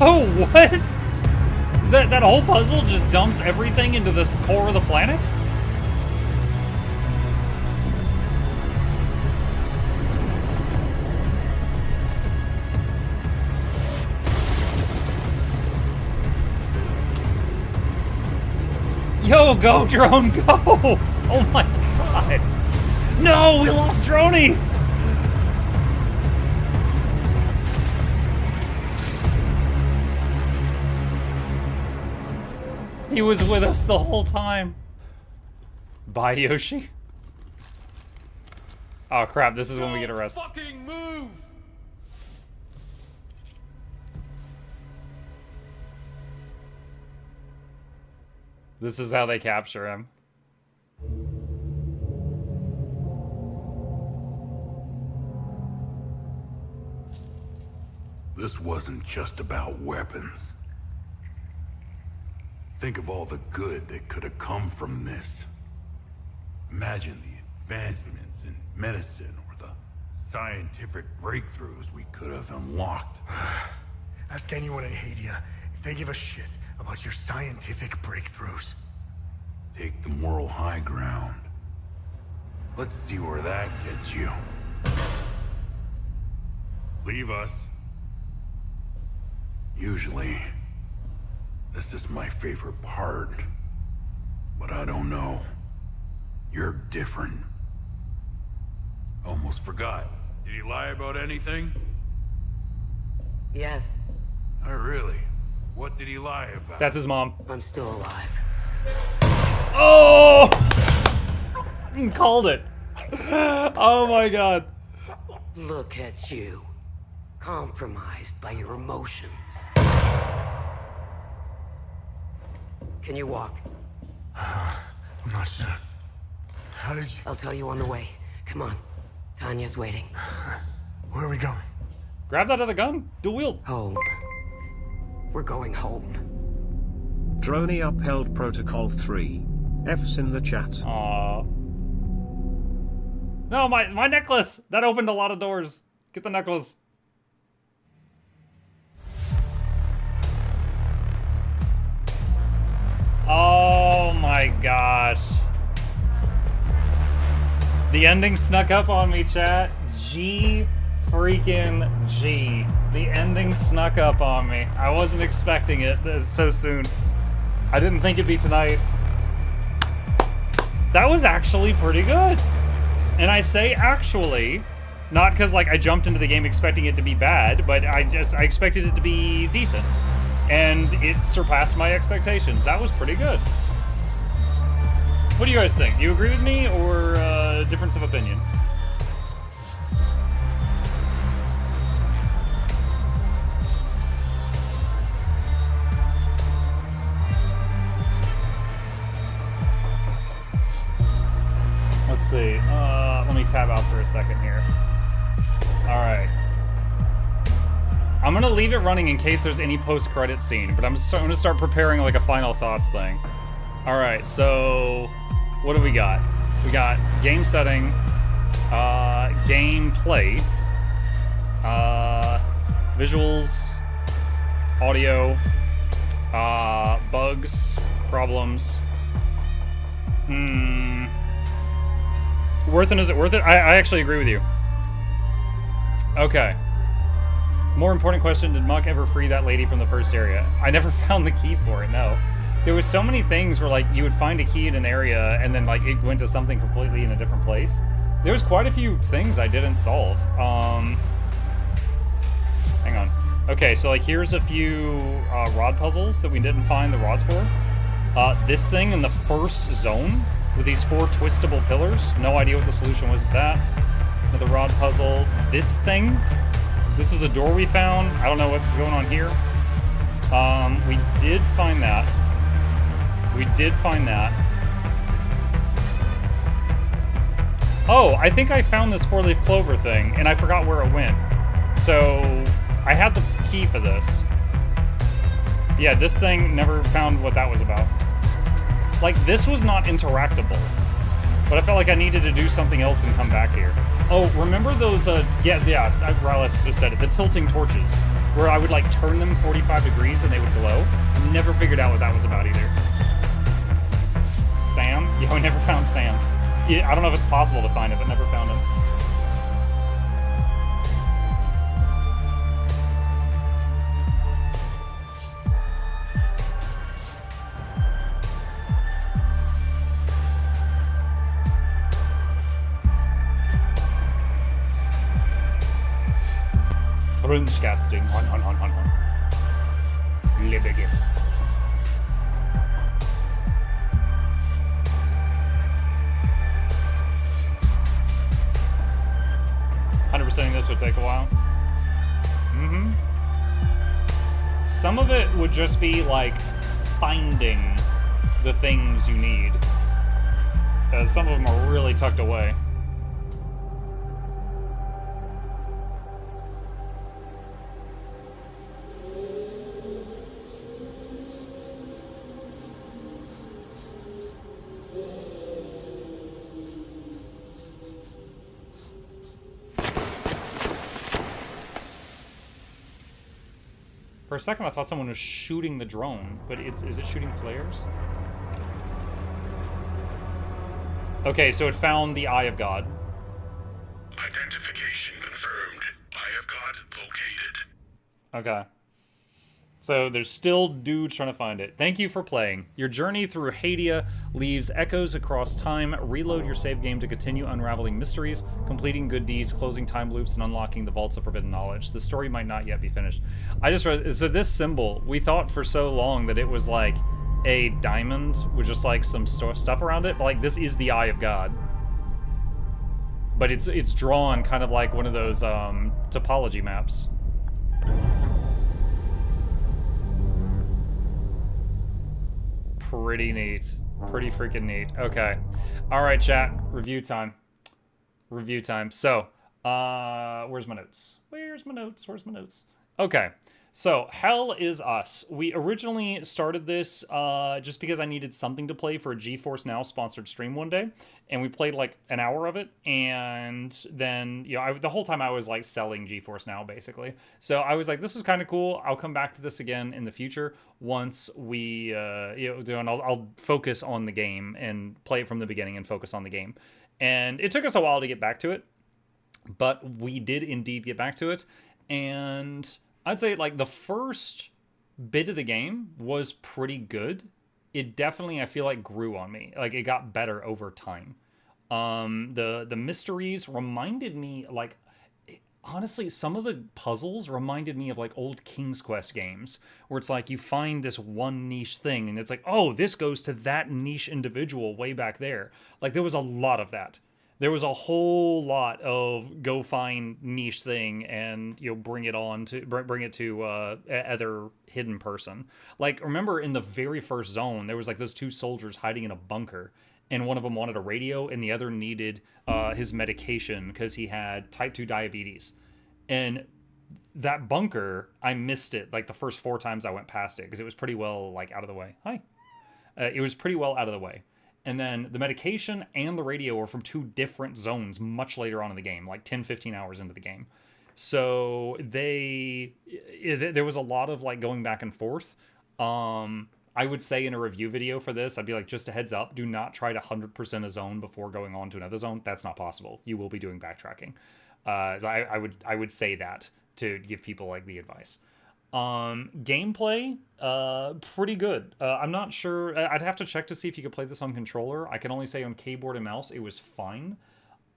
Oh, what? Is that whole puzzle just dumps everything into the core of the planet? Yo, go, drone, go! Oh my god. No, we lost Droney! He was with us the whole time. Bye, Yoshi. Oh crap, this is when we get arrested. Fucking move! This is how they capture him. This wasn't just about weapons. Think of all the good that could have come from this. Imagine the advancements in medicine or the scientific breakthroughs we could have unlocked. Ask anyone in Hadia if they give a shit about your scientific breakthroughs. Take the moral high ground. Let's see where that gets you. Leave us. Usually, this is my favorite part. But I don't know. You're different. Almost forgot. Did he lie about anything? Yes. Oh, really? What did he lie about? That's his mom. I'm still alive. Oh! Called it. Oh my god. Look at you. Compromised by your emotions. Can you walk? I'm not sure. How did you... I'll tell you on the way. Come on. Tanya's waiting. Where are we going? Grab that other gun. Dual wield. Home. We're going home. Droney upheld Protocol 3. F's in the chat. Aww. No, my necklace! That opened a lot of doors. Get the necklace. Oh my gosh. The ending snuck up on me, chat. G freaking G. The ending snuck up on me. I wasn't expecting it so soon. I didn't think it'd be tonight. That was actually pretty good. And I say actually, not because like I jumped into the game expecting it to be bad, but I expected it to be decent. And it surpassed my expectations. That was pretty good. What do you guys think? Do you agree with me or difference of opinion? Let's see. Let me tab out for a second here. All right. I'm gonna leave it running in case there's any post-credit scene, but I'm gonna start preparing like a final thoughts thing. All right, so what do we got? We got game setting, gameplay, visuals, audio, bugs, problems. Worth it? Is it worth it? I actually agree with you. Okay. More important question, did Muck ever free that lady from the first area? I never found the key for it, no. There was so many things where like you would find a key in an area and then like it went to something completely in a different place. There was quite a few things I didn't solve. Hang on. Okay, so like here's a few rod puzzles that we didn't find the rods for. This thing in the first zone with these 4 twistable pillars. No idea what the solution was to that. Another rod puzzle. This thing. This was a door we found. I don't know what's going on here. We did find that. We did find that. Oh, I think I found this 4-leaf clover thing, and I forgot where it went. So, I had the key for this. Yeah, this thing, never found what that was about. Like, this was not interactable. But I felt like I needed to do something else and come back here. Oh, remember those, Rallis just said it, the tilting torches, where I would, like, turn them 45 degrees and they would glow? Never figured out what that was about either. Sam? Yeah, we never found Sam. Yeah, I don't know if it's possible to find it, but never found him. French casting. On. Libegit. 100%ing this would take a while. Some of it would just be like finding the things you need. Some of them are really tucked away. For a second, I thought someone was shooting the drone, but is it shooting flares? Okay, so it found the Eye of God. Identification confirmed. Eye of God located. Okay. So there's still dudes trying to find it. Thank you for playing. Your journey through Hadia leaves echoes across time. Reload your save game to continue unraveling mysteries, completing good deeds, closing time loops, and unlocking the vaults of forbidden knowledge. The story might not yet be finished. I just read, so this symbol, we thought for so long that it was like a diamond with just like some stuff around it, but like this is the Eye of God. But it's drawn kind of like one of those topology maps. Pretty neat. Pretty freaking neat. Okay. Alright, chat. Review time. Review time. So, where's my notes? Where's my notes? Where's my notes? Okay. So, Hell is Us. We originally started this just because I needed something to play for a GeForce Now sponsored stream one day. And we played like an hour of it. And then, you know, the whole time I was like selling GeForce Now basically. So I was like, this was kind of cool. I'll come back to this again in the future once we, and I'll focus on the game and play it from the beginning and focus on the game. And it took us a while to get back to it. But we did indeed get back to it. And I'd say like the first bit of the game was pretty good. It definitely, I feel like, grew on me. Like it got better over time. The mysteries reminded me, like, honestly, some of the puzzles reminded me of like old King's Quest games where it's like you find this one niche thing and it's like, oh, this goes to that niche individual way back there. Like there was a lot of that. There was a whole lot of go find niche thing and bring it on to bring it to other hidden person. Like remember in the very first zone there was like those two soldiers hiding in a bunker and one of them wanted a radio and the other needed his medication because he had type 2 diabetes. And that bunker, I missed it like the first 4 times I went past it because it was pretty well like out of the way. Hi. It was pretty well out of the way. And then the medication and the radio were from 2 different zones much later on in the game, like 10, 15 hours into the game. So there was a lot of like going back and forth. I would say in a review video for this, I'd be like, just a heads up, do not try to 100% a zone before going on to another zone. That's not possible. You will be doing backtracking. So I would say that to give people like the advice. Gameplay, pretty good. I'm not sure. I'd have to check to see if you could play this on controller. I can only say on keyboard and mouse, it was fine.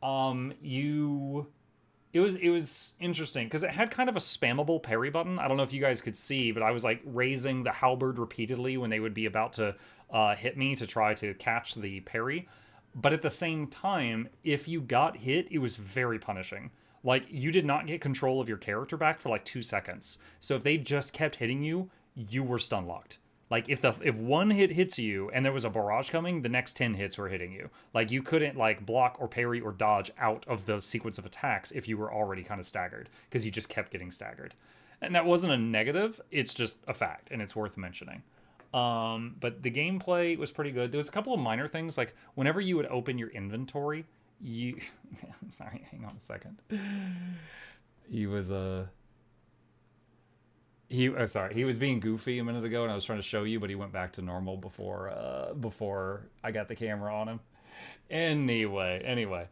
It It was interesting because it had kind of a spammable parry button. I don't know if you guys could see, but I was like raising the halberd repeatedly when they would be about to hit me to try to catch the parry. But at the same time, if you got hit, it was very punishing. Like, you did not get control of your character back for like 2 seconds. So if they just kept hitting you, you were stun locked. Like, if one hit hits you and there was a barrage coming, the next 10 hits were hitting you. Like, you couldn't, like, block or parry or dodge out of the sequence of attacks if you were already kind of staggered, because you just kept getting staggered. And that wasn't a negative, it's just a fact, and it's worth mentioning. But the gameplay was pretty good. There was a couple of minor things, like, whenever you would open your inventory, you... Sorry, hang on a second. He was, He was being goofy a minute ago, and I was trying to show you, but he went back to normal before I got the camera on him. Anyway,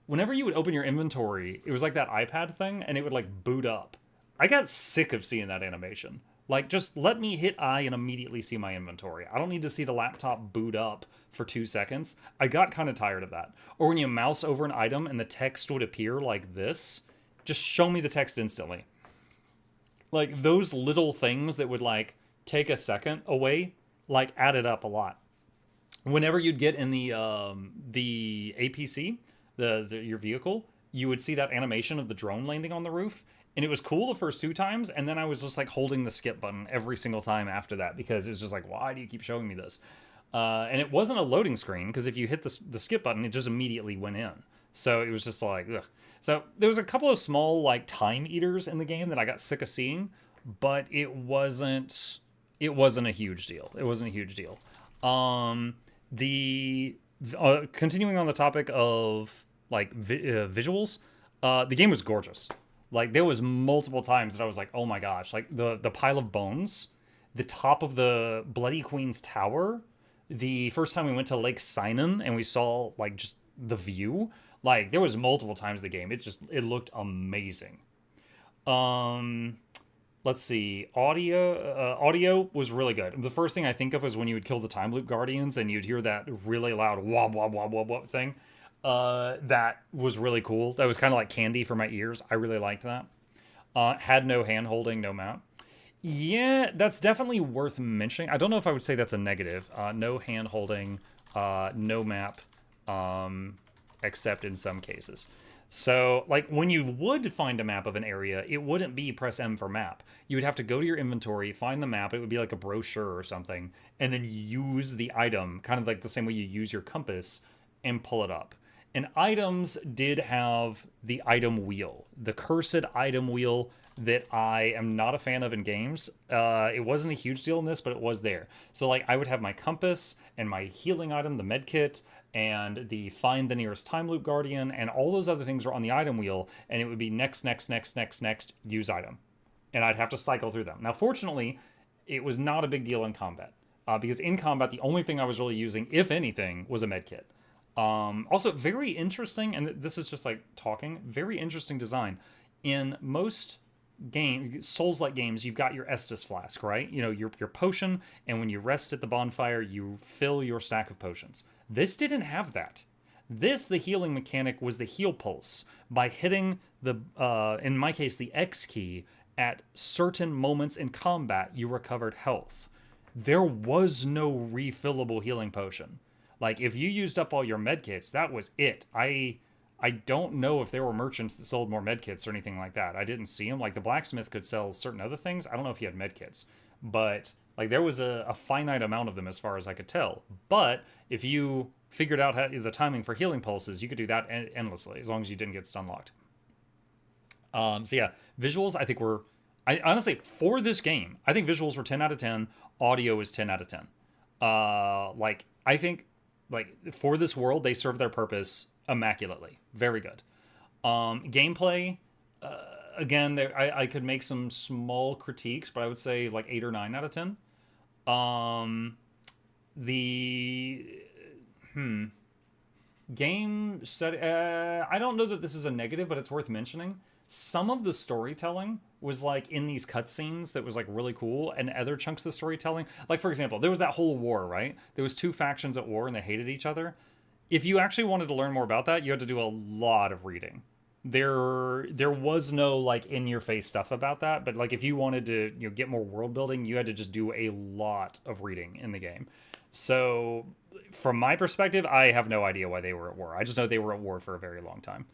whenever you would open your inventory, it was like that iPad thing, and it would like boot up. I got sick of seeing that animation. Like, just let me hit I and immediately see my inventory. I don't need to see the laptop boot up for 2 seconds. I got kind of tired of that. Or when you mouse over an item and the text would appear like this, just show me the text instantly. Like, those little things that would, like, take a second away, like, added up a lot. Whenever you'd get in the APC, your vehicle, you would see that animation of the drone landing on the roof, and it was cool the first 2 times, and then I was just, like, holding the skip button every single time after that, because it was just like, why do you keep showing me this? And it wasn't a loading screen, because if you hit the skip button, it just immediately went in. So it was just like, ugh. So there was a couple of small, like, time eaters in the game that I got sick of seeing, but it wasn't a huge deal. It wasn't a huge deal. Continuing on the topic of, like, visuals, the game was gorgeous. Like, there was multiple times that I was like, oh my gosh, like, the pile of bones, the top of the Bloody Queen's Tower, the first time we went to Lake Sinon and we saw, like, just the view. Like, there was multiple times in the game. It looked amazing. Let's see. Audio was really good. The first thing I think of is when you would kill the Time Loop Guardians and you'd hear that really loud wob, wob, wob, wob, wob thing. That was really cool. That was kind of like candy for my ears. I really liked that. Had no hand-holding, no map. Yeah, that's definitely worth mentioning. I don't know if I would say that's a negative. No hand-holding, no map. Except in some cases. So, like, when you would find a map of an area, it wouldn't be press M for map. You would have to go to your inventory, find the map, it would be like a brochure or something, and then use the item, kind of like the same way you use your compass, and pull it up. And items did have the item wheel, the cursed item wheel that I am not a fan of in games. It wasn't a huge deal in this, but it was there. So, like, I would have my compass and my healing item, the med kit, and the find the nearest time loop guardian, and all those other things were on the item wheel, and it would be next, use item. And I'd have to cycle through them. Now, fortunately, it was not a big deal in combat, because in combat, the only thing I was really using, if anything, was a med kit. Also, very interesting, and this is just like talking, very interesting design. In most Souls-like games, you've got your Estus flask, right? You know, your potion, and when you rest at the bonfire, you fill your stack of potions. This didn't have that. The healing mechanic was the heal pulse. By hitting in my case, the X key, at certain moments in combat, you recovered health. There was no refillable healing potion. Like, if you used up all your medkits, that was it. I don't know if there were merchants that sold more medkits or anything like that. I didn't see them. Like, the blacksmith could sell certain other things. I don't know if he had medkits. But, like, there was a finite amount of them as far as I could tell. But if you figured out the timing for healing pulses, you could do that endlessly, as long as you didn't get stun locked. So yeah, visuals, I think honestly, for this game, I think visuals were 10 out of 10. Audio is 10 out of 10. Like, I think, like, for this world, they serve their purpose immaculately. Very good. Gameplay, again, I could make some small critiques, but I would say like 8 or 9 out of 10. Game set. I don't know that this is a negative, but it's worth mentioning. Some of the storytelling was like in these cutscenes that was like really cool, and other chunks of the storytelling, like for example, there was that whole war, right? There was 2 factions at war and they hated each other. If you actually wanted to learn more about that, you had to do a lot of reading. There was no like in-your-face stuff about that, but like if you wanted to get more world building, you had to just do a lot of reading in the game. So from my perspective, I have no idea why they were at war. I just know they were at war for a very long time.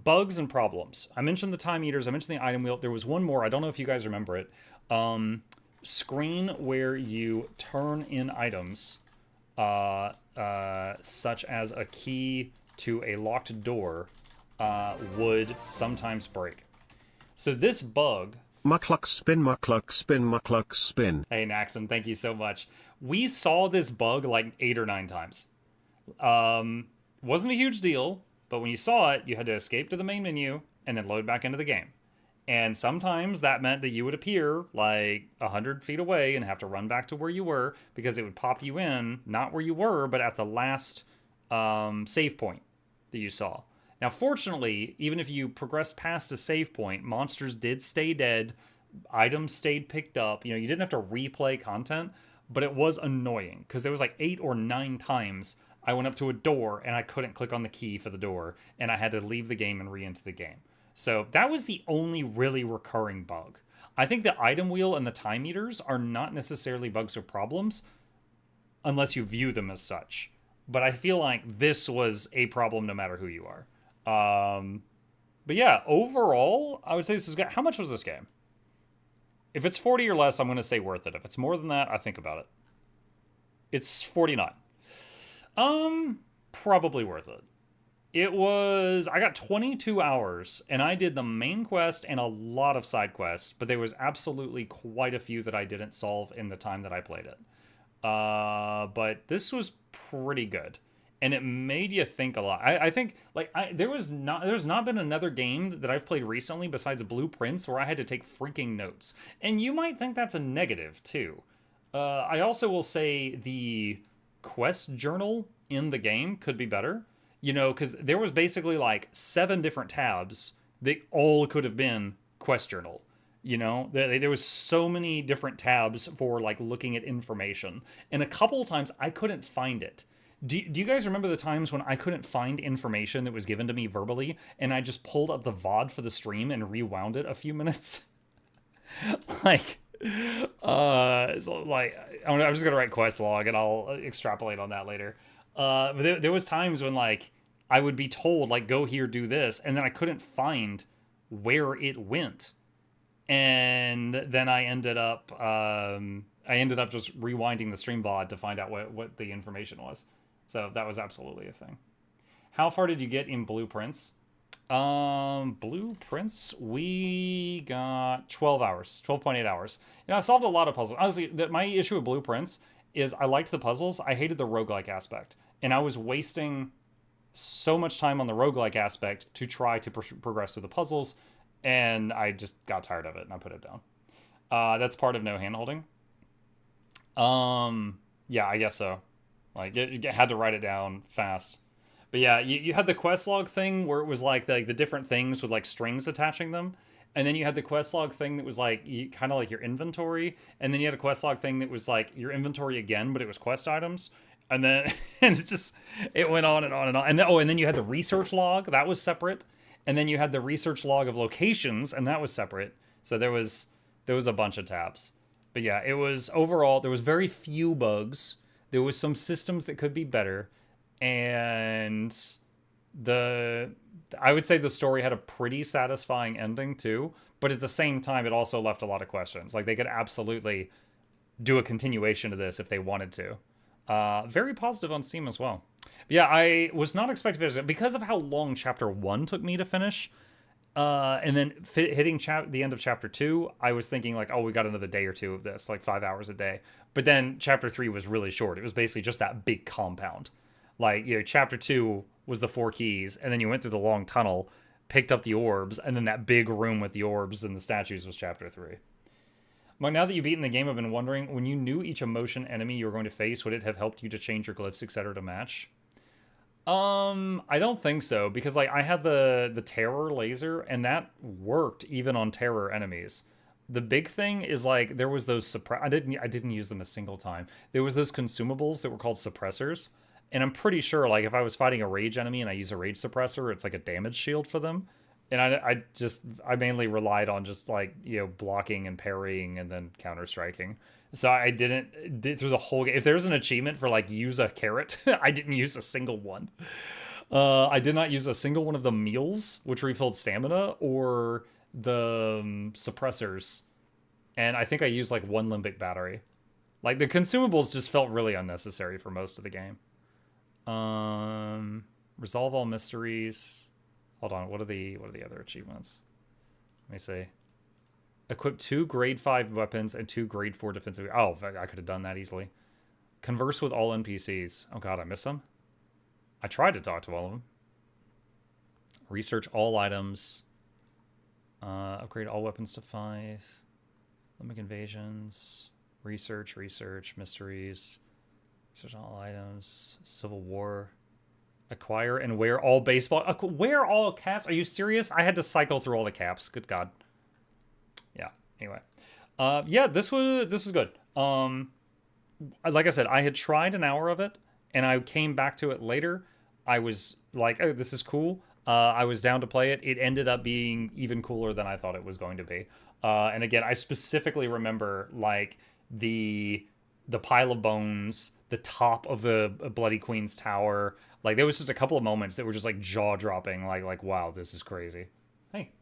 Bugs and problems. I mentioned the time eaters. I mentioned the item wheel. There was one more. I don't know if you guys remember it. Screen where you turn in items, such as a key to a locked door, would sometimes break. So this bug... Mukluk spin, mukluk spin, mukluk spin. Hey, Naxon, thank you so much. We saw this bug like 8 or 9 times. Wasn't a huge deal, but when you saw it, you had to escape to the main menu and then load back into the game. And sometimes that meant that you would appear like 100 feet away and have to run back to where you were because it would pop you in, not where you were, but at the last save point that you saw. Now, fortunately, even if you progressed past a save point, monsters did stay dead, items stayed picked up. You didn't have to replay content, but it was annoying because there was like 8 or 9 times I went up to a door and I couldn't click on the key for the door, and I had to leave the game and re-enter the game. So that was the only really recurring bug. I think the item wheel and the time meters are not necessarily bugs or problems unless you view them as such. But I feel like this was a problem no matter who you are. But yeah, overall, I would say this is good. How much was this game? If it's 40 or less, I'm going to say worth it. If it's more than that, I think about it. It's 49. Probably worth it. I got 22 hours, and I did the main quest and a lot of side quests, but there was absolutely quite a few that I didn't solve in the time that I played it. But this was pretty good, and it made you think a lot. I think there's not been another game that I've played recently besides Blueprints where I had to take freaking notes, and you might think that's a negative too. I also will say the quest journal in the game could be better, because there was basically like 7 different tabs. They all could have been quest journal. There was so many different tabs for like looking at information, and a couple of times I couldn't find it. Do you guys remember the times when I couldn't find information that was given to me verbally, and I just pulled up the VOD for the stream and rewound it a few minutes? I'm just gonna write quest log and I'll extrapolate on that later. But there was times when like I would be told like go here, do this, and then I couldn't find where it went. And then I ended up just rewinding the stream VOD to find out what the information was. So that was absolutely a thing. How far did you get in Blueprints? Blueprints, we got 12 hours, 12.8 hours. I solved a lot of puzzles. Honestly, my issue with Blueprints is I liked the puzzles. I hated the roguelike aspect. And I was wasting so much time on the roguelike aspect to try to progress through the puzzles. And I just got tired of it and I put it down. That's part of no handholding. Yeah, I guess so. Like, you had to write it down fast. But yeah, you had the quest log thing where it was like the different things with like strings attaching them. And then you had the quest log thing that was like kind of like your inventory. And then you had a quest log thing that was like your inventory again, but it was quest items. And then and it went on and on and on. And then you had the research log. That was separate. And then you had the research log of locations, and that was separate. So there was a bunch of tabs. But yeah, it was overall, there was very few bugs. There was some systems that could be better. And I would say the story had a pretty satisfying ending too. But at the same time, it also left a lot of questions. Like, they could absolutely do a continuation of this if they wanted to. Very positive on Steam as well. But yeah, I was not expecting it because of how long Chapter 1 took me to finish. And then hitting the end of Chapter 2, I was thinking like, oh, we got another day or two of this, like 5 hours a day. But then Chapter 3 was really short. It was basically just that big compound. Like, Chapter 2 was the 4 keys, and then you went through the long tunnel, picked up the orbs, and then that big room with the orbs and the statues was Chapter 3. But now that you've beaten the game, I've been wondering, when you knew each emotion enemy you were going to face, would it have helped you to change your glyphs, etc. to match? I don't think so, because like I had the terror laser, and that worked even on terror enemies. The big thing is like there was those I didn't use them a single time. There was those consumables that were called suppressors, And I'm pretty sure, like, if I was fighting a rage enemy and I use a rage suppressor, it's like a damage shield for them. And I mainly relied on just, like, you know, blocking and parrying and then counter-striking. So I did through the whole game. If there's an achievement for, like, use a carrot, I didn't use a single one. I did not use a single one of the meals, which refilled stamina, or the suppressors. And I think I used, like, one limbic battery. Like, the consumables just felt really unnecessary for most of the game. Resolve all mysteries. Hold on, what are the other achievements? Let me see. Equip 2 grade 5 weapons and 2 grade 4 defensive. Oh, I could have done that easily. Converse with all NPCs. Oh god, I miss them. I tried to talk to all of them. Research all items. Upgrade all weapons to 5. Limbic invasions. Research, mysteries. Research all items. Civil War. Acquire and wear all baseball. Wear all caps? Are you serious? I had to cycle through all the caps. Good god. Yeah. Anyway. Yeah, this was good. Like I said, I had tried an hour of it, and I came back to it later. I was like, oh, this is cool. I was down to play it. It ended up being even cooler than I thought it was going to be. And again, I specifically remember, like, the pile of bones, the top of the Bloody Queen's Tower. Like, there was just a couple of moments that were just, like, jaw-dropping. Like, wow, this is crazy. Hey.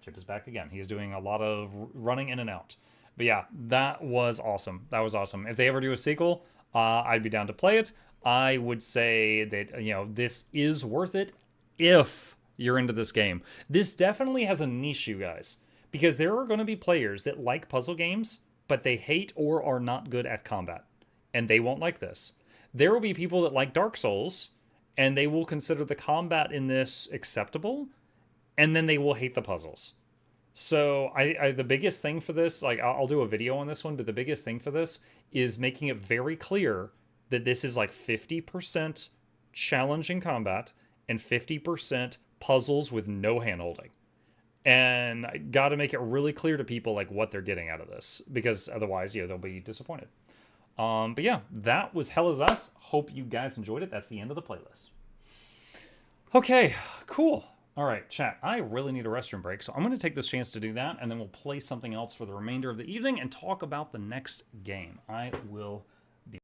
Chip is back again. He's doing a lot of running in and out. But yeah, that was awesome. That was awesome. If they ever do a sequel, I'd be down to play it. I would say that, you know, this is worth it if you're into this game. This definitely has a niche, you guys. Because there are going to be players that like puzzle games, but they hate or are not good at combat. And they won't like this. There will be people that like Dark Souls, and they will consider the combat in this acceptable, and then they will hate the puzzles. So the biggest thing for this, like, I'll do a video on this one, but the biggest thing for this is making it very clear that this is like 50% challenging combat and 50% puzzles with no handholding. And I got to make it really clear to people, like, what they're getting out of this, because otherwise, you know, they'll be disappointed. But yeah, that was Hell Is Us. Hope you guys enjoyed it. That's the end of the playlist. Okay, cool. All right, chat, I really need a restroom break, so I'm going to take this chance to do that, and then we'll play something else for the remainder of the evening and talk about the next game. I will be...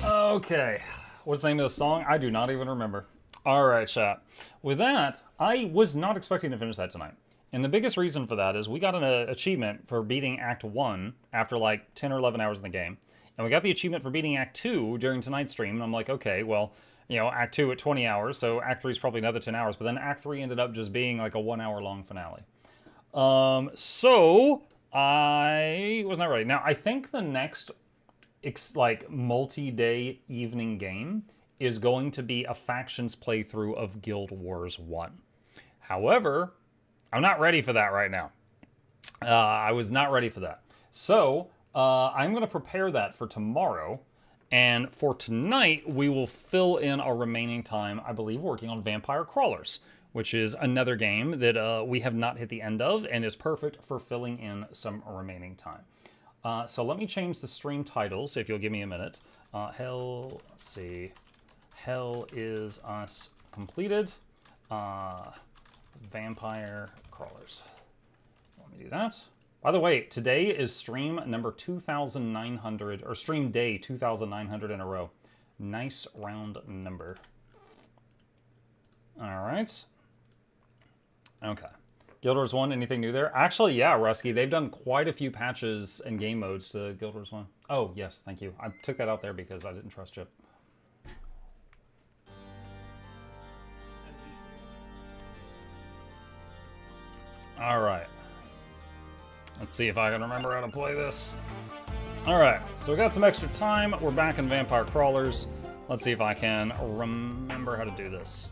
Okay, what's the name of the song? I do not even remember. All right, chat. With that, I was not expecting to finish that tonight. And the biggest reason for that is we got an achievement for beating Act 1 after like 10 or 11 hours in the game. And we got the achievement for beating Act 2 during tonight's stream. And I'm like, okay, well, you know, Act 2 at 20 hours, so Act 3 is probably another 10 hours. But then Act 3 ended up just being like a 1 hour long finale. So I was not ready. Now, I think the next like multi-day evening game is going to be a factions playthrough of Guild Wars 1. However, I'm not ready for that right now. I was not ready for that. So I'm going to prepare that for tomorrow. And for tonight, we will fill in our remaining time, I believe, working on Vampire Crawlers, which is another game that we have not hit the end of and is perfect for filling in some remaining time. So let me change the stream titles, if you'll give me a minute. Let's see. Hell is Us completed. Vampire Crawlers. Let me do that. By the way, today is stream number 2,900, or stream day 2,900 in a row. Nice round number. All right. Okay. Guild Wars 1, anything new there? Actually, yeah, Rusky, they've done quite a few patches and game modes to Guild Wars 1. Oh, yes, thank you. I took that out there because I didn't trust you. All right. Let's see if I can remember how to play this. All right, so we got some extra time. We're back in Vampire Crawlers. Let's see if I can remember how to do this.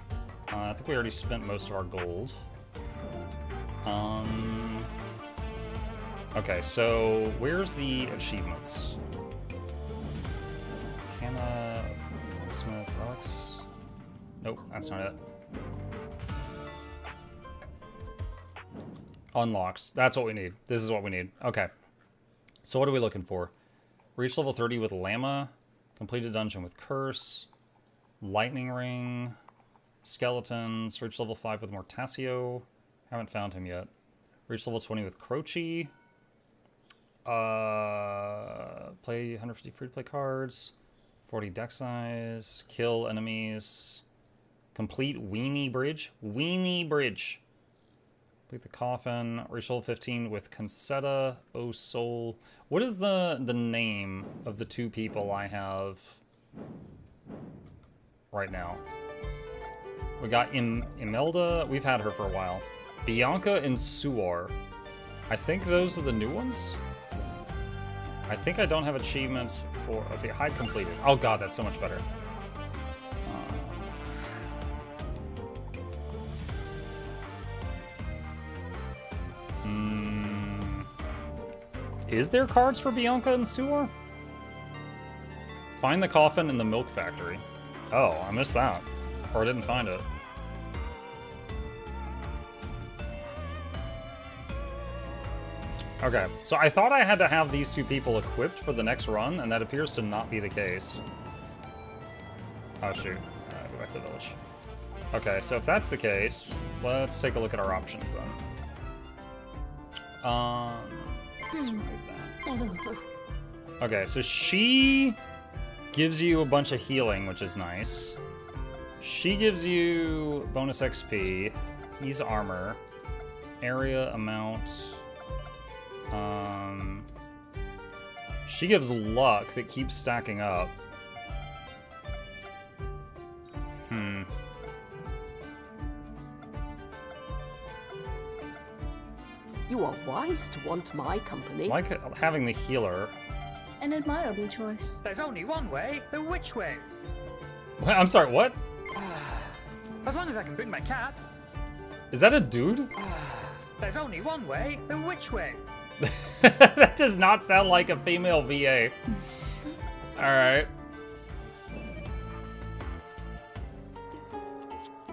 I think we already spent most of our gold. Okay, so where's the achievements? Canna Smith Relics? Nope, that's not it. Unlocks. That's what we need. This is what we need. Okay. So what are we looking for? Reach level 30 with Llama. Complete a dungeon with Curse. Lightning Ring. Skeletons. Reach level 5 with Mortasio. Haven't found him yet. Reach level 20 with Croce. Play 150 free-to-play cards. 40 deck size. Kill enemies. Complete Weenie Bridge. Weenie Bridge. Complete the Coffin. Reach level 15 with Concetta. Oh Soul. What is the name of the two people I have right now? We got Imelda. We've had her for a while. Bianca and Suar. I think those are the new ones. I think I don't have achievements for... Let's see, hide completed. Oh god, that's so much better. Is there cards for Bianca and Suar? Find the coffin in the milk factory. Oh, I missed that. Or I didn't find it. Okay, so I thought I had to have these two people equipped for the next run, and that appears to not be the case. Oh shoot, go back to the village. Okay, so if that's the case, let's take a look at our options then. Let's remove that. Okay, so she gives you a bunch of healing, which is nice. She gives you bonus XP. He's armor. Area amount. She gives luck that keeps stacking up. You are wise to want my company. Like having the healer. An admirable choice. There's only one way. The which way? I'm sorry, what? As long as I can bring my cat. Is that a dude? There's only one way. The which way? That does not sound like a female VA. Alright.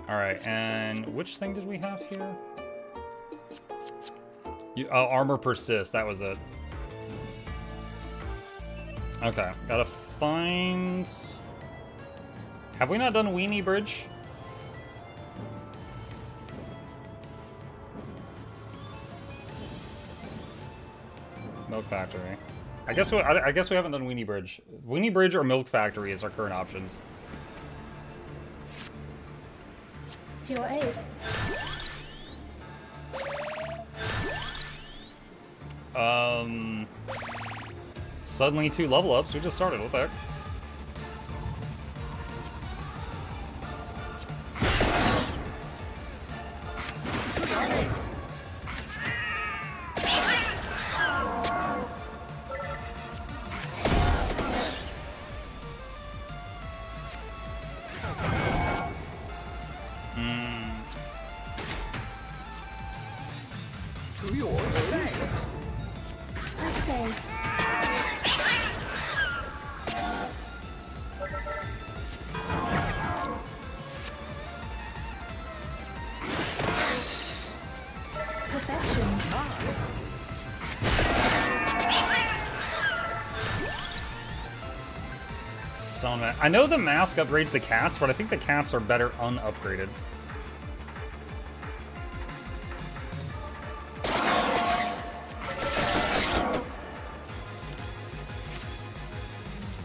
Alright, and which thing did we have here? Oh, armor persist, that was it. Okay, gotta find... Have we not done Weenie Bridge? Milk Factory. I guess we haven't done Weenie Bridge. Weenie Bridge or Milk Factory is our current options. To your aid. Suddenly 2 level ups. We just started. What the heck? To your aid. I say. Perfection. Stone Man. I know the mask upgrades the cats, but I think the cats are better unupgraded.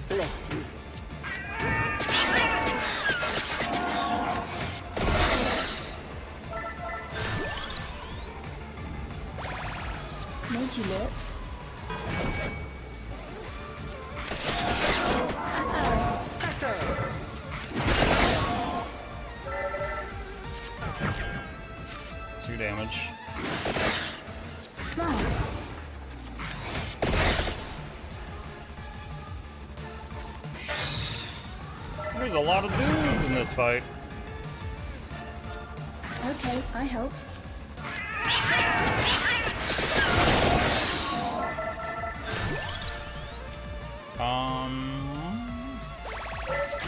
Bless you. Made you look. Two damage. Smart. There's a lot of dudes in this fight. Okay, I helped.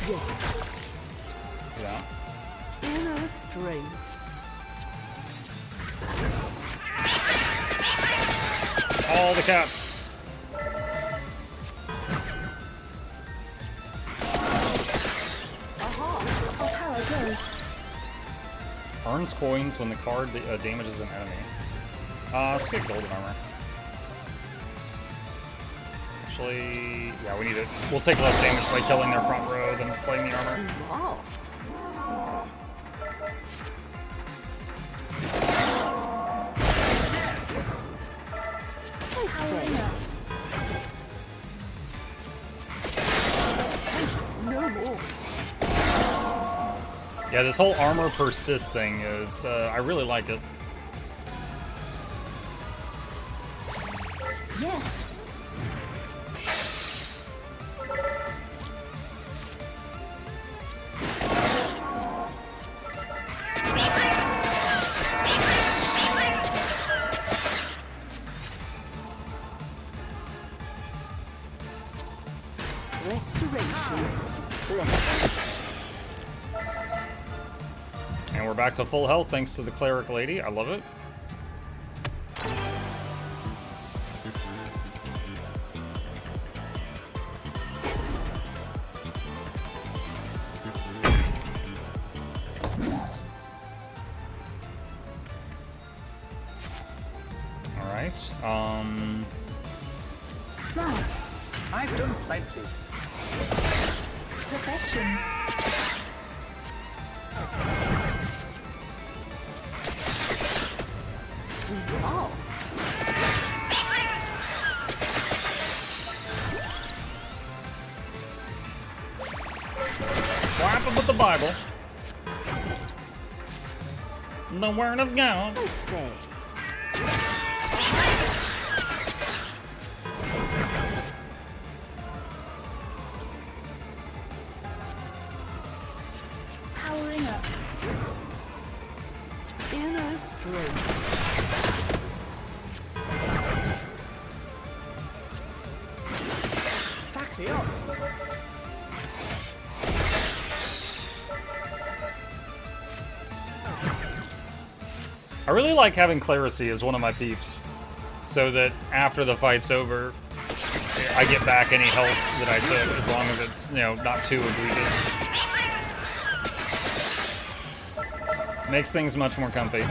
Yes. Yeah. Inner strength. All the cats. Aha! Our power grows. Earns coins when the card damages an enemy. Let's get golden armor. Actually, yeah, we need it. We'll take less damage by killing their front row than playing the armor. Smart. Powering up. No more. Yeah, this whole armor persist thing is, I really liked it. Yes. Restoration. Bless. And we're back to full health thanks to the cleric lady. I love it. All right. Smart. I've done plenty. Perfection. Wow. Slap him with the Bible. The word of God. I say. Powering up. Inner strength. Taxi up. I really like having Clerisy as one of my peeps, so that after the fight's over, I get back any health that I took, as long as it's, you know, not too egregious. Makes things much more comfy.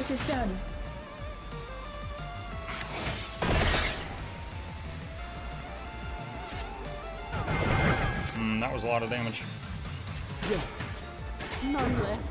It is done. That was a lot of damage. Yes. None left.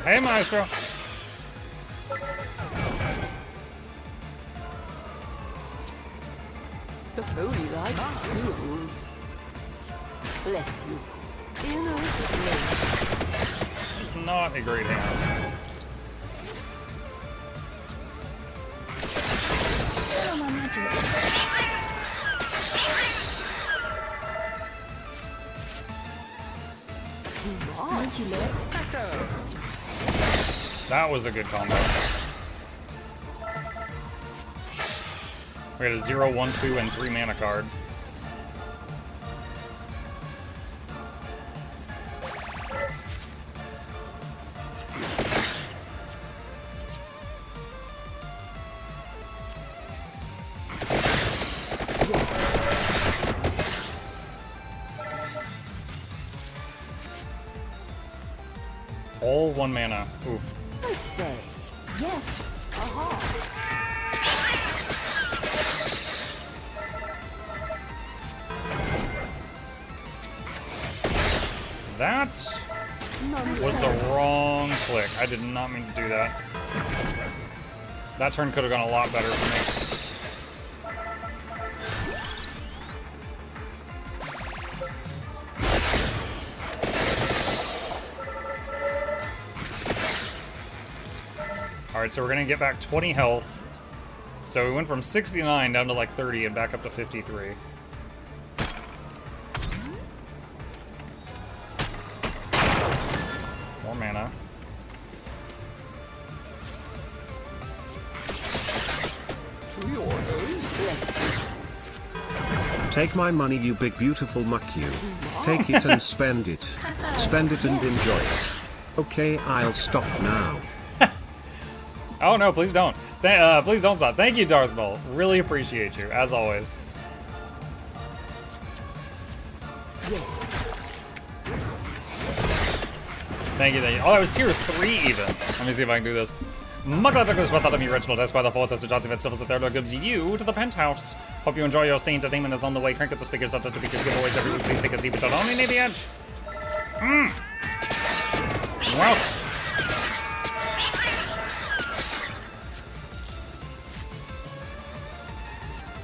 Hey, Maestro! The holy light heals. Bless you. Inner strength. It's not a great hand. Follow my magic. Smart. You live. That was a good combo. We had a 0, 1, 2, and 3 mana card. All 1 mana. Oof. I say. Yes. That was the wrong click. I did not mean to do that. That turn could have gone a lot better for me. Alright, so we're gonna get back 20 health. So we went from 69 down to like 30 and back up to 53. More mana. Take my money, you big beautiful muck you. Take it and spend it. Spend it and enjoy it. Okay, I'll stop now. Oh no, please don't. Please don't stop. Thank you, Darth Maul. Really appreciate you, as always. Yes. Thank you, thank you. Oh, that was tier 3 even. Let me see if I can do this. MuklukYoutube was without me original test by the 4th, so Johnson Civils the 3rd gives you to the penthouse. Hope you enjoy your stay. Entertainment is on the way. Crank up the speakers up to the speakers giveaways every week. Please take a seat, but don't only need the edge. Well.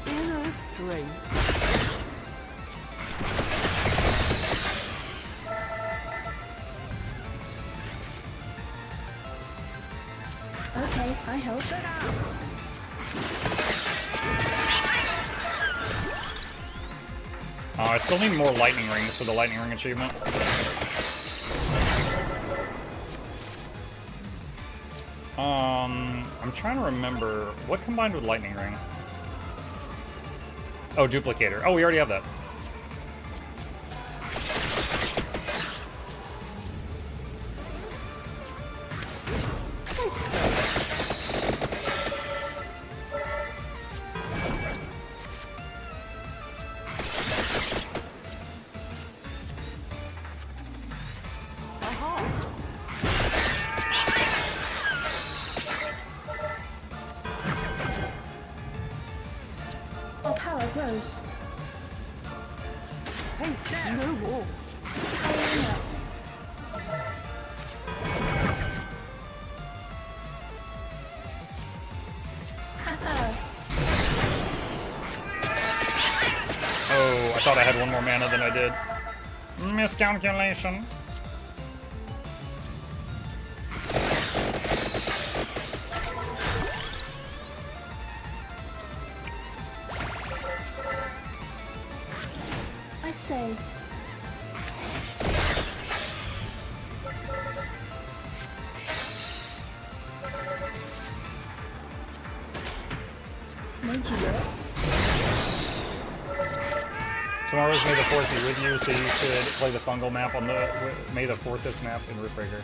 Inner strength. Okay, I help. I still need more lightning rings for the lightning ring achievement. I'm trying to remember what combined with lightning ring. Oh, duplicator. Oh, we already have that. Our power grows. No more. Powering up. Oh, I thought I had one more mana than I did. Miscalculation. Made you look. Tomorrow's May the 4th be with you, so you should play the fungal map on the May the 4thest map in Riftbreaker.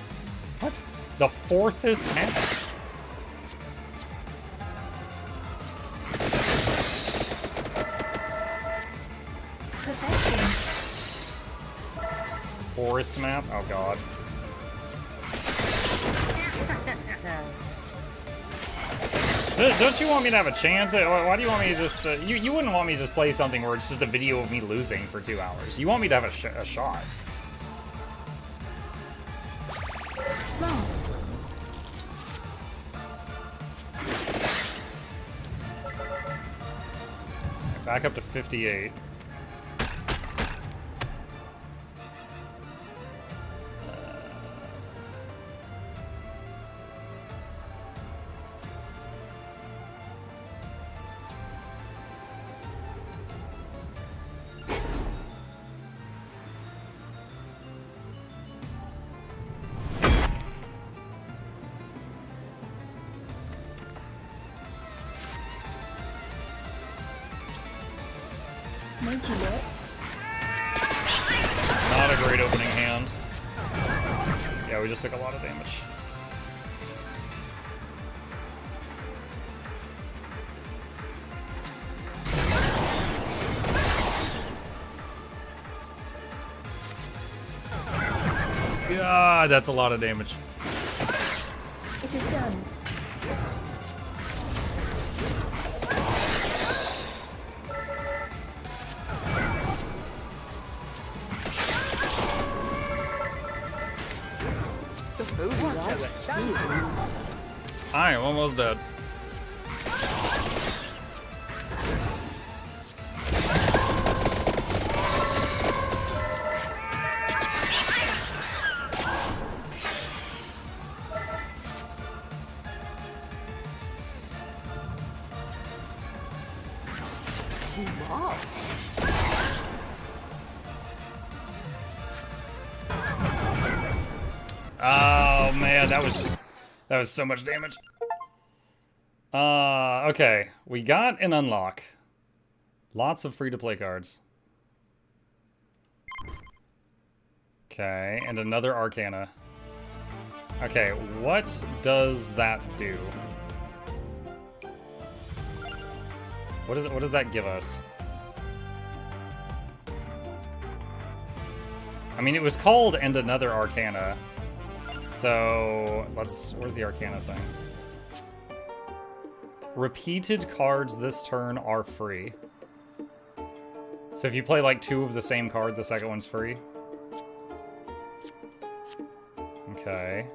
What? The 4thest map? Perfection. Forest map? Oh god. Don't you want me to have a chance? Why do you want me to just... you wouldn't want me to just play something where it's just a video of me losing for 2 hours. You want me to have a shot. Smart. Back up to 58. Made you look. Not a great opening hand. Yeah, we just took a lot of damage. God, that's a lot of damage. It is done. I am almost dead. Smart. Oh man, that was so much damage. Okay, we got an unlock. Lots of free-to-play cards. Okay, and another Arcana. Okay, what does that do? What does that give us? I mean, it was called and another Arcana. So, where's the Arcana thing? Repeated cards this turn are free. So if you play like 2 of the same card, the second one's free. Okay.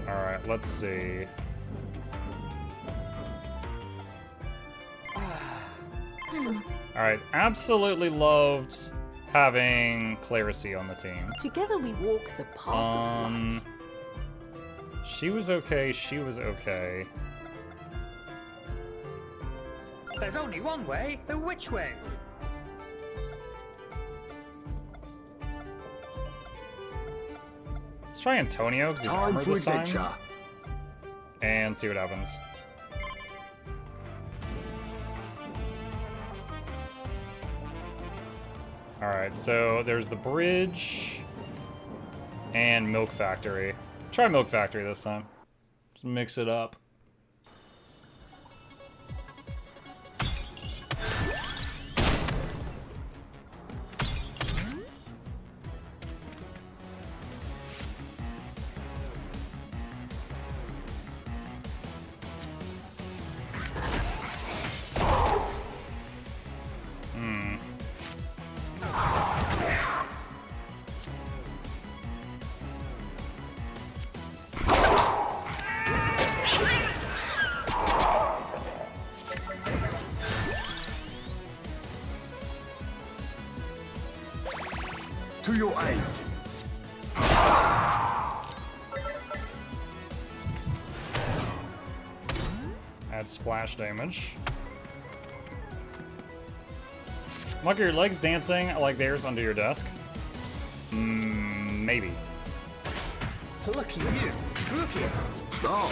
Alright, let's see. Alright, absolutely loved having Clerisy on the team. Together we walk the path of light. She was okay, she was okay. There's only one way. The which way? Let's try Antonio, because he's armored this time. And see what happens. Alright, so there's the bridge and Milk Factory. Try Milk Factory this time. Just mix it up. To your aid. Add splash damage. Look at your legs dancing like theirs under your desk. Maybe. Lucky you. Lucky. Stop.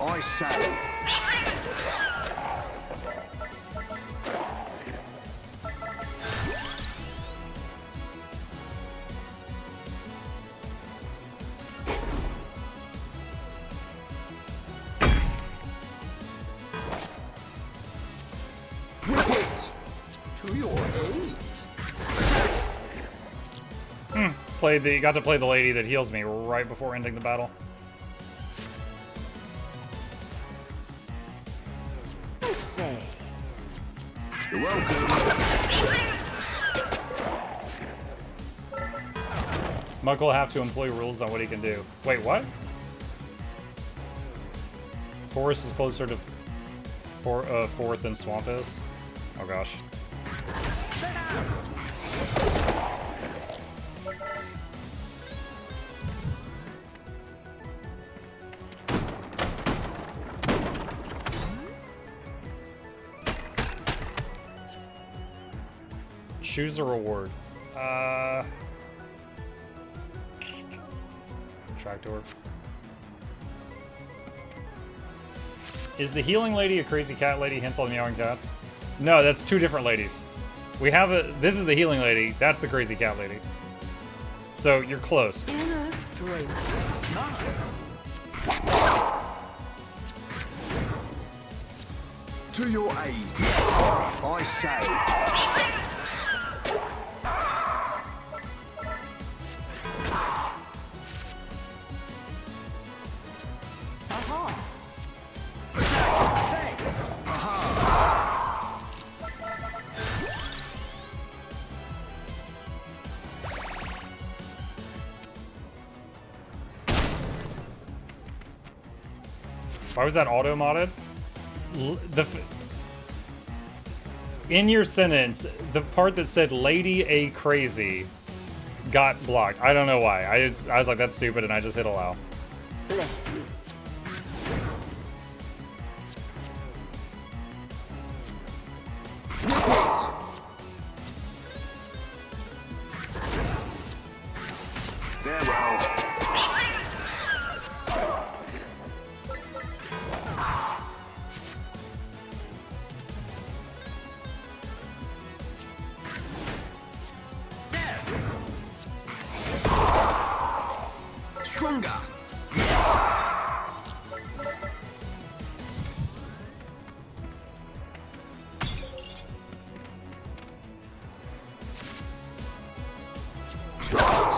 I say. To your aid. Got to play the lady that heals me right before ending the battle. I say. You're welcome. Muk will have to employ rules on what he can do. Wait, what? Forest is closer to Fourth than Swamp is? Oh gosh. Choose a reward. Tractor. Is the healing lady a crazy cat lady? Hints on meowing cats. No, that's two different ladies. We have a. This is the healing lady. That's the crazy cat lady. So you're close. Inner strength. To your aid. Yes, I say. Why was that auto-modded? In your sentence, the part that said "Lady A Crazy" got blocked. I don't know why. I was like, that's stupid, and I just hit allow. Bless you. Farewell. Stronger. Start.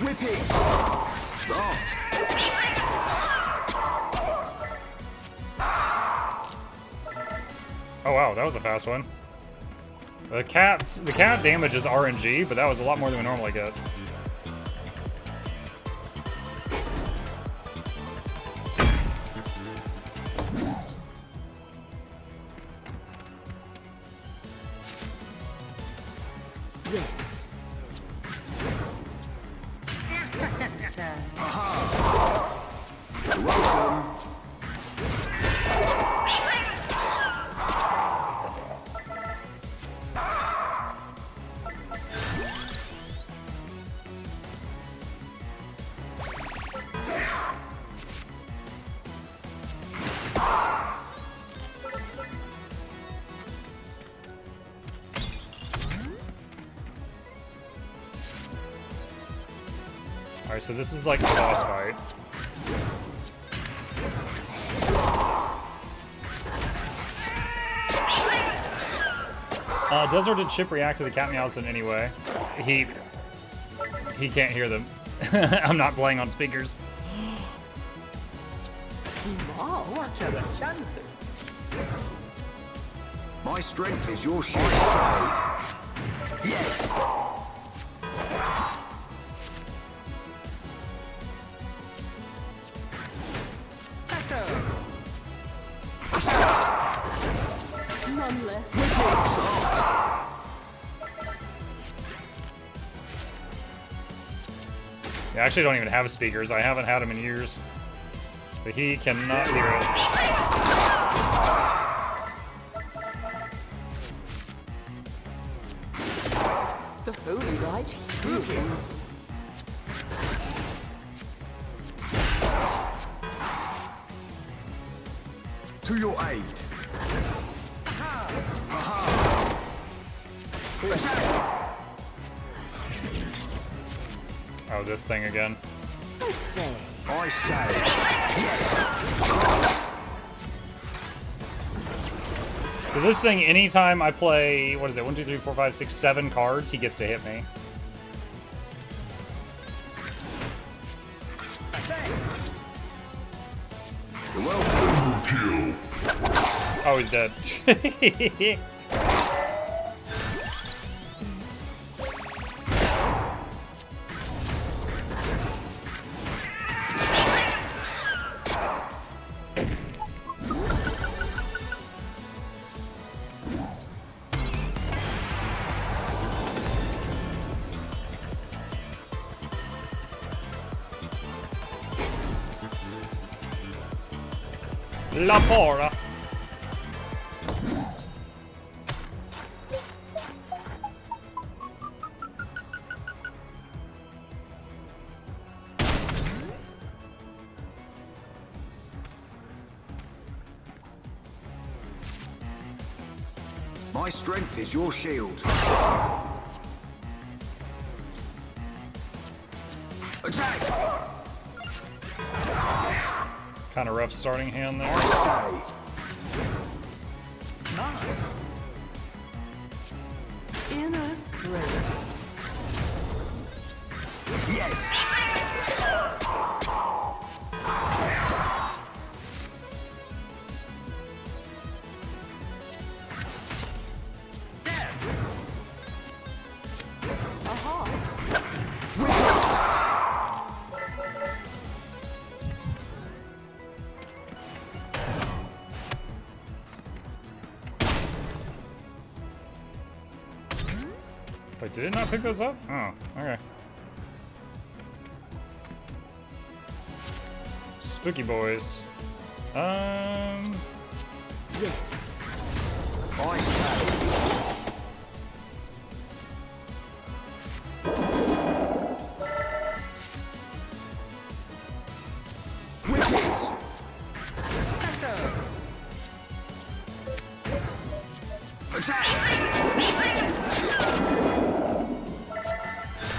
Whip it. Start. Oh wow, that was a fast one. The cat damage is RNG, but that was a lot more than we normally get. Yes. You're welcome. Alright, so this is like the boss fight. Does or did Chip react to the cat meows in any way? He can't hear them. I'm not playing on speakers. Small. What a chance. My strength is your shield. Yes. None left. I actually don't even have speakers. I haven't had them in years. So he cannot hear it. The holy light Greetings. To your aid. Oh, this thing again. I say. I say. So this thing, anytime I play, what is it, 1, 2, 3, 4, 5, 6, 7 cards, he gets to hit me. Oh, he's dead. La porra. My strength is your shield. Attack! Kind of rough starting hand there. Inner strength. Yes! Wait, did it not pick those up? Oh, okay. Spooky boys. Yes. I say.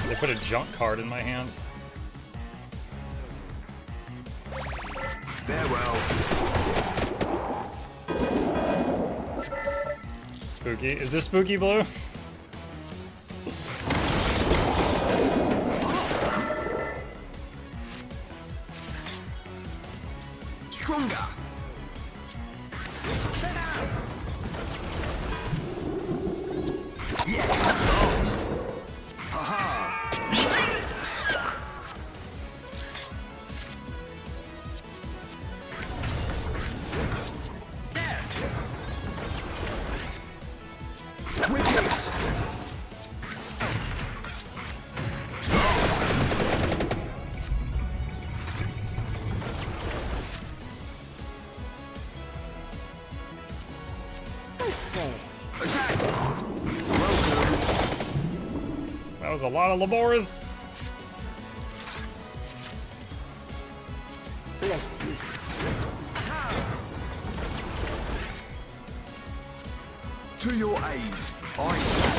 They put a junk card in my hand. Farewell. Spooky. Is this spooky blue? Stronger. That was a lot of Laboras. Bless you. To your aid, I say.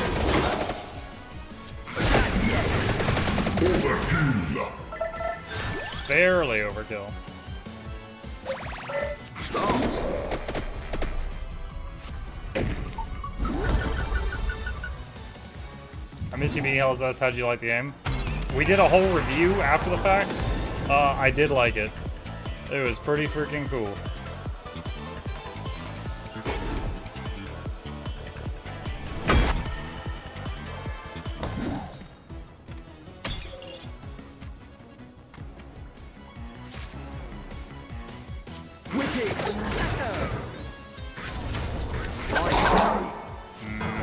Attack, yes. Overkill. Barely overkill. Start. I miss you being LSS. How'd you like the game? We did a whole review after the fact. I did like it. It was pretty freaking cool.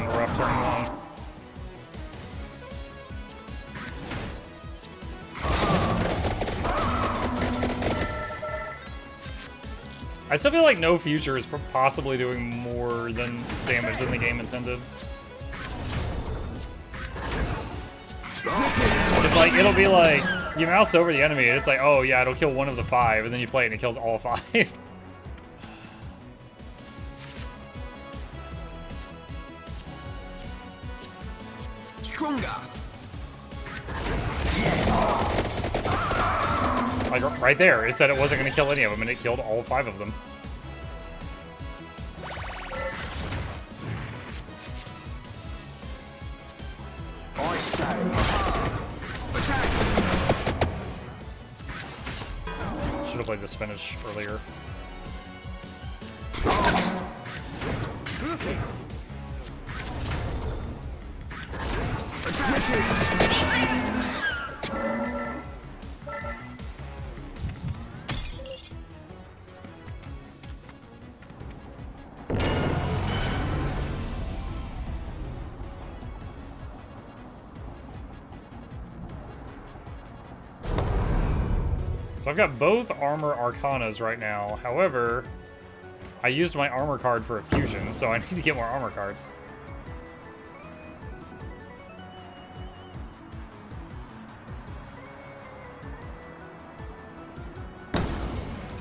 Rough turn one. I still feel like No Future is possibly doing more than damage than the game intended. It's like, it'll be like, you mouse over the enemy, and it's like, oh yeah, it'll kill one of the 5, and then you play it and it kills all 5. Stronger. Like, right there, it said it wasn't going to kill any of them, and it killed all 5 of them. I say, attack! Should have played the spinach earlier. So I've got both armor arcanas right now. However, I used my armor card for a fusion, so I need to get more armor cards.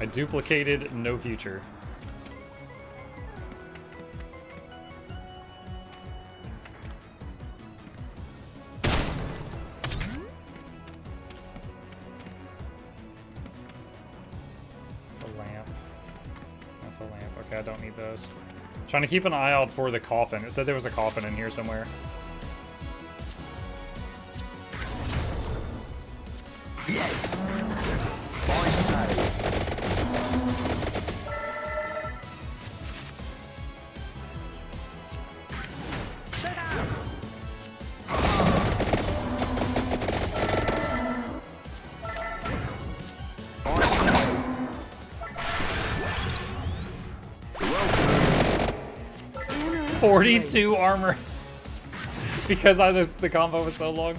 I duplicated no future. Okay, I don't need those. Trying to keep an eye out for the coffin. It said there was a coffin in here somewhere. Yes. I say. I 42 armor. Because the combo was so long.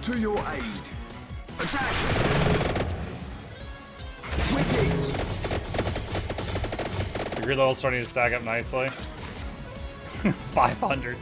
To your aid. Attack! Wicked! The grid level's starting to stack up nicely. 500.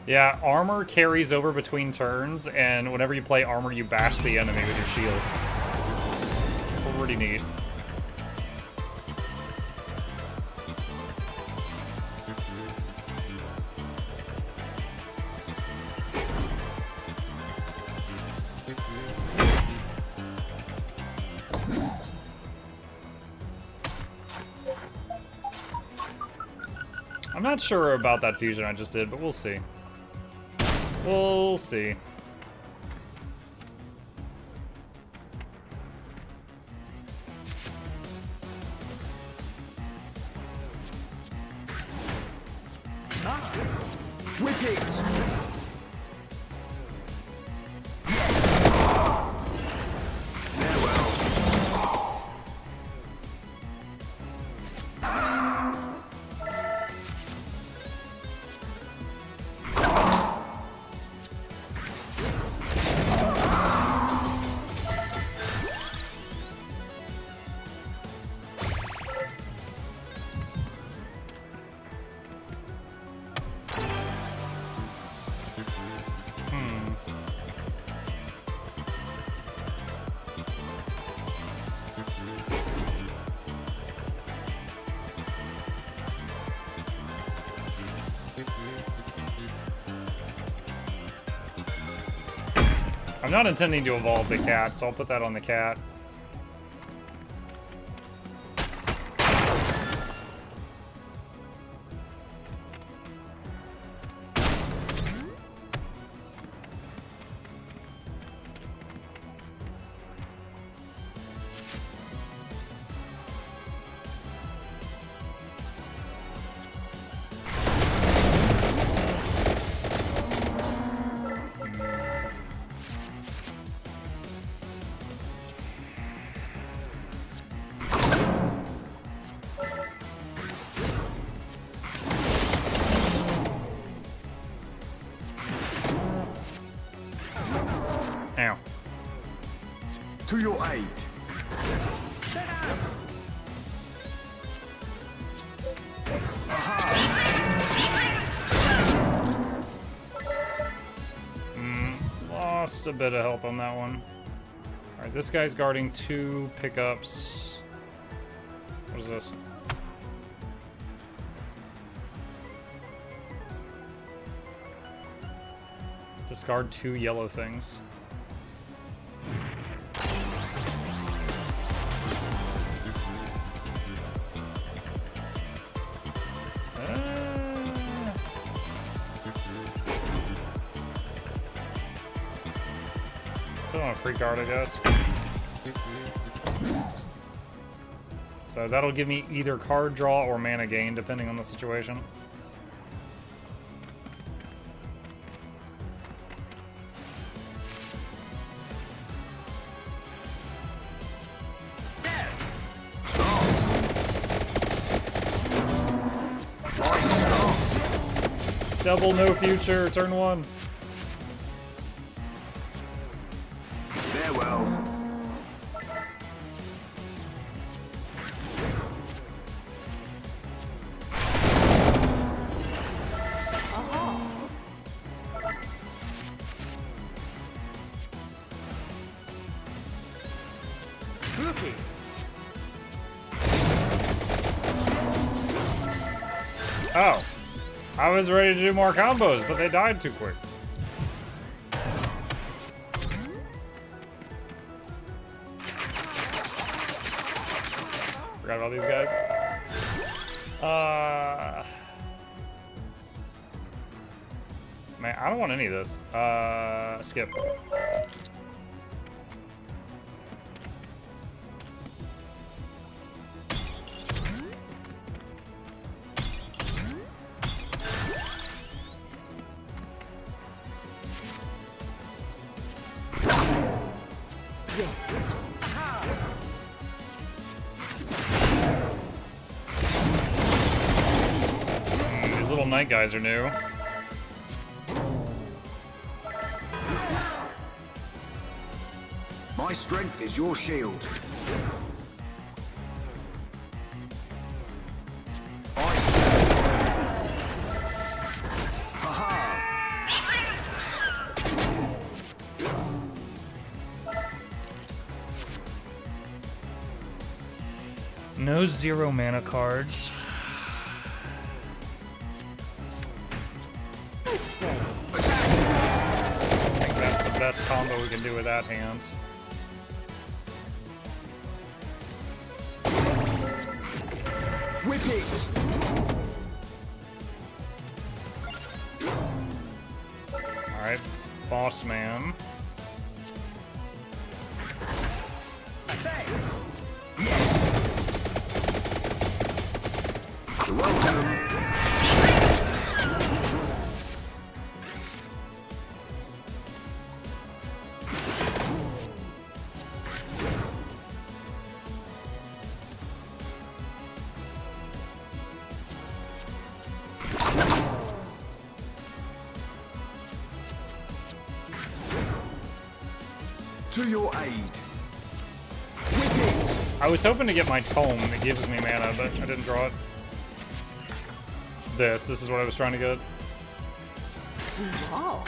Yeah, armor carries over between turns, and whenever you play armor, you bash the enemy with your shield. Pretty neat. I'm not sure about that fusion I just did, but we'll see. We'll see. Whip it! I'm not intending to evolve the cat, so I'll put that on the cat. To your aid. Lost a bit of health on that one. Alright, this guy's guarding 2 pickups. What is this? Discard 2 yellow things. Put on a free card, I guess. So that'll give me either card draw or mana gain, depending on the situation. Double no future, turn 1. Farewell. Oh. I was ready to do more combos, but they died too quick. Forgot about these guys. Man, I don't want any of this. Skip. These little night guys are new. My strength is your shield. I say. Haha. No 0 mana cards. I think that's the best combo we can do with that hand. Whip it. Alright, boss man. Welcome. To your aid. I was hoping to get my tome that gives me mana, but I didn't draw it. This is what I was trying to get. Wow.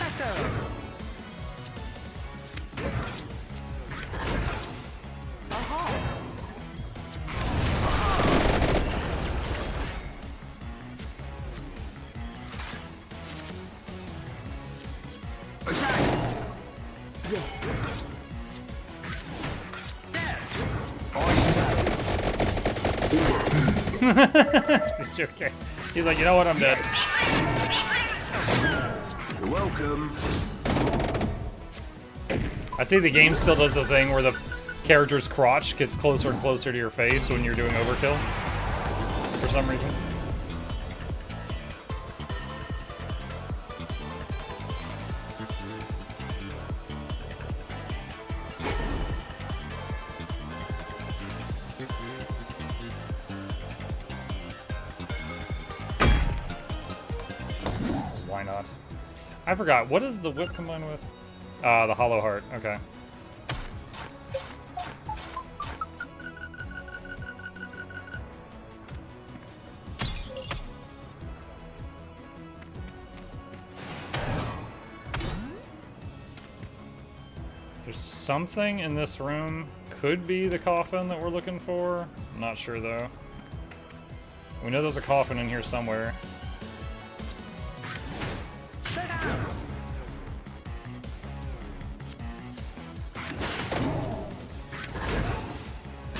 He's joking. He's like, you know what, I'm dead. You're welcome. I see the game still does the thing where the character's crotch gets closer and closer to your face when you're doing overkill. For some reason. Why not? I forgot. What does the whip combine with? The hollow heart. Okay. something in this room. Could be the coffin that we're looking for. I'm not sure though. We know there's a coffin in here somewhere.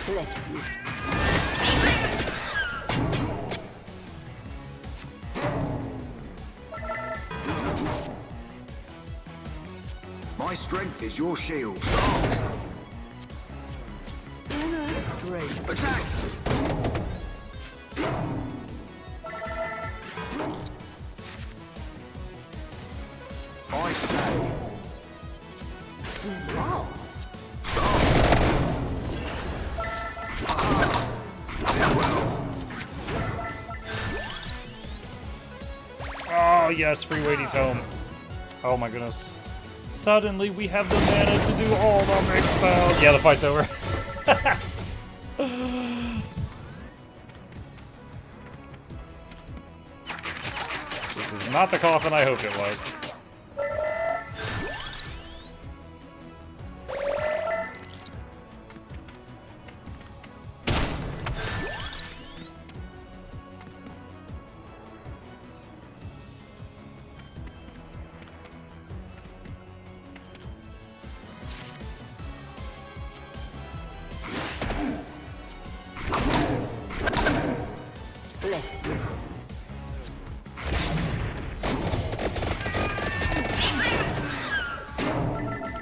Bless you. My strength is your shield. Start. Inner strength. Attack! I say. Smart. Start. Farewell. Oh yes, free weighty tome. Oh my goodness. Suddenly we have the mana to do all the mix spells. Yeah, the fight's over. This is not the coffin I hoped it was. Bless you.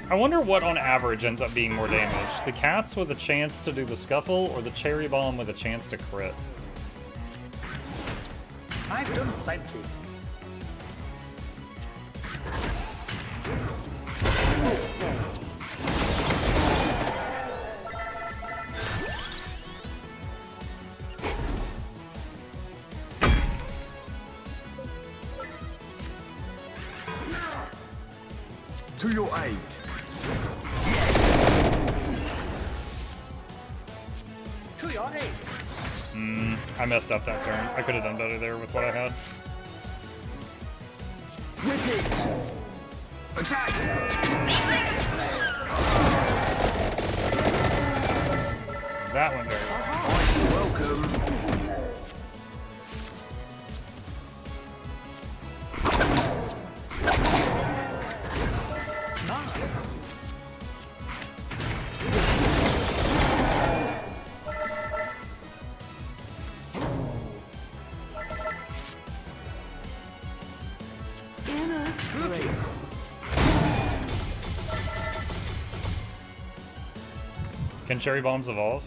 I wonder what on average ends up being more damage. The cats with a chance to do the scuffle, or the cherry bomb with a chance to crit? I've done plenty. To your aid. To your aid. I messed up that turn. I could have done better there with what I had. Whip it. Attack. That one there. Ice welcome. Inner strength. Can cherry bombs evolve?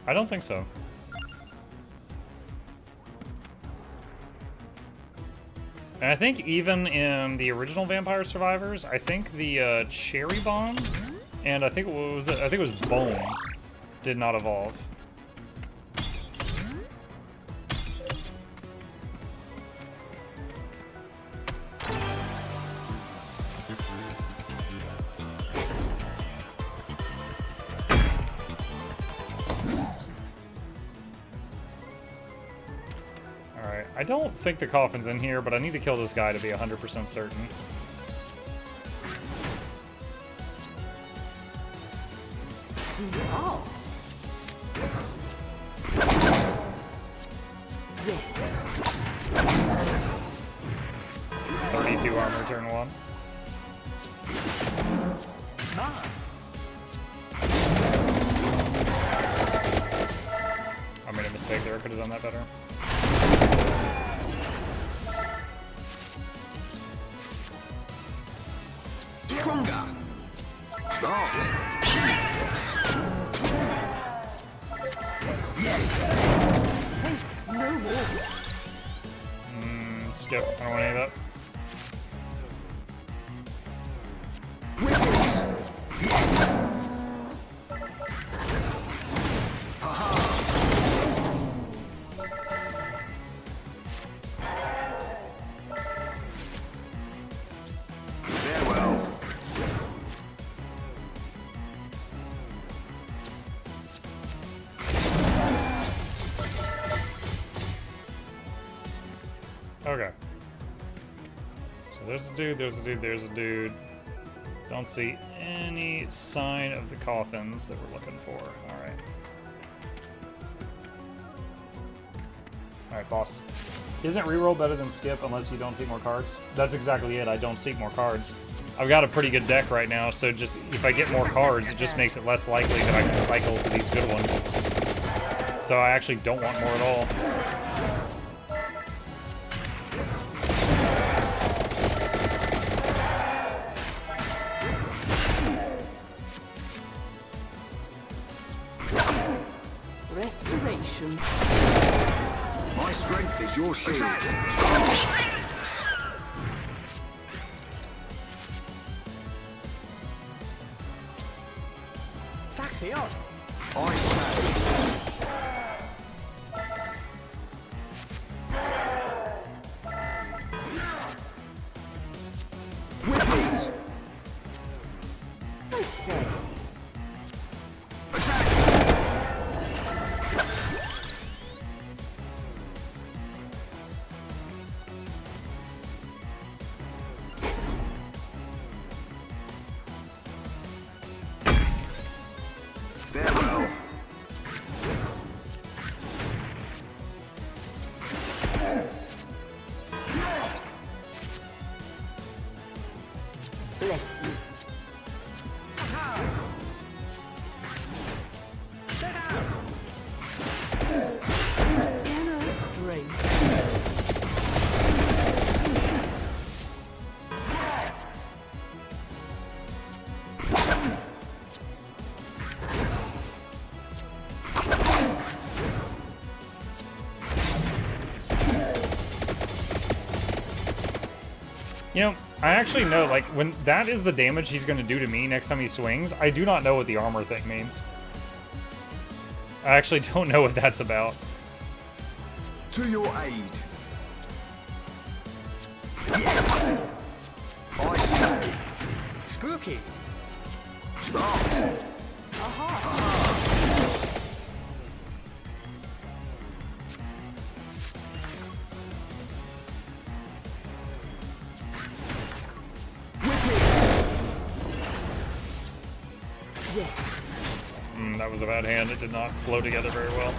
I don't think so. And I think even in the original Vampire Survivors, I think the cherry bomb and I think what was it? I think it was bone did not evolve. Alright, I don't think the coffin's in here, but I need to kill this guy to be 100% certain. Smart. Yes. 32 armor turn 1. Smart. I made a mistake there, I could have done that better. Stronger. Start. Yes. No more. Skip, I don't want any of that. Whip it. Yes. Farewell. Okay. There's a dude, there's a dude, there's a dude. Don't see any sign of the coffins that we're looking for. Alright. Alright, boss. Isn't reroll better than skip unless you don't seek more cards? That's exactly it, I don't seek more cards. I've got a pretty good deck right now, so just if I get more cards, it just makes it less likely that I can cycle to these good ones. So I actually don't want more at all. Restoration. My strength is your shield. Taxi out. I say. Whippets. I say. Farewell. Bless you. Inner strength. You know, I actually know, like, when that is the damage he's going to do to me next time he swings, I do not know what the armor thing means. I actually don't know what that's about. To your aid. Yes. I say. Spooky. Stop. Yes. That was a bad hand. It did not flow together very well.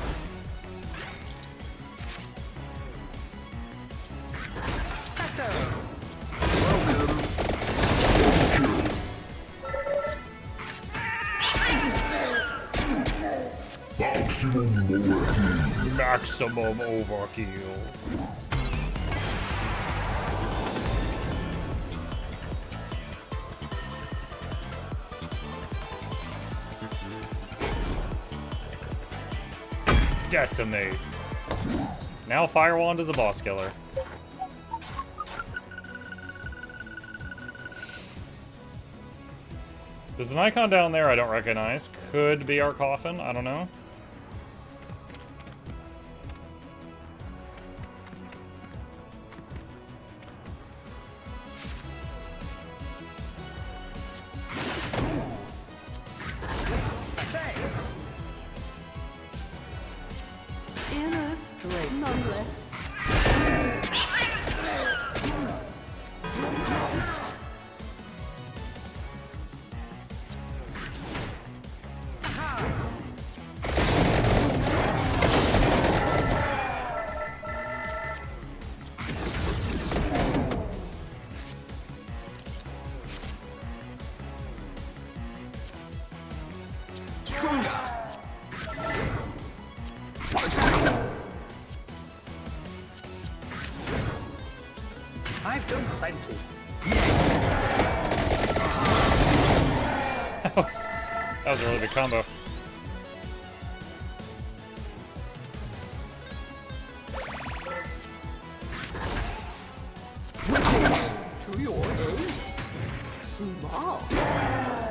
Maximum overkill. Decimate. Now Firewand is a boss killer. There's an icon down there I don't recognize. Could be our coffin, I don't know. Inner strength. None left. Stronger. I've done plenty. That was a really big combo. To your aid. Small.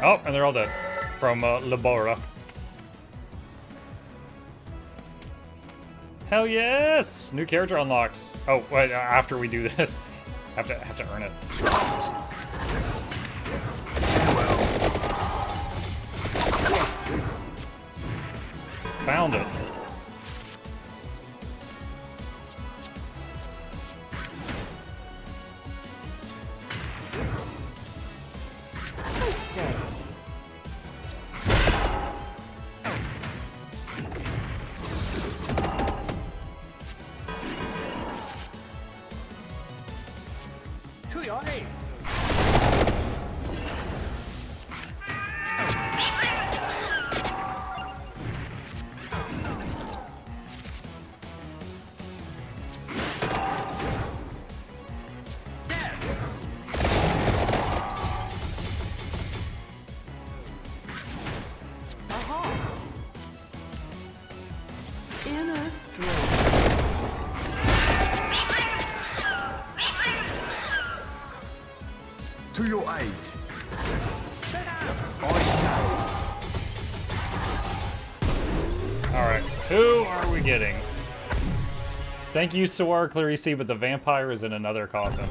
Oh, and they're all dead. From Labora. Hell yes! New character unlocked. Oh, wait, after we do this. Have to earn it. Found it. To your aid. I say. Alright, who are we getting? Thank you, Soar Clarice, but the vampire is in another coffin.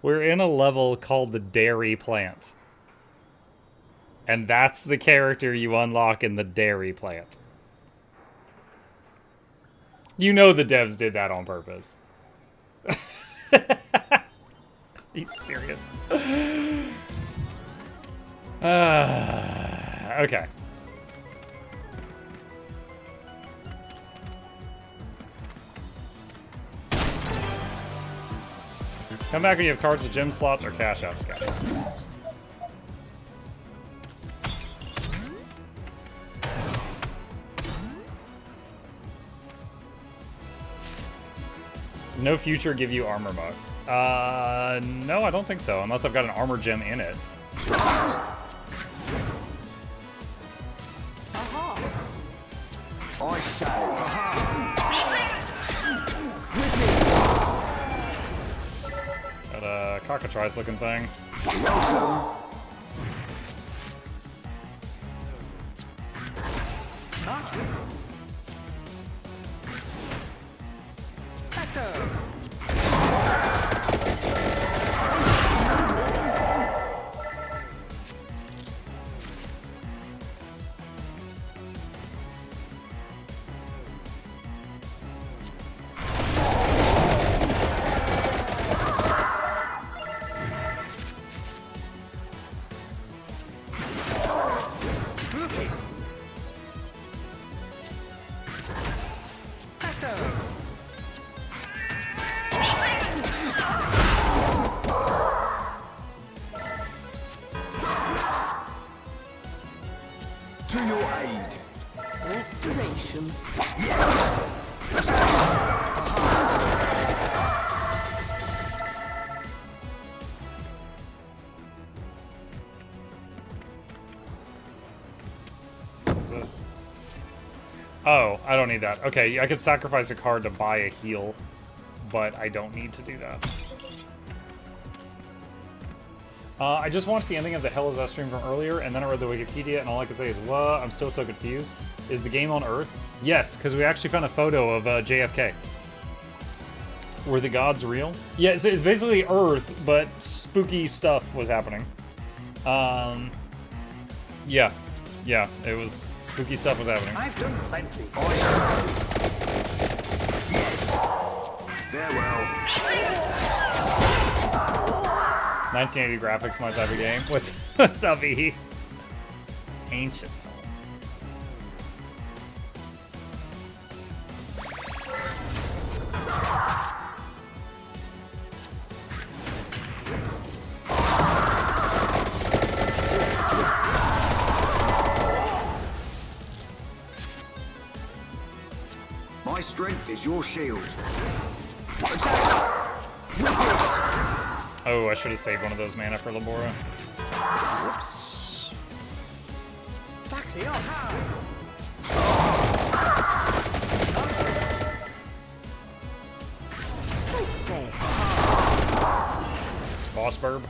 We're in a level called the Dairy Plant. And that's the character you unlock in the Dairy Plant. You know the devs did that on purpose. He's serious. Okay. Come back when you have cards with gem slots or cash apps, guys. Does no future give you armor mode? No, I don't think so, unless I've got an armor gem in it. I say. Got a cockatrice looking thing. Let's go. To your aid. Restoration. What is this? Oh, I don't need that. Okay, I could sacrifice a card to buy a heal, but I don't need to do that. I just watched the ending of the Hell Is That stream from earlier, and then I read the Wikipedia, and all I could say is, what? I'm still so confused. Is the game on Earth? Yes, because we actually found a photo of JFK. Were the gods real? Yeah, so it's basically Earth, but spooky stuff was happening. Yeah, it was spooky stuff was happening. I've done plenty. Yes. Farewell. 1980 graphics, my type of game. What's up, E? Ancient. My strength is your shield. Oh, I should have saved one of those mana for Labora. Whoops. Taxi on. Boss Burb.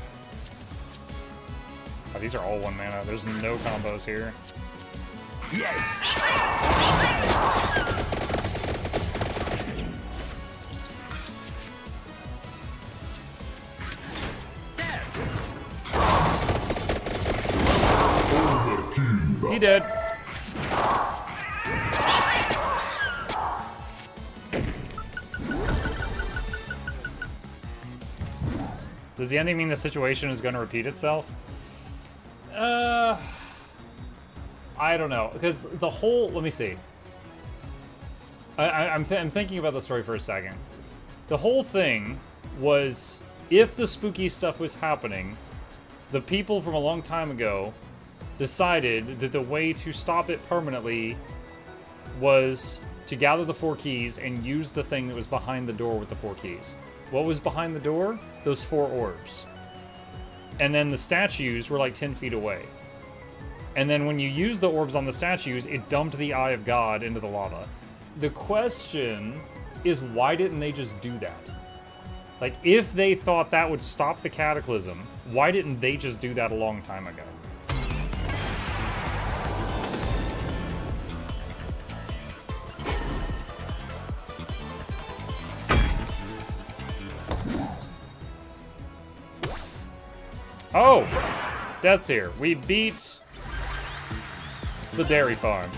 Oh, these are all 1 mana. There's no combos here. Yes. He did. Does the ending mean the situation is going to repeat itself? I don't know, because the whole, let me see. I'm thinking about the story for a second. The whole thing was, if the spooky stuff was happening, the people from a long time ago decided that the way to stop it permanently was to gather the 4 keys and use the thing that was behind the door with the 4 keys. What was behind the door? Those 4 orbs. And then the statues were like 10 feet away. And then when you use the orbs on the statues, it dumped the Eye of God into the lava. The question is, why didn't they just do that? Like, if they thought that would stop the cataclysm, why didn't they just do that a long time ago? Oh! Death's here. We beat the dairy farm.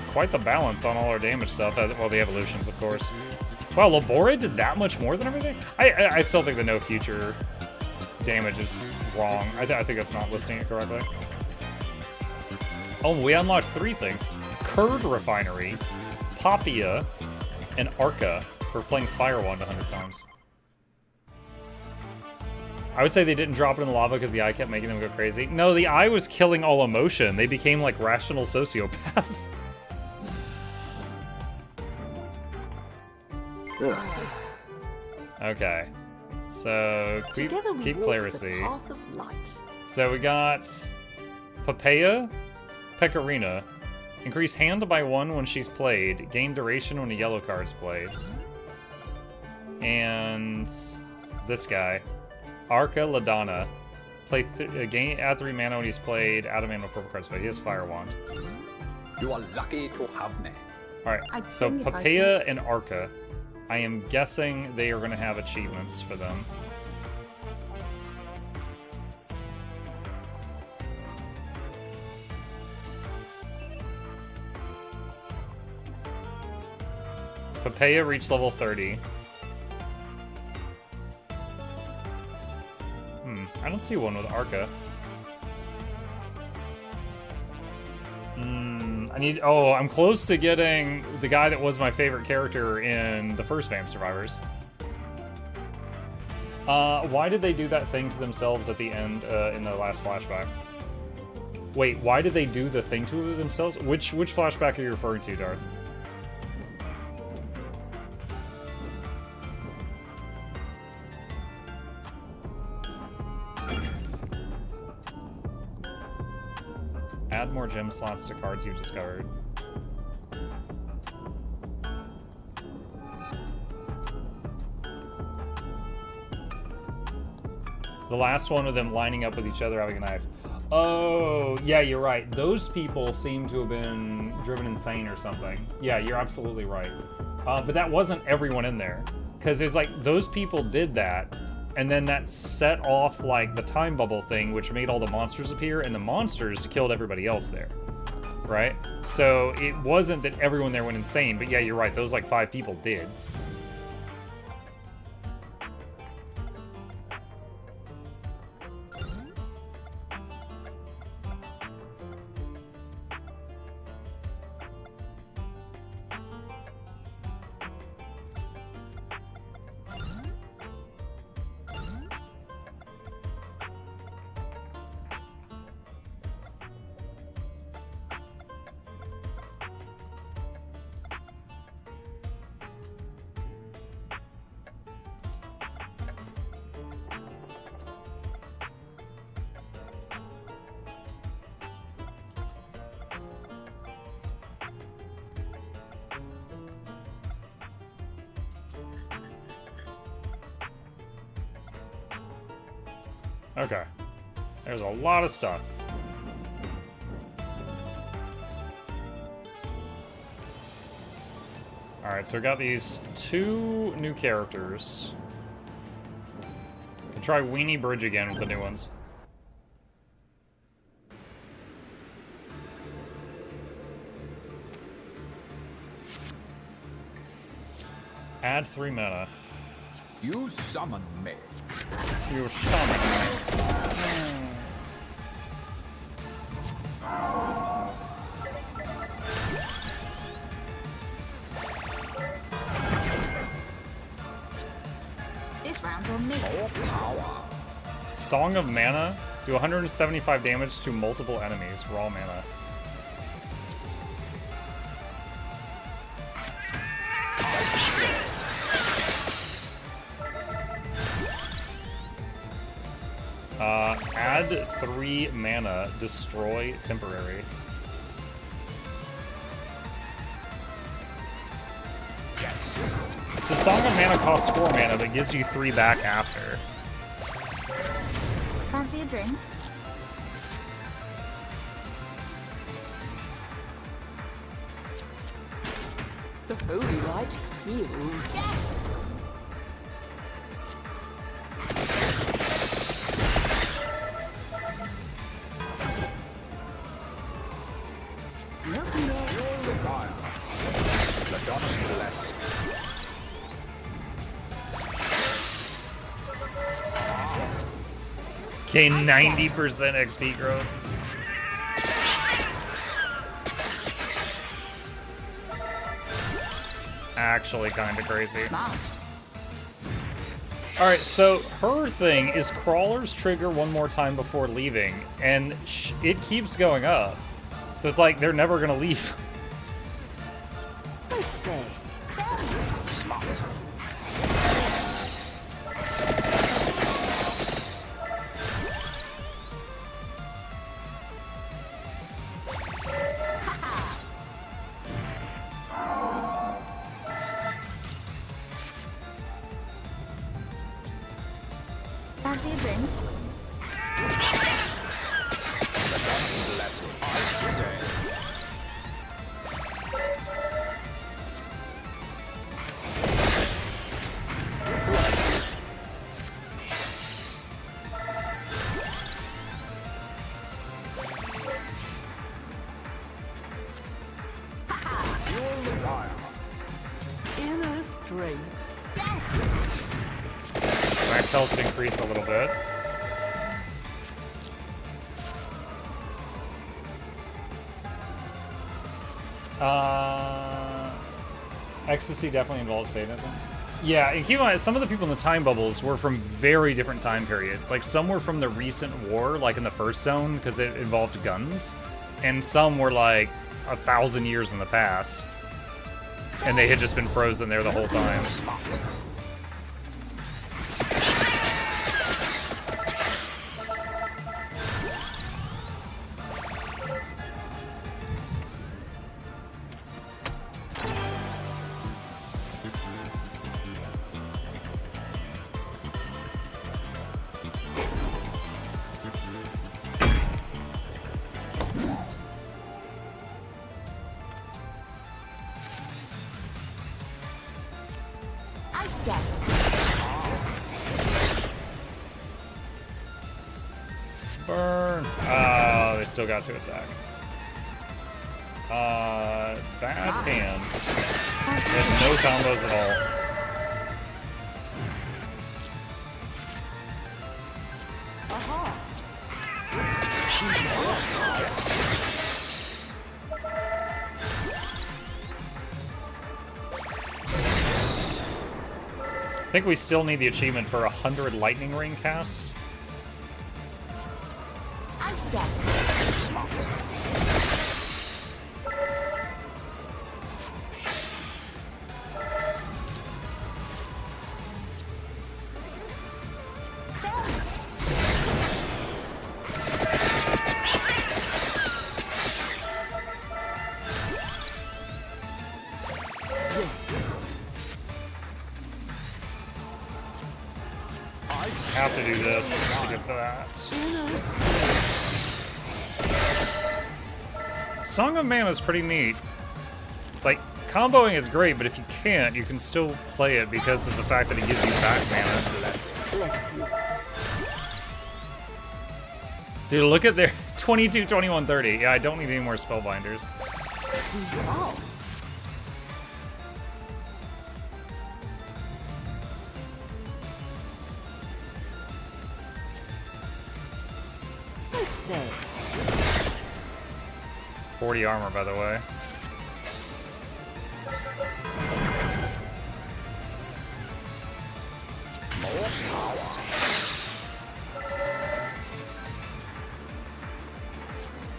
Quite the balance on all our damage stuff. Well, the evolutions, of course. Wow, Labore did that much more than everything? I still think the no future damage is wrong. I think that's not listing it correctly. Oh, we unlocked 3 things. Curd Refinery, Papia, and Arca for playing Firewand 100 times. I would say they didn't drop it in the lava because the eye kept making them go crazy. No, the eye was killing all emotion. They became like rational sociopaths. Okay. So, keep Clerisy. So we got Papaya, Pecorina. Increase hand by 1 when she's played. Gain duration when a yellow card's played. And this guy, Arca Ladonna. Play add 3 mana when he's played. Add a mana when purple card's played. He has Fire Wand. You are lucky to have me. Alright, so Papaya and Arca. I am guessing they are going to have achievements for them. Papaya reached level 30. I don't see one with Arca. I'm close to getting the guy that was my favorite character in the first Vamp Survivors. Why did they do that thing to themselves at the end in the last flashback? Wait, why did they do the thing to themselves? Which flashback are you referring to, Darth? Add more gem slots to cards you've discovered. The last one of them lining up with each other having a knife. Oh, yeah, you're right. Those people seem to have been driven insane or something. Yeah, you're absolutely right. But that wasn't everyone in there. Because it's like, those people did that, and then that set off, like, the time bubble thing, which made all the monsters appear, and the monsters killed everybody else there. Right? So it wasn't that everyone there went insane, but yeah, you're right. Those, like, 5 people did. Okay. There's a lot of stuff. Alright, so we got these 2 new characters. Can try Weenie Bridge again with the new ones. Add 3 mana. You summon me. You summon me. This round's on me. Song of Mana. Do 175 damage to multiple enemies. Raw mana. Add 3 mana, destroy temporary. So Song of Mana costs 4 mana, but gives you 3 back after. Fancy a drink? The holy light heals. Yes! Okay, 90% XP growth. Actually kind of crazy. Alright, so her thing is crawlers trigger one more time before leaving, and it keeps going up. So it's like they're never gonna leave. I say. Fancy a drink? Inner strength. Max health would increase a little bit. Ecstasy definitely involves Satanism. Yeah, and keep in mind, some of the people in the time bubbles were from very different time periods. Like, some were from the recent war, like in the first zone, because it involved guns. And some were like 1,000 years in the past. And they had just been frozen there the whole time. I said. Burn. Oh, they still got to attack. Bad hands. They have no combos at all. I think we still need the achievement for 100 lightning ring casts. I said. Have to do this to get that. Song of Mana is pretty neat. It's like, comboing is great, but if you can't, you can still play it because of the fact that it gives you back mana. Dude, look at their 22, 21, 30. Yeah, I don't need any more spellbinders. I say. 40 armor, by the way. More power.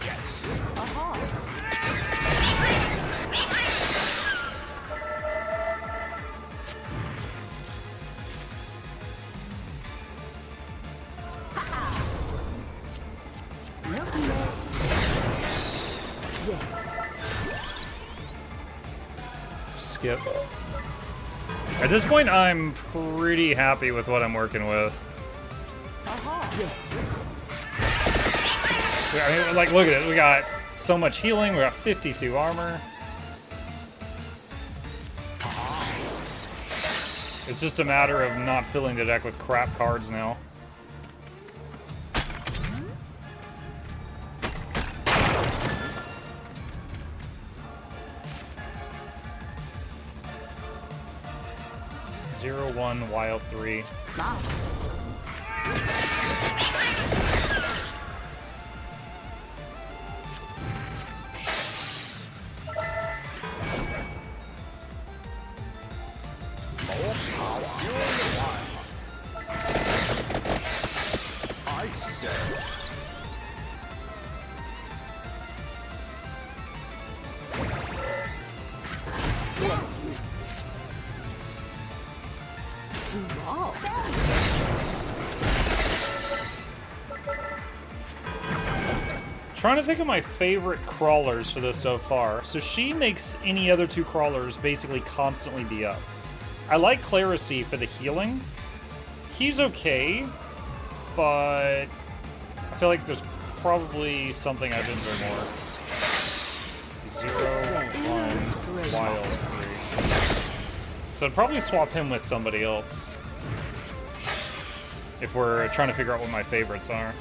Yes. Yes. Skip. At this point, I'm pretty happy with what I'm working with. Yes. I mean, like, look at it. We got so much healing. We got 52 armor. It's just a matter of not filling the deck with crap cards now. Zero, 1, Wild 3. Smart. More power. You're the one. I say. Yes. Smart. Trying to think of my favorite crawlers for this so far. So she makes any other two crawlers basically constantly be up. I like Clerisy for the healing. He's okay, but I feel like there's probably something I'd enjoy more. 0, 1, Wild 3. So I'd probably swap him with somebody else if we're trying to figure out what my favorites are.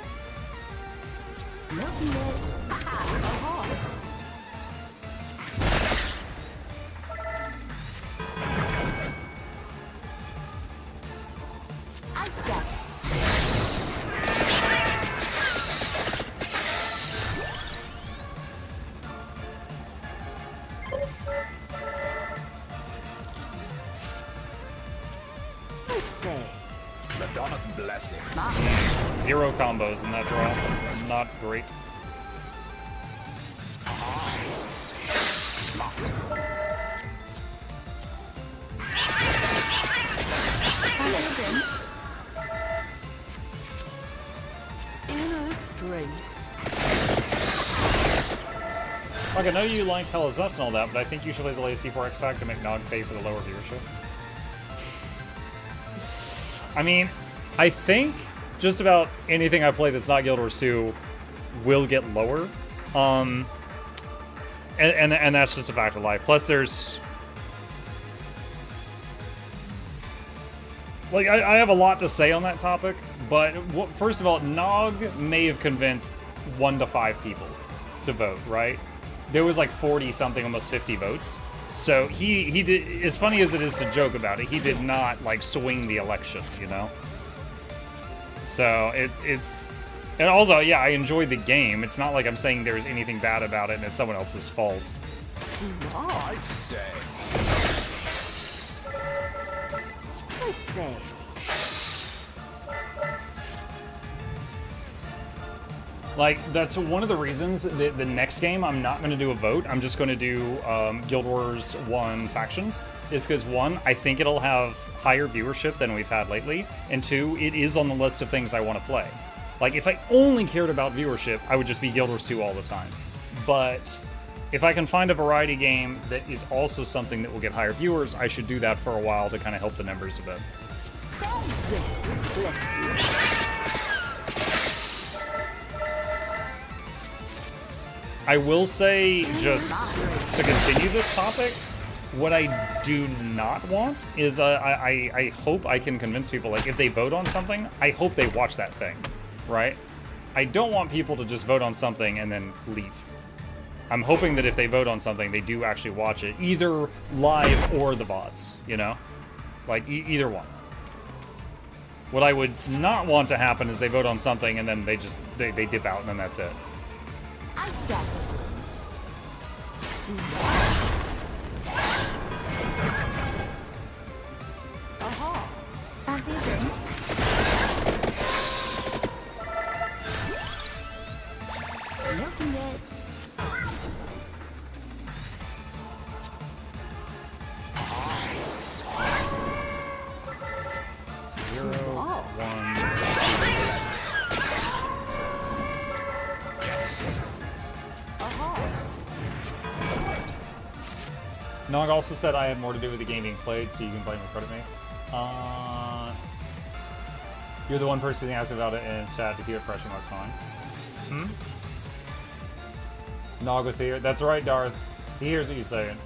Not yet. Aha. I said. I say. Madonna's blessing. 0 combos in that draw. Not great. Inner strength. Like, I know you liked Hell Is Us and all that, but I think you should play the latest C4X pack to make Nog pay for the lower viewership. I mean, I think just about anything I play that's not Guild Wars 2 will get lower. And that's just a fact of life. Plus, there's... Like, I have a lot to say on that topic, but first of all, Nog may have convinced 1 to 5 people to vote, right? There was like 40-something, almost 50 votes. So he did, as funny as it is to joke about it, he did not, like, swing the election, you know? So it's... And also, yeah, I enjoyed the game. It's not like I'm saying there's anything bad about it and it's someone else's fault. I say. I say. Like, that's one of the reasons that the next game I'm not going to do a vote. I'm just going to do Guild Wars 1 factions. Is because, 1, I think it'll have higher viewership than we've had lately. And 2, it is on the list of things I want to play. Like, if I only cared about viewership, I would just be Guild Wars 2 all the time. But if I can find a variety game that is also something that will get higher viewers, I should do that for a while to kind of help the numbers a bit. Yes, bless you. I will say, just to continue this topic, what I do not want is, I hope I can convince people, like, if they vote on something, I hope they watch that thing, right? I don't want people to just vote on something and then leave. I'm hoping that if they vote on something, they do actually watch it, either live or the VODs, you know? Like, either one. What I would not want to happen is they vote on something and then they just, they dip out and then that's it. I said. Aha. Fancy a drink? Nothing yet. Zero, 1. Nog also said I had more to do with the game being played, so you can blame or credit me. You're the one person who asked about it in chat to keep it fresh in my mind. Nog was here. That's right, Darth. He hears what you're saying.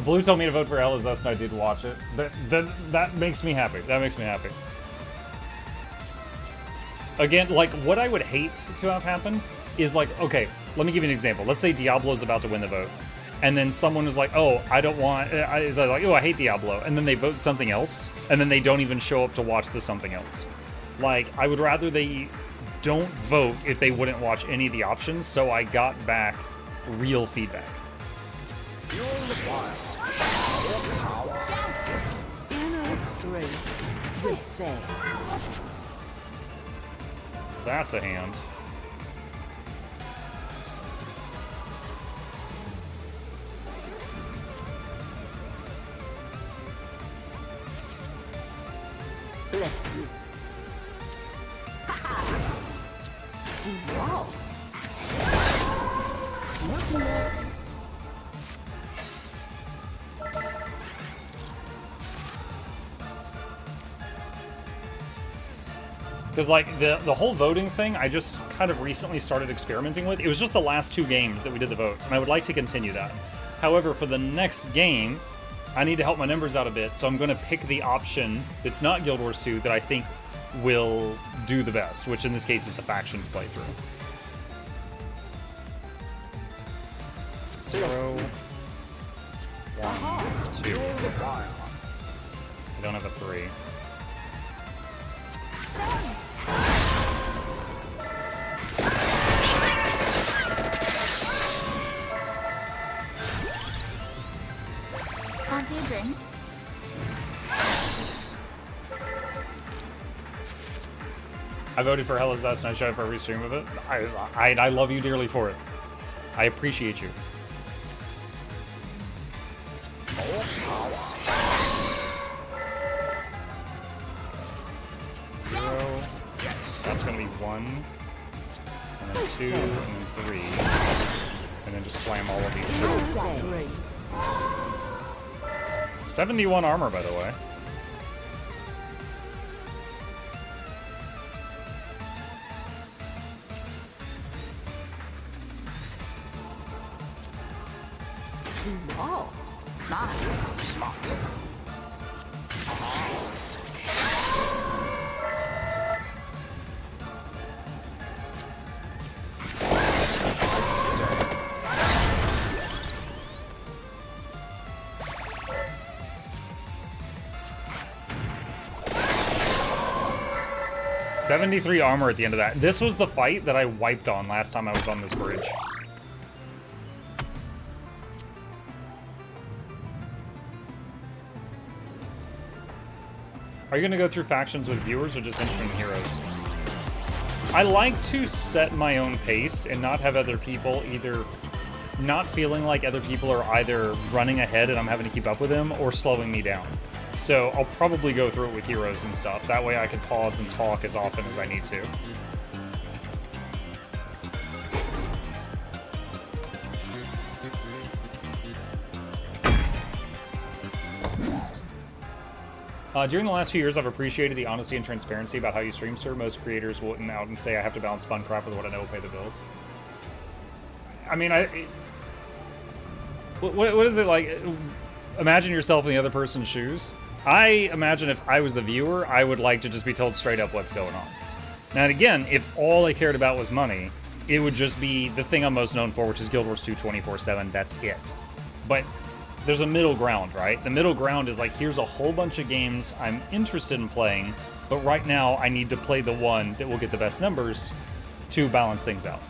Blue told me to vote for LSS and I did watch it. That makes me happy. That makes me happy. Again, like, what I would hate to have happen is like, okay, let me give you an example. Let's say Diablo's about to win the vote. And then someone is like, oh, I don't want... they're like, oh, I hate Diablo. And then they vote something else. And then they don't even show up to watch the something else. Like, I would rather they don't vote if they wouldn't watch any of the options, so I got back real feedback. Inner strength. Reset. That's a hand. Bless you. Wow. Nothing else. Because, like, the whole voting thing, I just kind of recently started experimenting with. It was just the last 2 games that we did the votes, and I would like to continue that. However, for the next game, I need to help my numbers out a bit, so I'm going to pick the option that's not Guild Wars 2 that I think will do the best, which in this case is the factions playthrough. 0, 1, 2. I don't have a 3. Fancy a drink? I voted for Hell Is Us and I showed up for every stream of it. I love you dearly for it. I appreciate you. Zero. That's gonna be 1. And then 2, and then 3. And then just slam all of these. 71 armor, by the way. Smart. Smart. $73 armor at the end of that. This was the fight that I wiped on last time I was on this bridge. Are you going to go through factions with viewers or just entering heroes? I like to set my own pace and not have other people either not feeling like other people are either running ahead and I'm having to keep up with them or slowing me down. So I'll probably go through it with heroes and stuff. That way I can pause and talk as often as I need to. During the last few years, I've appreciated the honesty and transparency about how you stream, sir. Most creators wouldn't out and say I have to balance fun crap with what I know will pay the bills. I mean, what is it like? Imagine yourself in the other person's shoes. I imagine if I was the viewer, I would like to just be told straight up what's going on. Now, again, if all I cared about was money, it would just be the thing I'm most known for, which is Guild Wars 2 24/7. That's it. But there's a middle ground, right? The middle ground is like, here's a whole bunch of games I'm interested in playing, but right now I need to play the one that will get the best numbers to balance things out.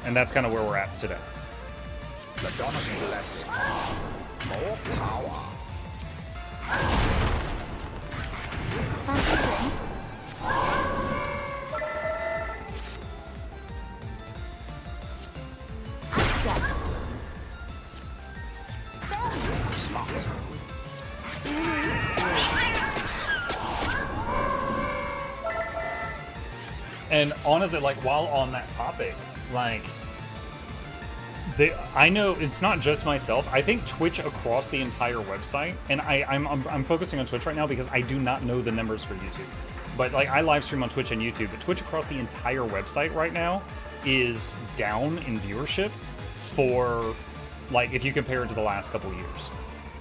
And that's kind of where we're at today. The dawn of blessing. More power. And honestly, like, while on that topic, like, I know it's not just myself. I think Twitch across the entire website, and I'm focusing on Twitch right now because I do not know the numbers for YouTube. But like I live stream on Twitch and YouTube, but Twitch across the entire website right now is down in viewership for, like, if you compare it to the last couple years.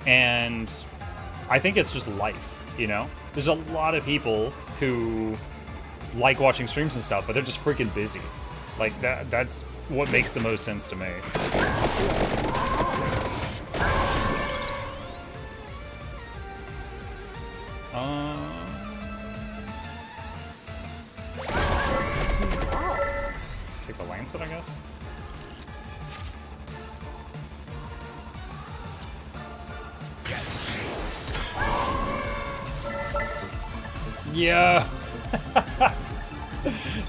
And I think it's just life, you know? There's a lot of people who like watching streams and stuff, but they're just freaking busy. Like, that's what makes the most sense to me. Take the Lancet, I guess. Yeah.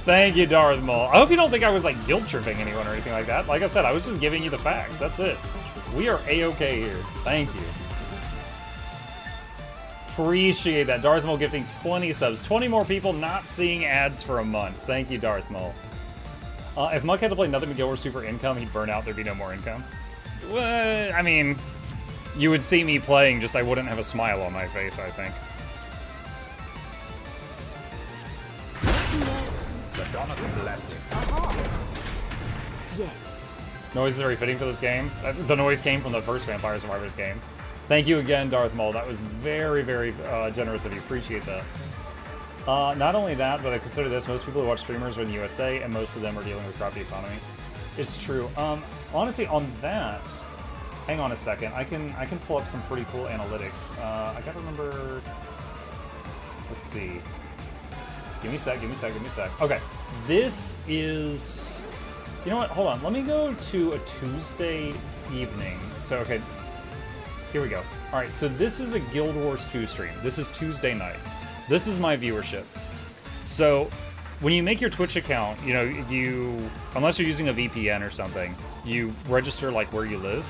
Thank you, Darth Maul. I hope you don't think I was like guilt tripping anyone or anything like that. Like I said, I was just giving you the facts. That's it. We are A-okay here. Thank you. Appreciate that. Darth Maul gifting 20 subs. 20 more people not seeing ads for a month. Thank you, Darth Maul. If Muck had to play nothing but Guild Wars 2 for income, he'd burn out. There'd be no more income. Well, I mean, you would see me playing, just I wouldn't have a smile on my face, I think. The dawn of the blessing. Yes. Noise is very fitting for this game. The noise came from the first Vampire Survivors game. Thank you again, Darth Maul. That was very, very generous of you. Appreciate that. Not only that, but I consider this, most people who watch streamers are in the USA, and most of them are dealing with crappy economy. It's true. Honestly, on that, hang on a second. I can pull up some pretty cool analytics. I gotta remember. Let's see. Give me a sec. Give me a sec. Give me a sec. Okay, this is. You know what? Hold on. Let me go to a Tuesday evening. So okay. Here we go. All right, so this is a Guild Wars 2 stream. This is Tuesday night. This is my viewership. So when you make your Twitch account, you know, unless you're using a VPN or something, you register like where you live.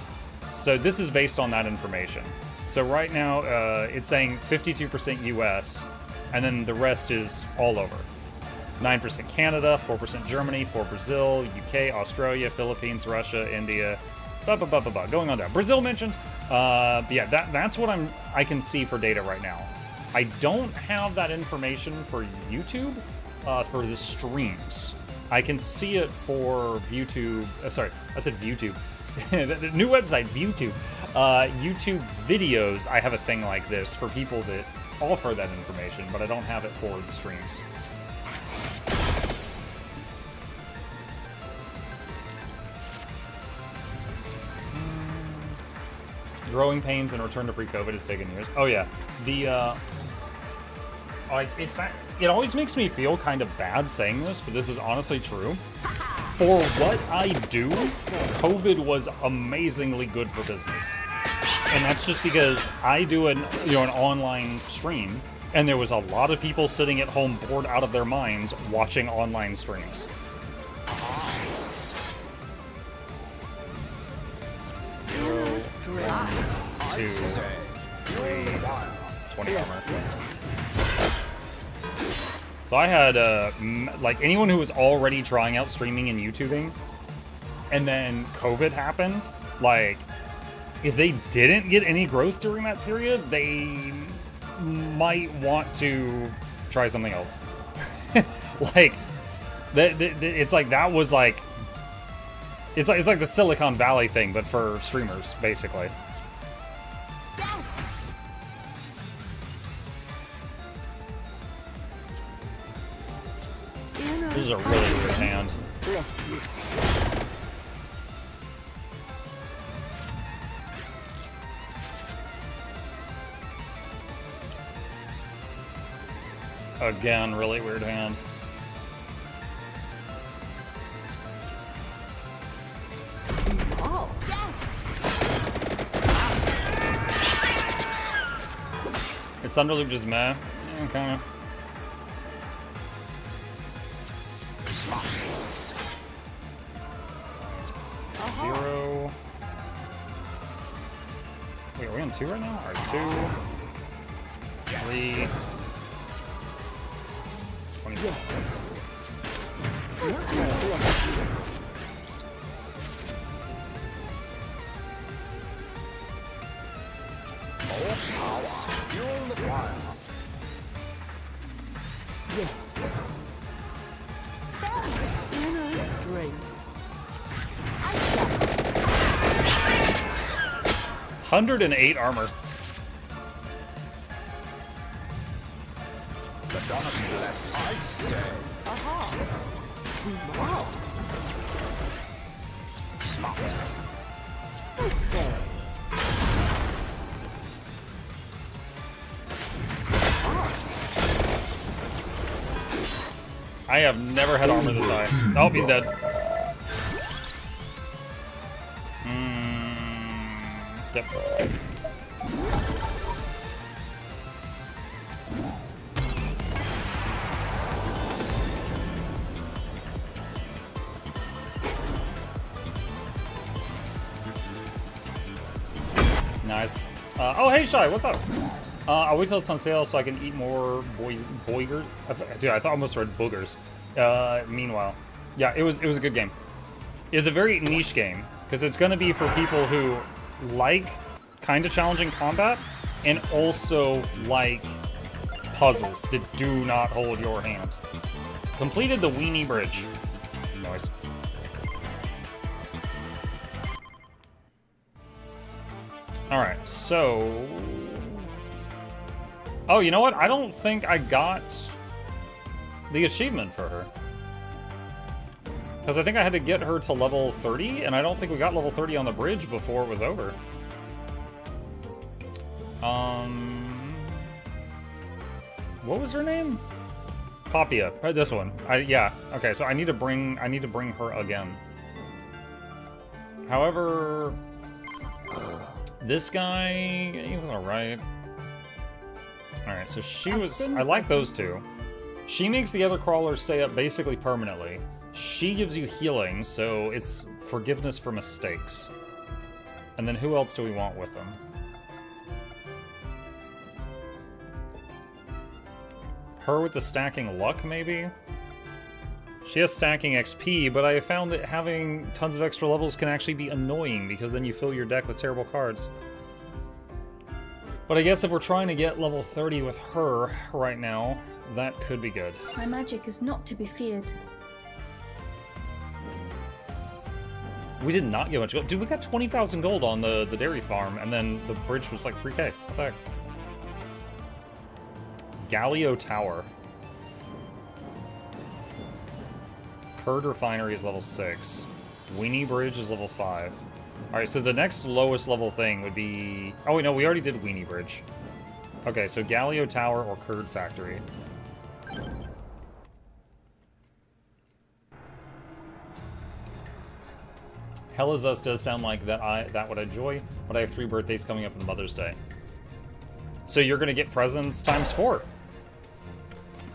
So this is based on that information. So right now, it's saying 52% US, and then the rest is all over. 9% Canada, 4% Germany, 4% Brazil, UK, Australia, Philippines, Russia, India, going on down. Brazil mentioned. Yeah, that's what I can see for data right now. I don't have that information for YouTube, for the streams. I can see it for YouTube. Sorry, I said ViewTube. The new website, ViewTube. YouTube videos. I have a thing like this for people that offer that information, but I don't have it for the streams. Growing pains and return to pre-COVID has taken years. Oh yeah, it always makes me feel kind of bad saying this, but this is honestly true. For what I do, COVID was amazingly good for business, and that's just because I do an online stream, and there was a lot of people sitting at home bored out of their minds watching online streams. 0, 1, 2, 3, 20 armor. So I had, like, anyone who was already trying out streaming and YouTubing, and then COVID happened, like, if they didn't get any growth during that period, they might want to try something else. Like, it's like, that was like, it's like the Silicon Valley thing, but for streamers, basically. This is a really good hand. Bless you. Again, really weird hand. Oh, yes. Is Thunderloop just meh? Yeah, kinda. Zero. Wait, are we on 2 right now? Alright, 2, 3, 25. More power. Fuel the fire. Yes. Inner strength. 108 armor. The Donovan blessing. I say. Aha. Smart. Smart. I say. I have never had armor this high. Oh, he's dead. Step. Nice. Oh, hey, Shy, what's up? I'll wait till it's on sale so I can eat more boigers. Dude, I almost read boogers. Meanwhile, yeah, it was a good game. It's a very niche game because it's going to be for people who like kind of challenging combat and also like puzzles that do not hold your hand. Completed the Weenie Bridge. Nice. All right, so. Oh, you know what? I don't think I got the achievement for her. Because I think I had to get her to level 30, and I don't think we got level 30 on the bridge before it was over. What was her name? Papia. This one. Yeah. Okay, so I need to bring her again. However, this guy, he was alright. Alright, so she was... I like those two. She makes the other crawlers stay up basically permanently. She gives you healing, so it's forgiveness for mistakes. And then who else do we want with them? Her with the stacking luck, maybe? She has stacking XP, but I found that having tons of extra levels can actually be annoying because then you fill your deck with terrible cards. But I guess if we're trying to get level 30 with her right now, that could be good. My magic is not to be feared. We did not get much gold. Dude, we got 20,000 gold on the dairy farm, and then the bridge was like 3K. What the heck? Gallio Tower. Curd Refinery is level 6. Weenie Bridge is level 5. Alright, so the next lowest level thing would be... Oh, wait, no, we already did Weenie Bridge. Okay, so Gallio Tower or Curd Factory. Hella's Us does sound like that would enjoy, but I have 3 birthdays coming up on Mother's Day. So you're gonna get presents times 4.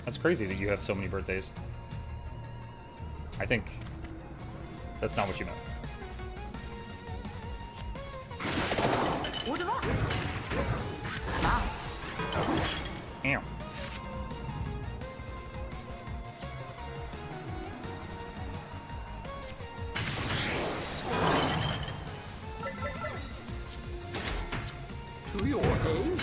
That's crazy that you have so many birthdays. I think that's not what you meant. Damn. To your aid.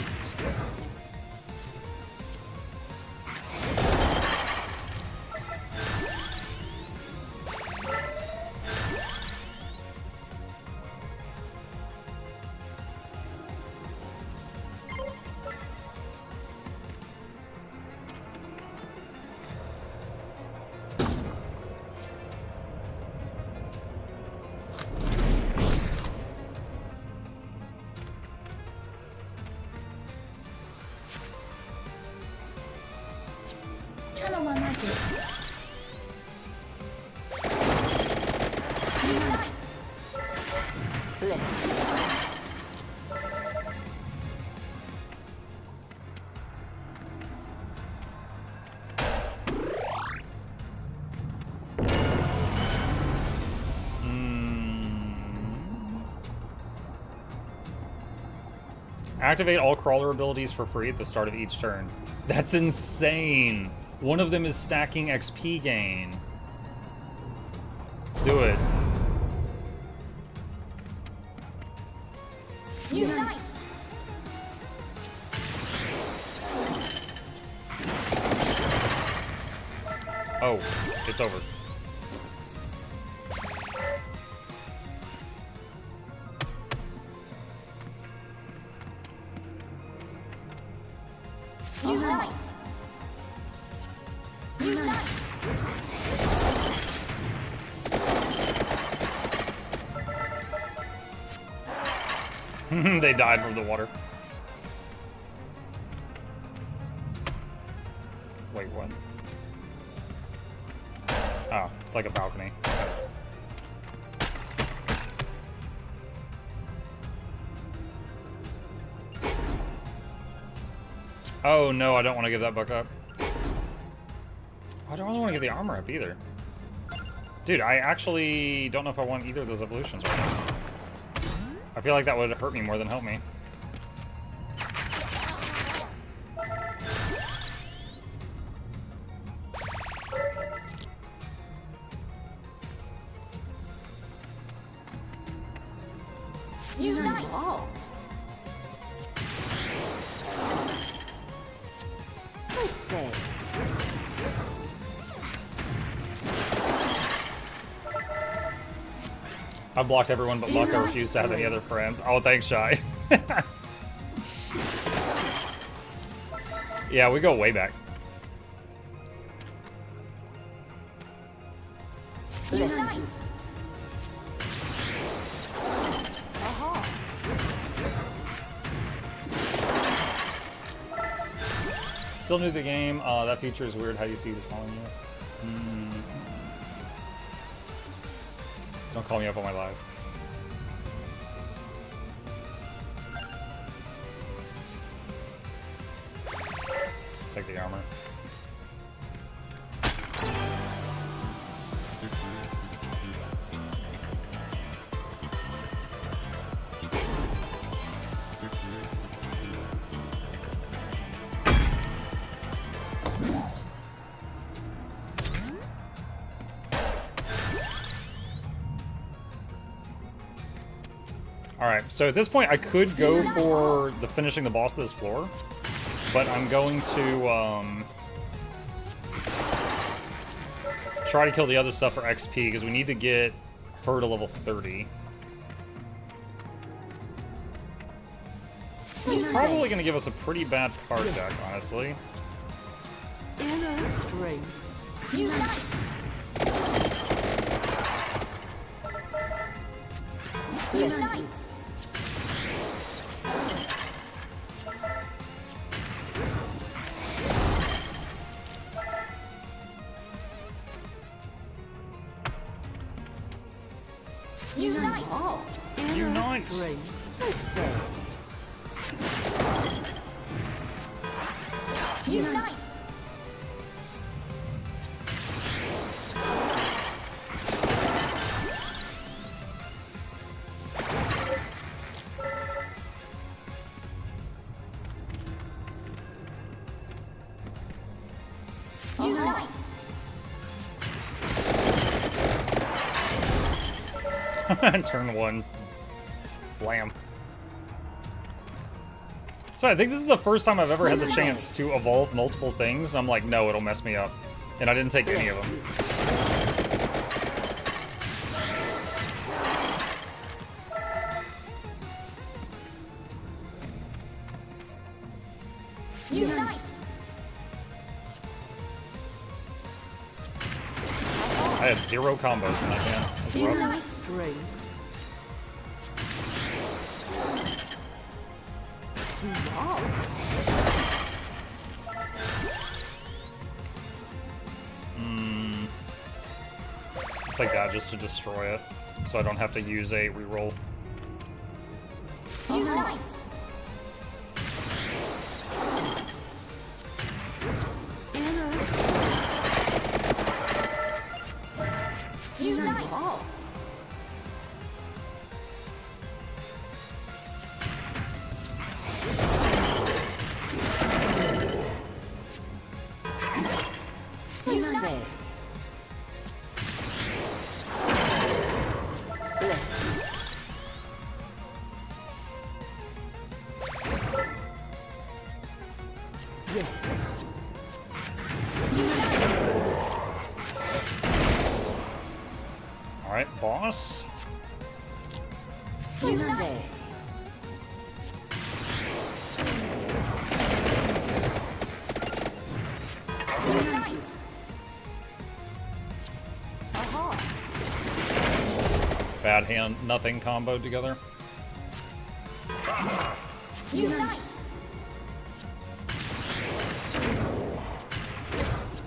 Channel my magic. Activate all crawler abilities for free at the start of each turn. That's insane. One of them is stacking XP gain. Do it. Unite. Oh, it's over. Unite! Unite! They died from the water. Wait, what? Oh, it's like a balcony. Oh no, I don't want to give that book up. I don't really want to give the armor up either. Dude, I actually don't know if I want either of those evolutions right now. I feel like that would hurt me more than help me. Unite! I say. I blocked everyone but Luck. I refuse to have any other friends. Oh, thanks, Shy. Yeah, we go way back. Unite! Still new to the game. That feature is weird. How do you see this following you? Don't call me up on my lies. Take the armor. Alright, so at this point I could go for the finishing the boss of this floor, but I'm going to try to kill the other stuff for XP, because we need to get her to level 30. It's probably going to give us a pretty bad card deck, honestly. Inner strength. Unite! Unite! Unite! Unite! Strength. I say. Unite! Unite! Turn one. Blam. So I think this is the first time I've ever had the chance to evolve multiple things. I'm like, no, it'll mess me up. And I didn't take any of them. Unite! I had 0 combos in that game. That's rough. Unite! Strength. Small. It's like that just to destroy it, so I don't have to use a reroll. Unite! Inner Unite! strength. Unite! Bless you. Yes. boss. Unite! Unite! Aha! Bad hand, nothing comboed together. Unite!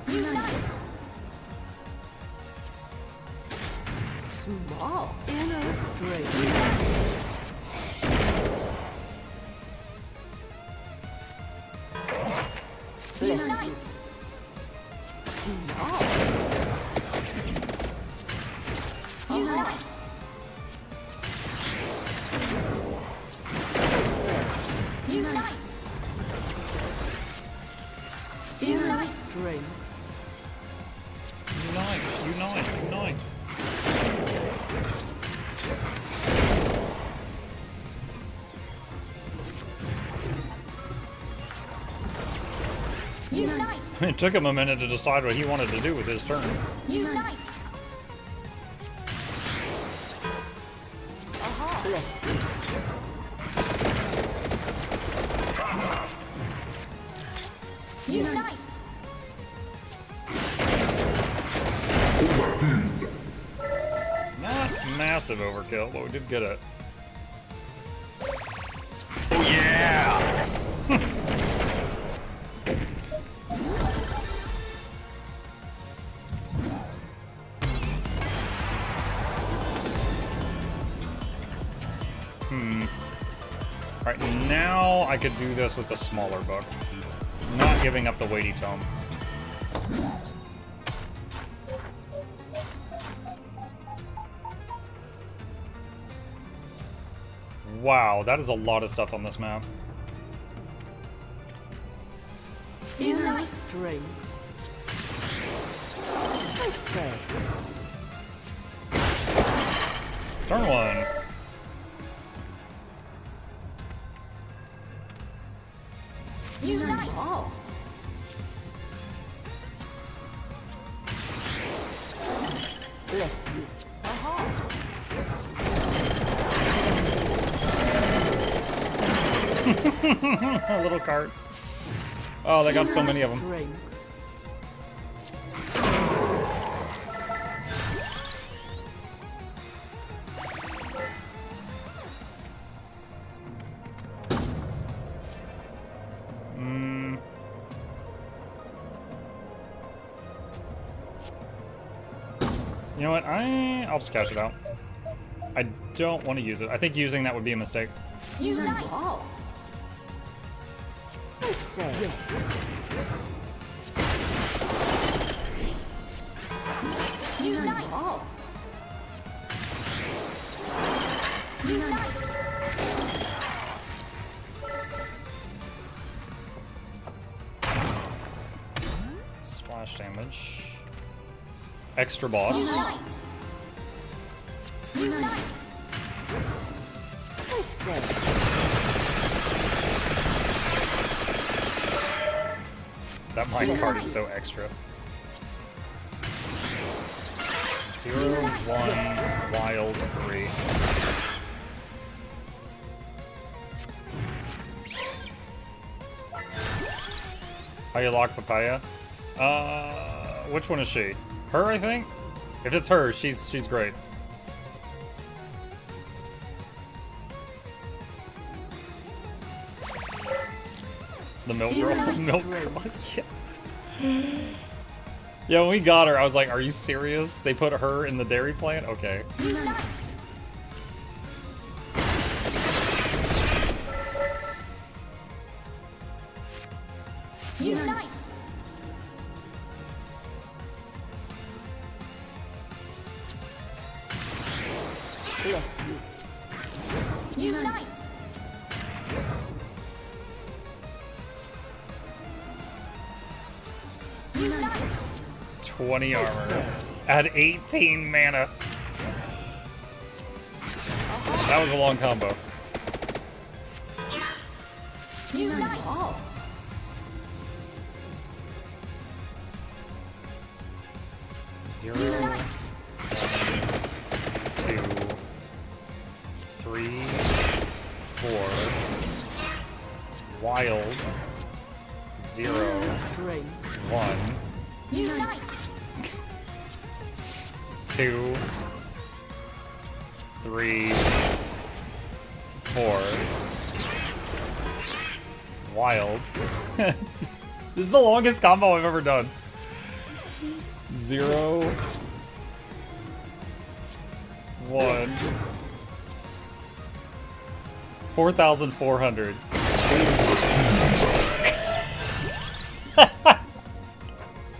Unite! Small inner strength. Unite! Small. Unite! Unite! Inner strength. Unite. Unite! It took him a minute to decide what he wanted to do with his turn. Unite! Aha! Bless you. Unite! Not massive overkill, but we did get it. Oh yeah! Alright, now I could do this with the smaller book. Not giving up the weighty tome. Wow, that is a lot of stuff on this map. Inner strength. I say. Turn one. Unite! Bless you. A little cart. Oh, they got so many of them. You know what? I'll just cash it out. I don't want to use it. I think using that would be a mistake. Unite! I say. Yes. Unite! Unite! Splash damage. Extra boss. Unite! Unite! I say. That mine card is so extra. 0, 1, wild, 3. How you lock Papaya? Which one is she? Her, I think? If it's her, she's great. The milk girl. The milk girl. Yeah. Yeah, when we got her, I was like, are you serious? They put her in the dairy plant? Okay. Unite! Unite! Bless you. Unite! 20 armor. Add 18 mana. That was a long combo. Unite! 0, 1, 2. 4. Wild. 0. 1. Unite! 2. 3. 4. Wild. This is the longest combo I've ever done. 0. 1. 4,400.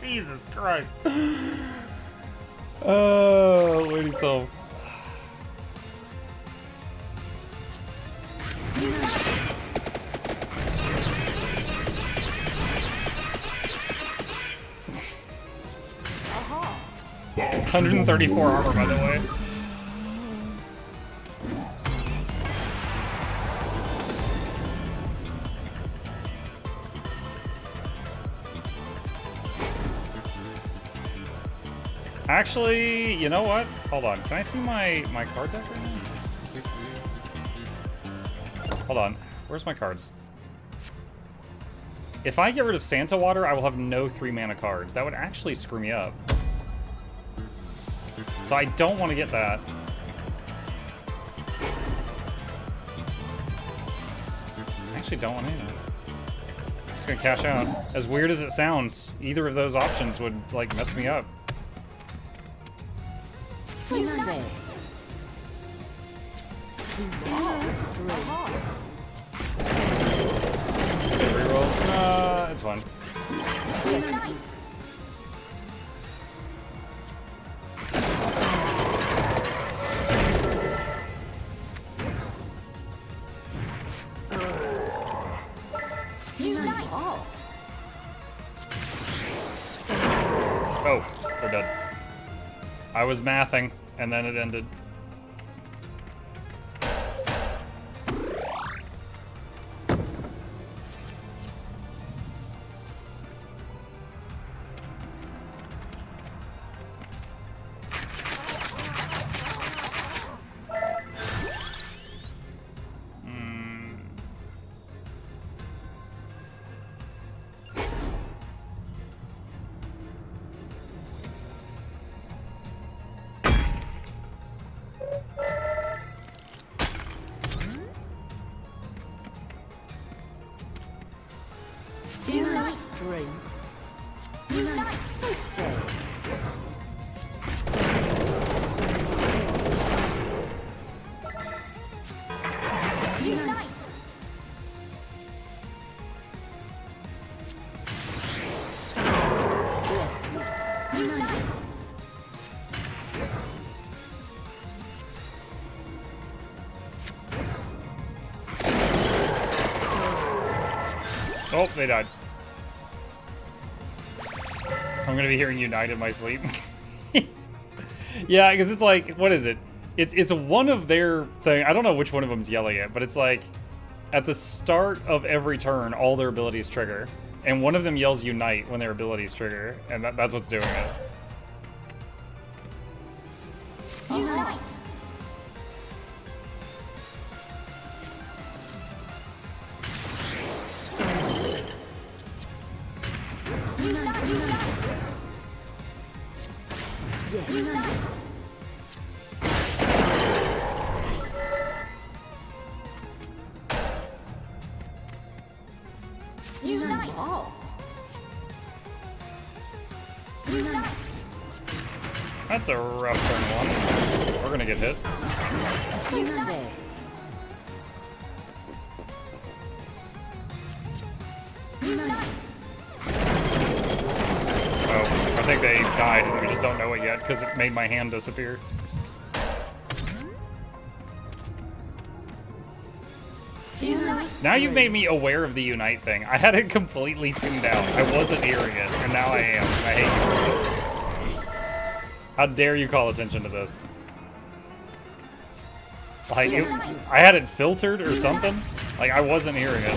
Jesus Christ. Oh, waiting till. Aha! 134 armor, by the way. Actually, you know what? Hold on. Can I see my card deck right now? Hold on. Where's my cards? If I get rid of Santa Water, I will have no 3-mana cards. That would actually screw me up. So I don't want to get that. I actually don't want to. I'm just gonna cash out. As weird as it sounds, either of those options would, like, mess me up. Unite! Reroll? It's fine. Unite! Unite! Oh, they're dead. I was mathing, and then it ended. Unite! Strength. Unite! I say. Unite! Bless me. Unite! Oh, they died. I'm gonna be hearing Unite in my sleep. Yeah, because it's like, what is it? It's one of their thing. I don't know which one of them's yelling it, but it's like at the start of every turn, all their abilities trigger, and one of them yells Unite when their abilities trigger, and that's what's doing it. Unite! Unite! Yes. Unite! Unite! Unite! That's a rough turn one. We're gonna get hit. Unite! Unite! Oh, I think they died, and we just don't know it yet because it made my hand disappear. Unite! Now you've made me aware of the Unite thing. I had it completely tuned out. I wasn't hearing it, and now I am. I hate you. How dare you call attention to this? Like, I had it filtered or something? Like, I wasn't hearing it.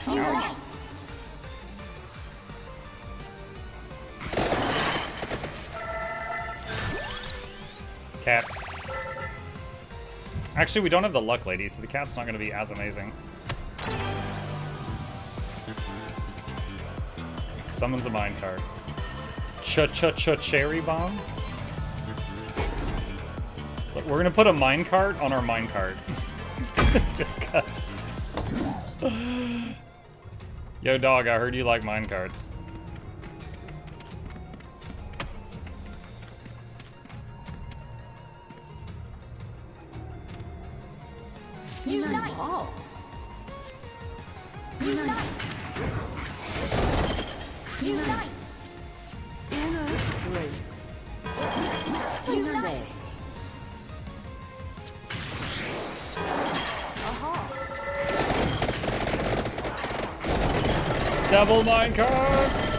Ouch. Cat. Actually, we don't have the luck lady, so the cat's not going to be as amazing. Summons a minecart. Cherry bomb? Look, we're going to put a minecart on our minecart. Just cuz. Yo, dog, I heard you like minecarts. Unite! Unite! Unite! Inner strength. Unite! Double minecarts!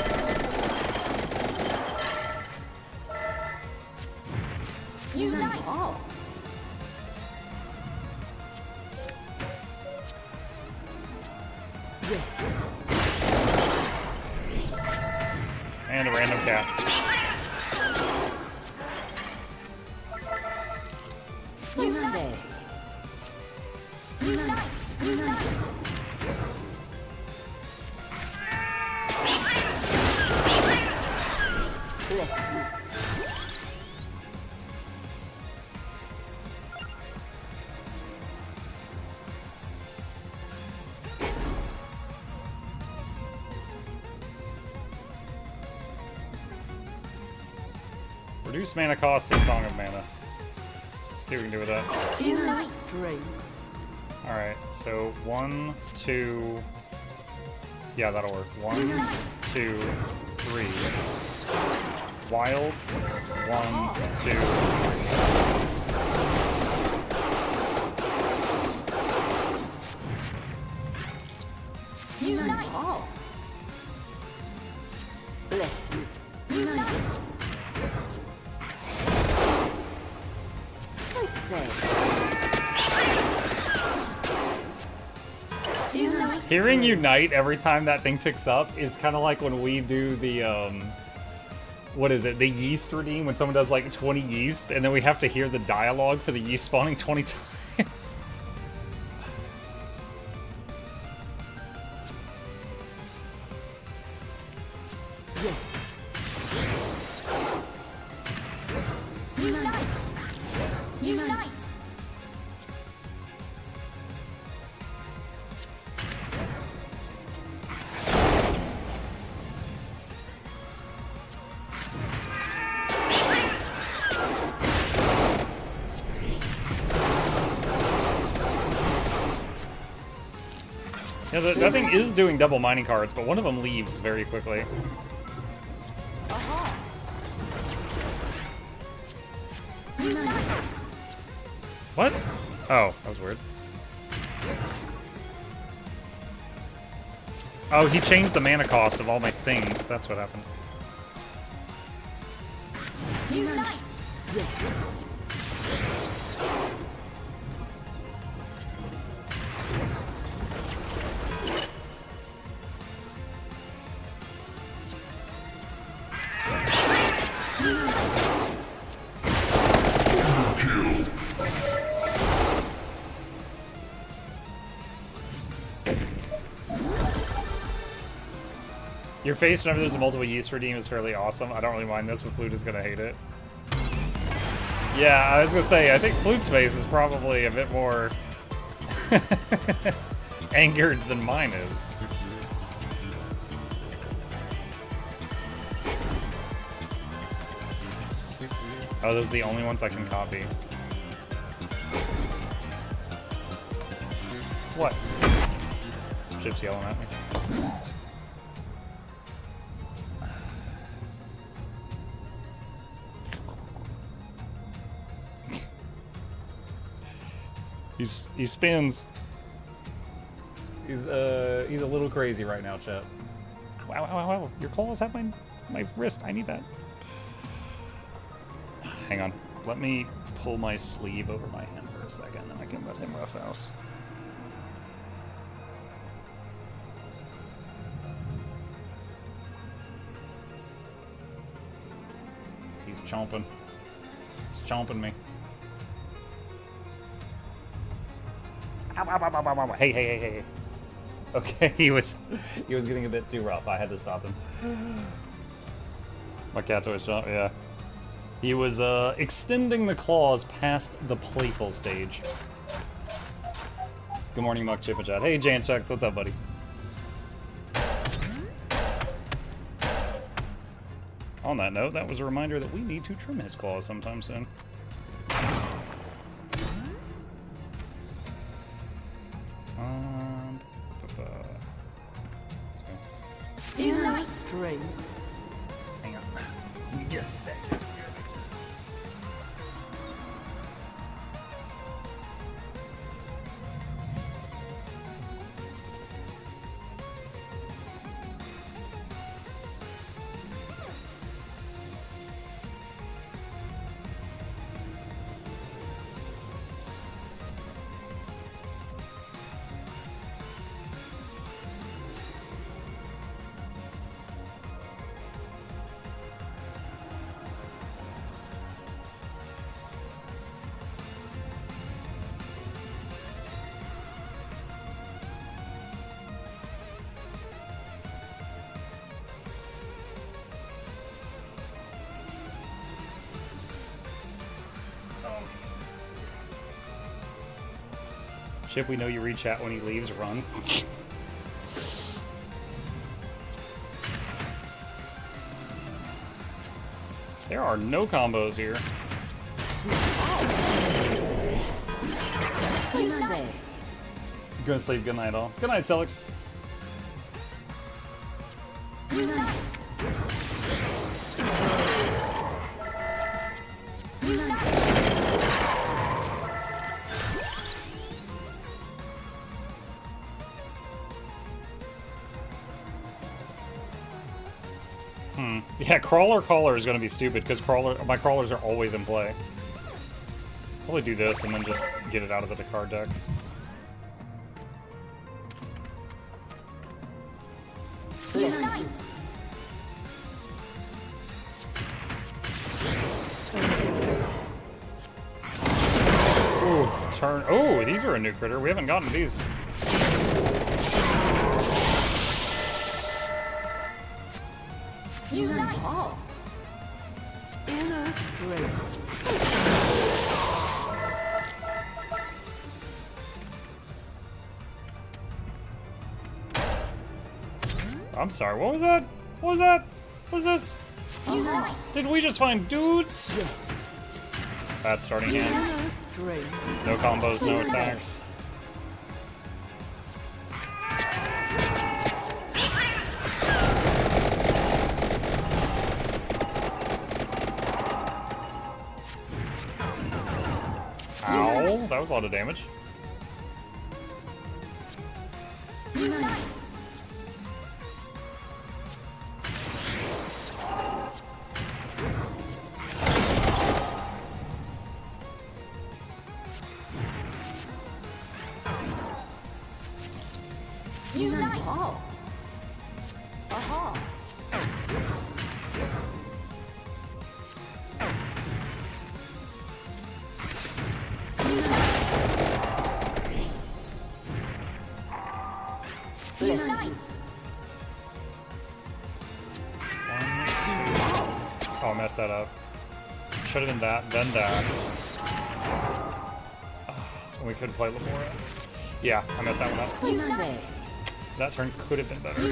Unite! Yes. And a random cat. Unite! Unite! Unite! Bless you. Reduce mana cost of Song of Mana. See what we can do with that. Inner strength. Alright, so 1, 2. Yeah, that'll work. 1, 2, 3. Wild. 1, 2. Unite! Bless you. Unite! I say. Unite! Hearing Unite every time that thing ticks up is kind of like when we do the, what is it? The yeast redeem, when someone does like 20 yeast, and then we have to hear the dialogue for the yeast spawning 20 times. Yes. Unite! Unite! Yeah, that thing is doing double mining cards, but one of them leaves very quickly. What? Oh, that was weird. Oh, he changed the mana cost of all my things. That's what happened. Unite! Yes. Your face whenever there's a multiple yeast redeem is fairly awesome. I don't really mind this, but Flute is gonna hate it. Yeah, I was gonna say, I think Flute's face is probably a bit more angered than mine is. Oh, those are the only ones I can copy. What? Chip's yelling at me. He spins. He's a little crazy right now, chat. Wow, wow, wow. Your claws have my wrist. I need that. Hang on. Let me pull my sleeve over my hand for a second, and I can let him roughhouse. He's chomping. He's chomping me. Ow, ow, ow, ow, ow, ow. Hey, hey, hey, hey. Okay, he was getting a bit too rough. I had to stop him. My cat toy shop, yeah. He was extending the claws past the playful stage. Good morning, Muck Chip and Chat. Hey, Jan Chucks, what's up, buddy? On that note, that was a reminder that we need to trim his claws sometime soon. Let's go. Inner strength. Hang on. Give me just a second. Chip, we know you read chat when he leaves. Run. There are no combos here. Go to sleep. Good night, all. Good night, Celix. Yeah, crawler caller is going to be stupid because my crawlers are always in play. Probably do this and then just get it out of the card deck. Oof, turn. Oh, these are a new critter. We haven't gotten to these. Unite. Inner strength. I'm sorry, what was that? What was that? What was this? Unite. Did we just find dudes? Yes. Bad starting hand. No combos, no attacks. Ow, that was a lot of damage. Unite. Unite. Aha. Oh, I messed that up. Should have been that, then that. Oh, we could play Lamora. Yeah, I messed that one up. That turn could have been better.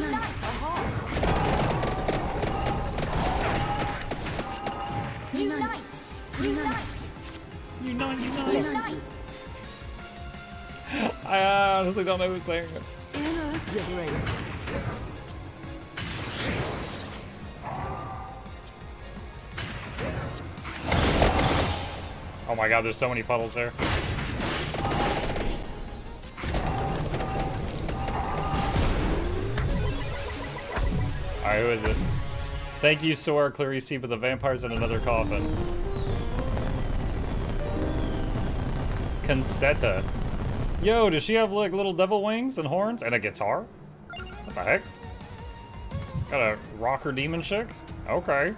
Unite. Unite. Unite. I honestly don't know who's saying it. Inner strength. Oh my god, there's so many puddles there. Alright, who is it? Thank you, Sora Clarice, but the vampire's in another coffin. Concetta. Yo, does she have like little devil wings and horns and a guitar? What the heck? Got a rocker demon chick? Okay.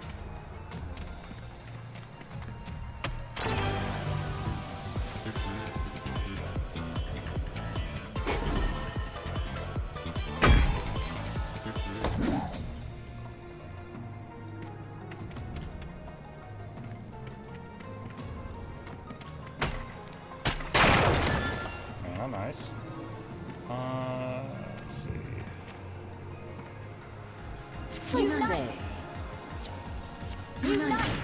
nice. Let's see. Unite. Unite.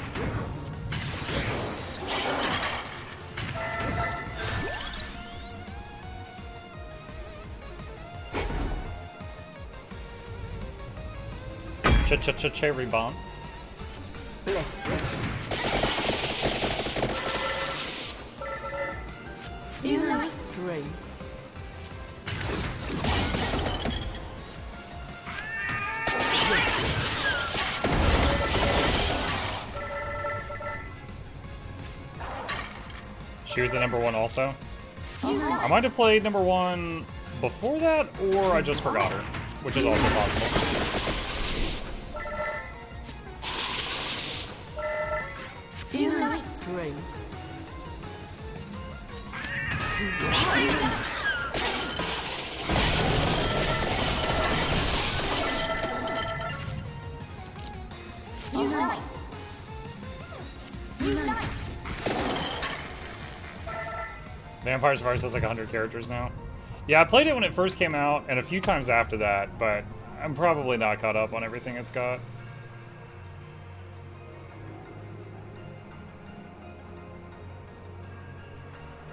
Cherry bomb. Bless you. Unite strength. She was at number 1 also. I might have played number 1 before that, or I just forgot her, which is also possible. Unite strength. Unite. Unite. Vampire Survivors has like 100 characters now. Yeah, I played it when it first came out, and a few times after that, but I'm probably not caught up on everything it's got.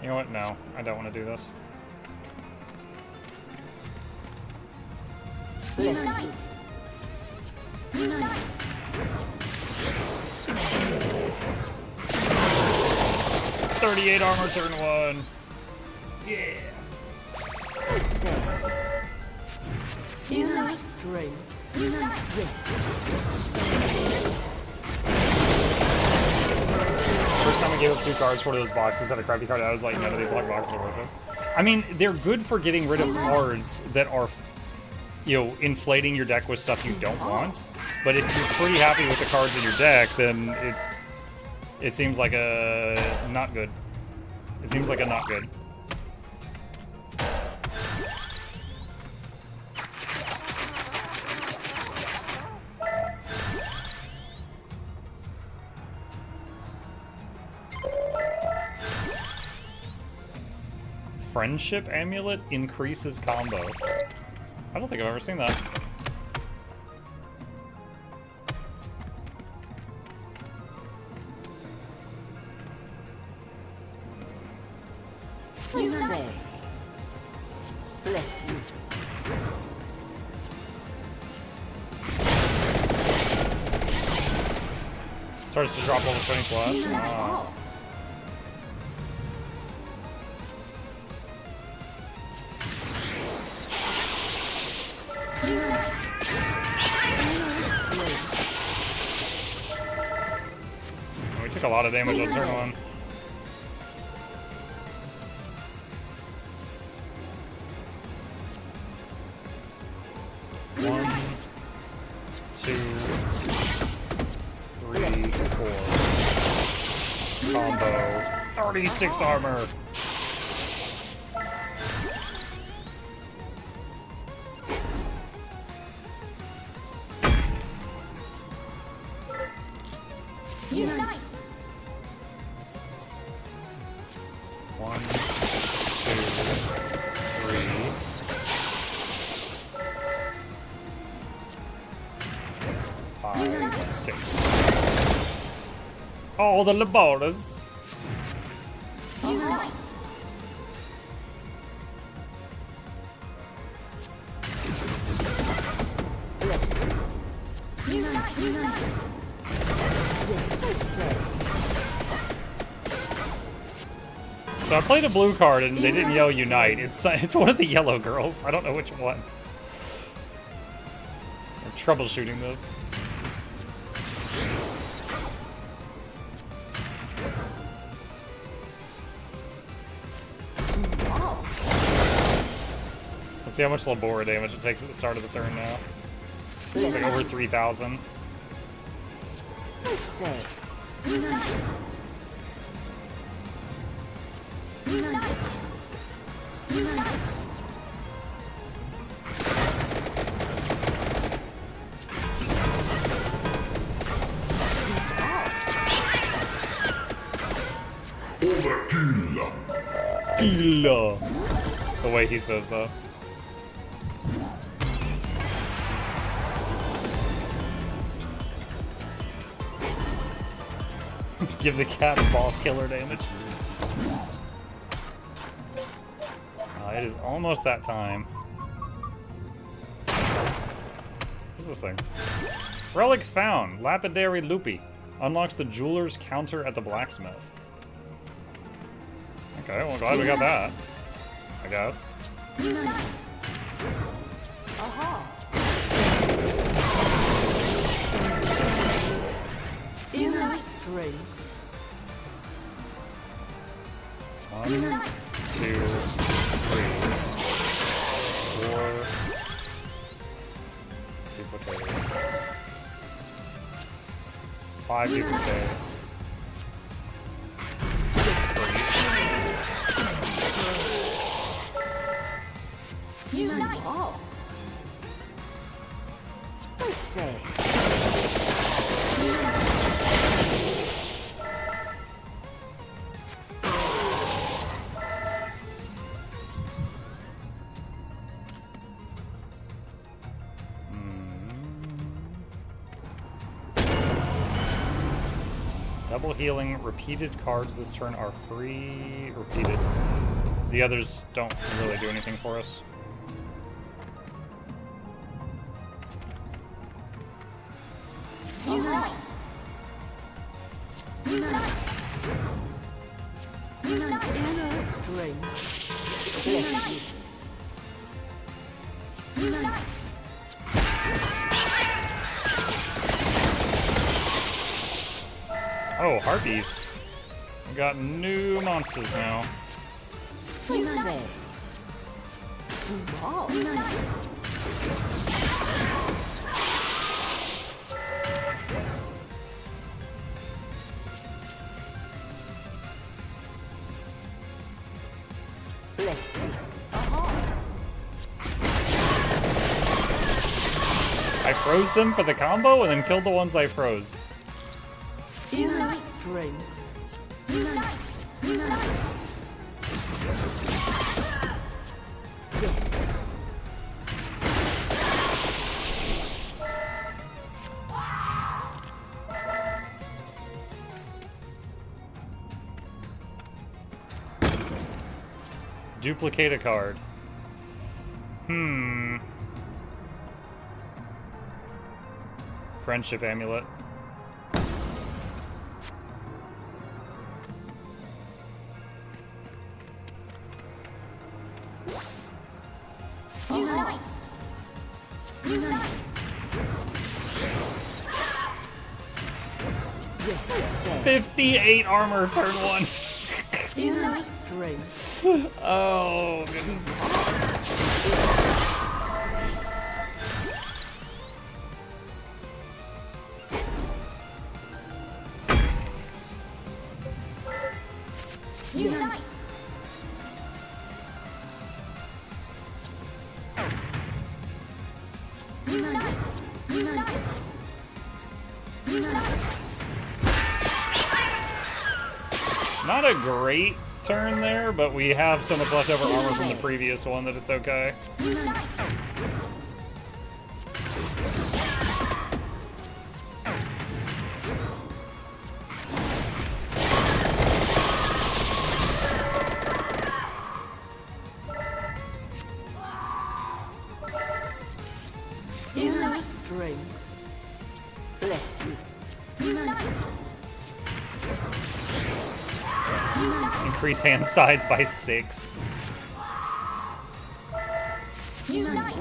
You know what? No, I don't want to do this. Unite. Unite. 38 armor turn 1. Yeah. Unite strength. Unite First time I gave up 2 cards for one of those boxes at a crappy card, I was like, none of these luck boxes are worth it. I mean, they're good for getting rid of cards that are, you know, inflating your deck with stuff you don't want. But if you're pretty happy with the cards in your deck, then it seems like a not good. It seems like a not good. Friendship Amulet increases combo. I don't think I've ever seen that. Unite. Bless you. Starts to drop level 20 plus. Wow. We took a lot of damage on turn 1. Combo. 36 armor. Yes. 1, 2, 3, 5, 6. Oh, the Laboras. Unite. Bless you. Unite. Unite. So I played a blue card and they didn't yell Unite. It's one of the yellow girls. I don't know which one. I'm troubleshooting this. Let's see how much Labora damage it takes at the start of the turn now. It's like over 3,000. I say, unite. Unite. Unite. Overkill. Kill. The way he says that. Give the cats boss killer damage. It is almost that time. What's this thing? Relic found. Lapidary Lupi. Unlocks the jeweler's counter at the blacksmith. Okay, well, glad we got that. I guess. Aha. Three. 1, 2, 3, 4. Duplicate. 5 duplicate. Unite. I say. Double healing. Repeated cards this turn are free. Repeated. The others don't really do anything for us. Unite. Unite. Unite. Inner strength. Yes. Unite. Oh, harpies. We got new monsters now. Unite. Wow. Unite. I froze them for the combo and then killed the ones I froze. Inner strength. Unite. Unite. Yes. Duplicate a card. Friendship amulet. Unite. Unite. Yes. 58 armor, turn 1. Inner strength. Oh, goodness. Yes. Unite. Unite. Unite. Not a great turn there, but we have so much leftover armor from the previous one that it's okay. Unite. Inner strength. Bless you. Unite. Increase hand size by 6. Unite.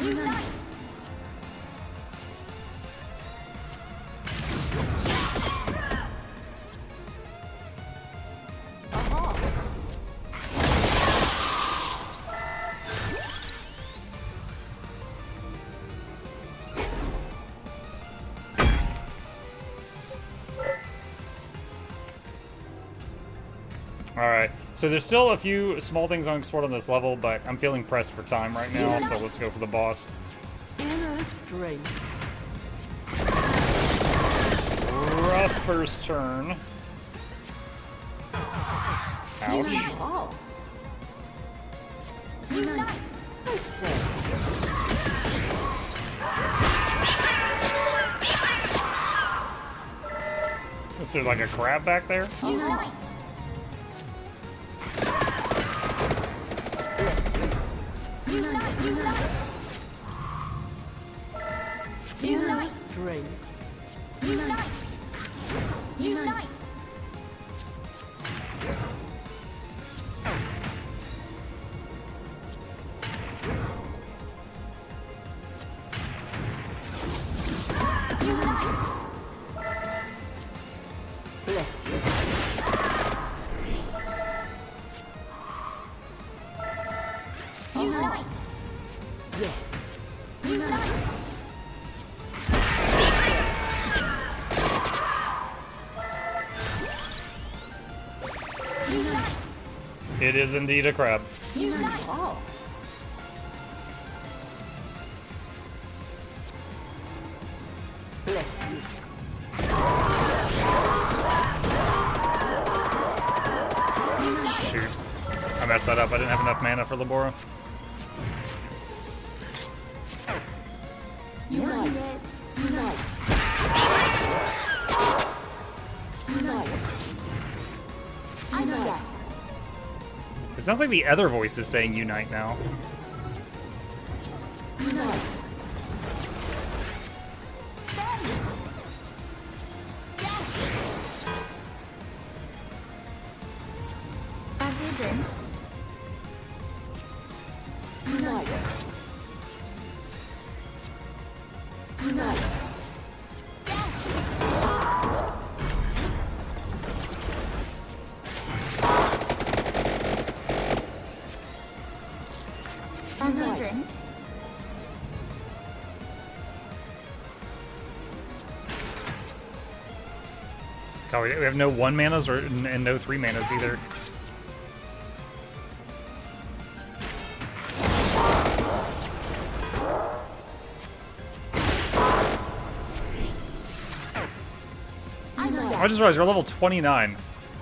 Unite. Alright, so there's still a few small things unexplored on this level, but I'm feeling pressed for time right now, so let's go for the boss. Inner strength. Rough first turn. Ouch. Unite, I say. Is there like a crab back there? Unite. Unite, unite. Unite strength. Unite. Unite. Unite. Bless you. Unite. Yes. Unite. Unite. It is indeed a crab. Unite. Bless you. Shoot. I messed that up. I didn't have enough mana for Labora. Unite. Unite. Unite. Unite. It sounds like the other voice is saying unite now. Unite. Fancy a drink? Unite. Unite. Fancy a drink? Oh, we have no 1 manas and no 3 manas either. I just realized you're level 29.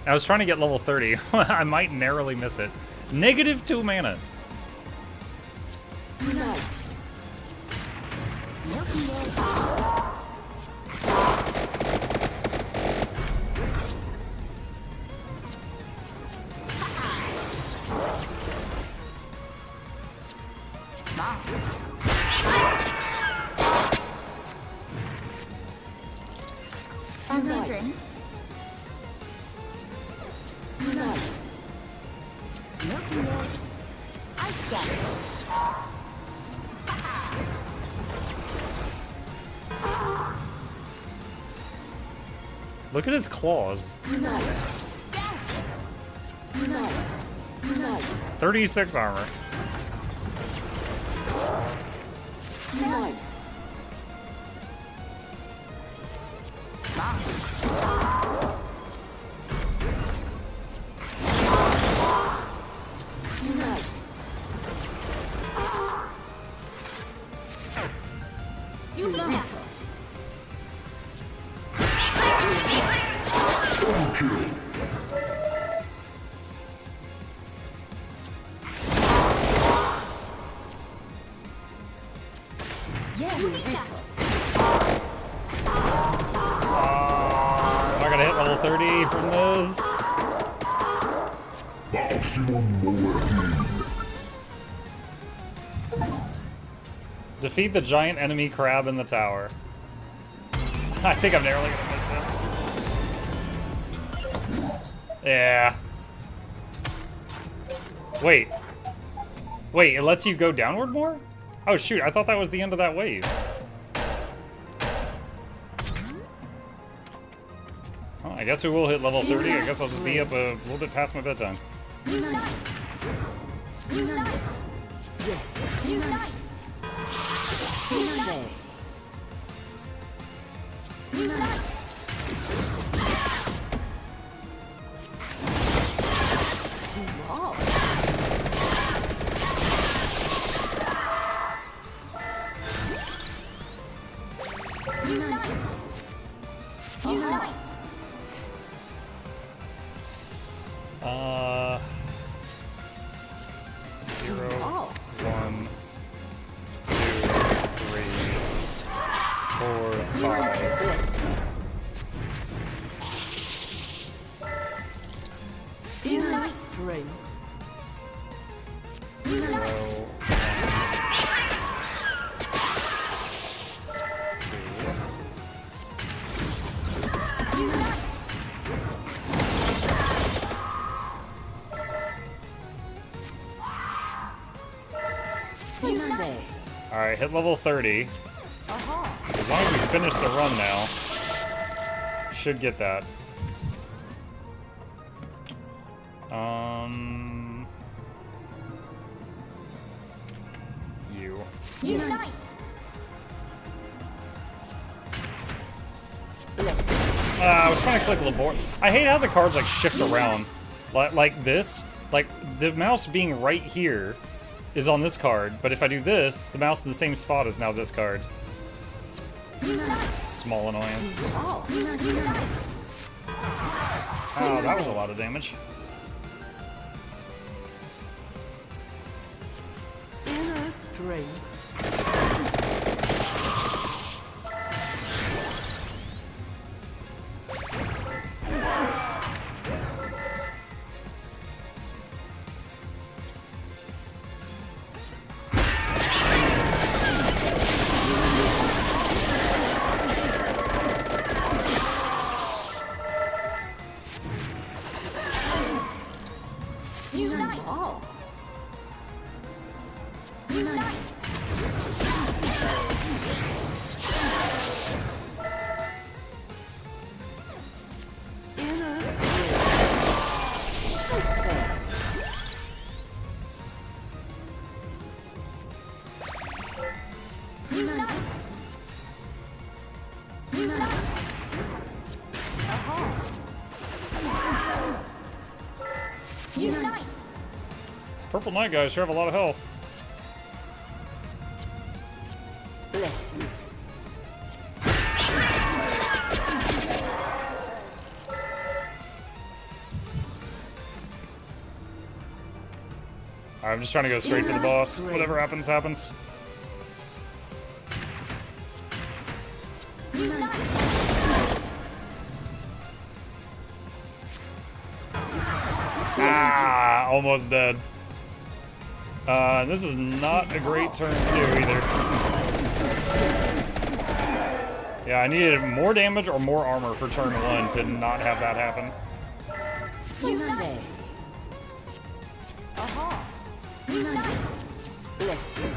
I was trying to get level 30. I might narrowly miss it. -2 mana. Unite. Fancy a drink? Unite. I say. Look at his claws. Unite. Unite. Unite. 36 armor. Unite. Unite. Unite. Yes. Am I gonna hit level 30 from this? Defeat the giant enemy crab in the tower. I think I'm narrowly gonna miss it. Yeah. Wait. Wait, it lets you go downward more? Oh shoot, I thought that was the end of that wave. Well, I guess we will hit level 30. I guess I'll just be up a little bit past my bedtime. Unite. Unite. Yes. Unite. Unite. Unite. Small. Unite. Unite. 0, Oh. 1, 2, 3, 4, 5, 6. Inner strength. 0, 2. Say. Alright, hit level 30. As long as we finish the run now, should get that. You. Yes. I was trying to click Labor. I hate how the cards like shift around, like this. Like the mouse being right here is on this card, but if I do this, the mouse in the same spot is now this card. Small annoyance. Oh, that was a lot of damage. Inner strength. Purple Knight guys sure have a lot of health. Bless you. I'm just trying to go straight for the boss. Whatever happens, happens. Ah, almost dead. This is not a great turn too either. Yeah, I needed more damage or more armor for turn 1 to not have that happen. Bless you.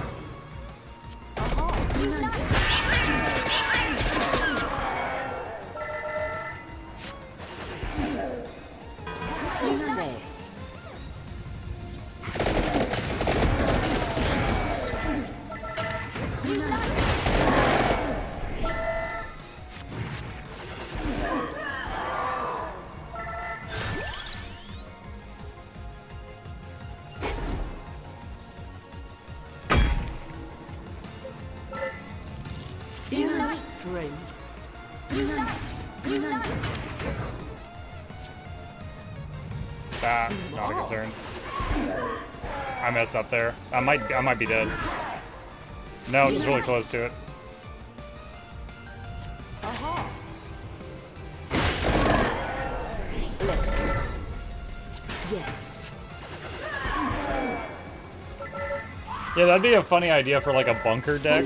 Inner strength. That's not a good turn. I messed up there. I might be dead. No, just really close to it. Yes. Yeah, that'd be a funny idea for like a bunker deck.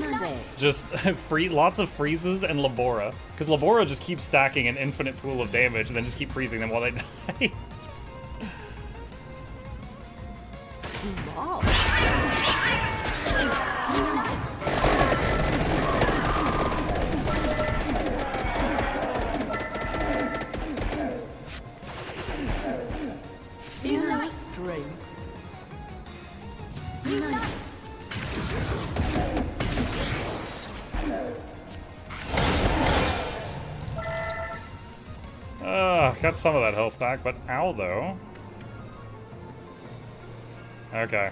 Just lots of freezes and Labora. Because Labora just keeps stacking an infinite pool of damage and then just keep freezing them while they die. Small. Inner strength. Got some of that health back, but ow though. Okay.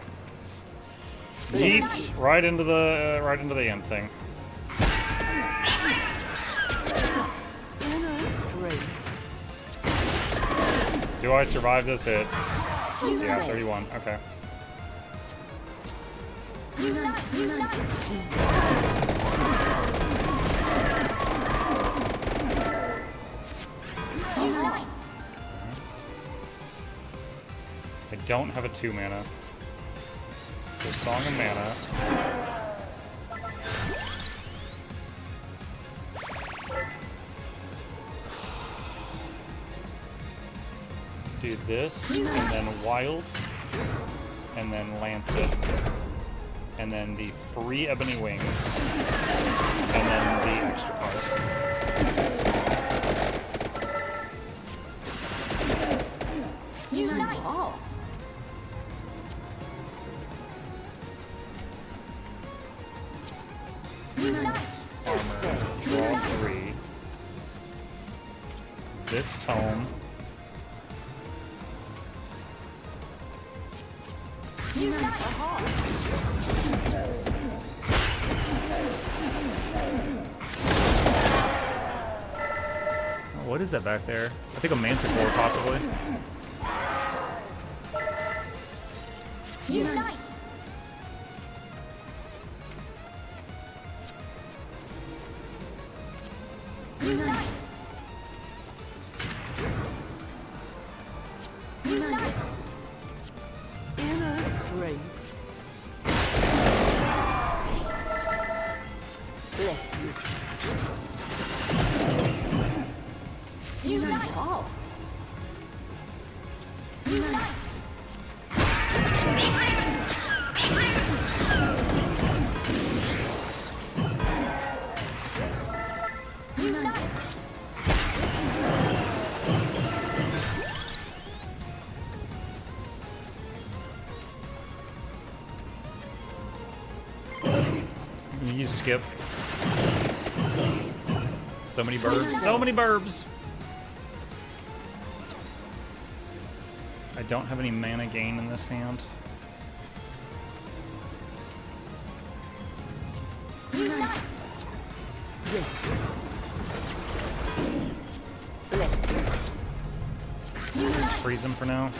Yeet right into the end thing. Inner strength. Do I survive this hit? Yeah, 31. Okay. I don't have a 2 mana. So Song of Mana. Do this, and then Wild, and then Lancet, and then the free Ebony Wings, and then the extra card. Armor, draw 3. This tome. What is that back there? I think a Manticore, possibly. Unite! Unite! Unite! Inner strength. Bless you. Unite! Unite! You skip. So many burbs. So many burbs! I don't have any mana gain in this hand. Unite! Yes. Bless you. Just freeze him for now.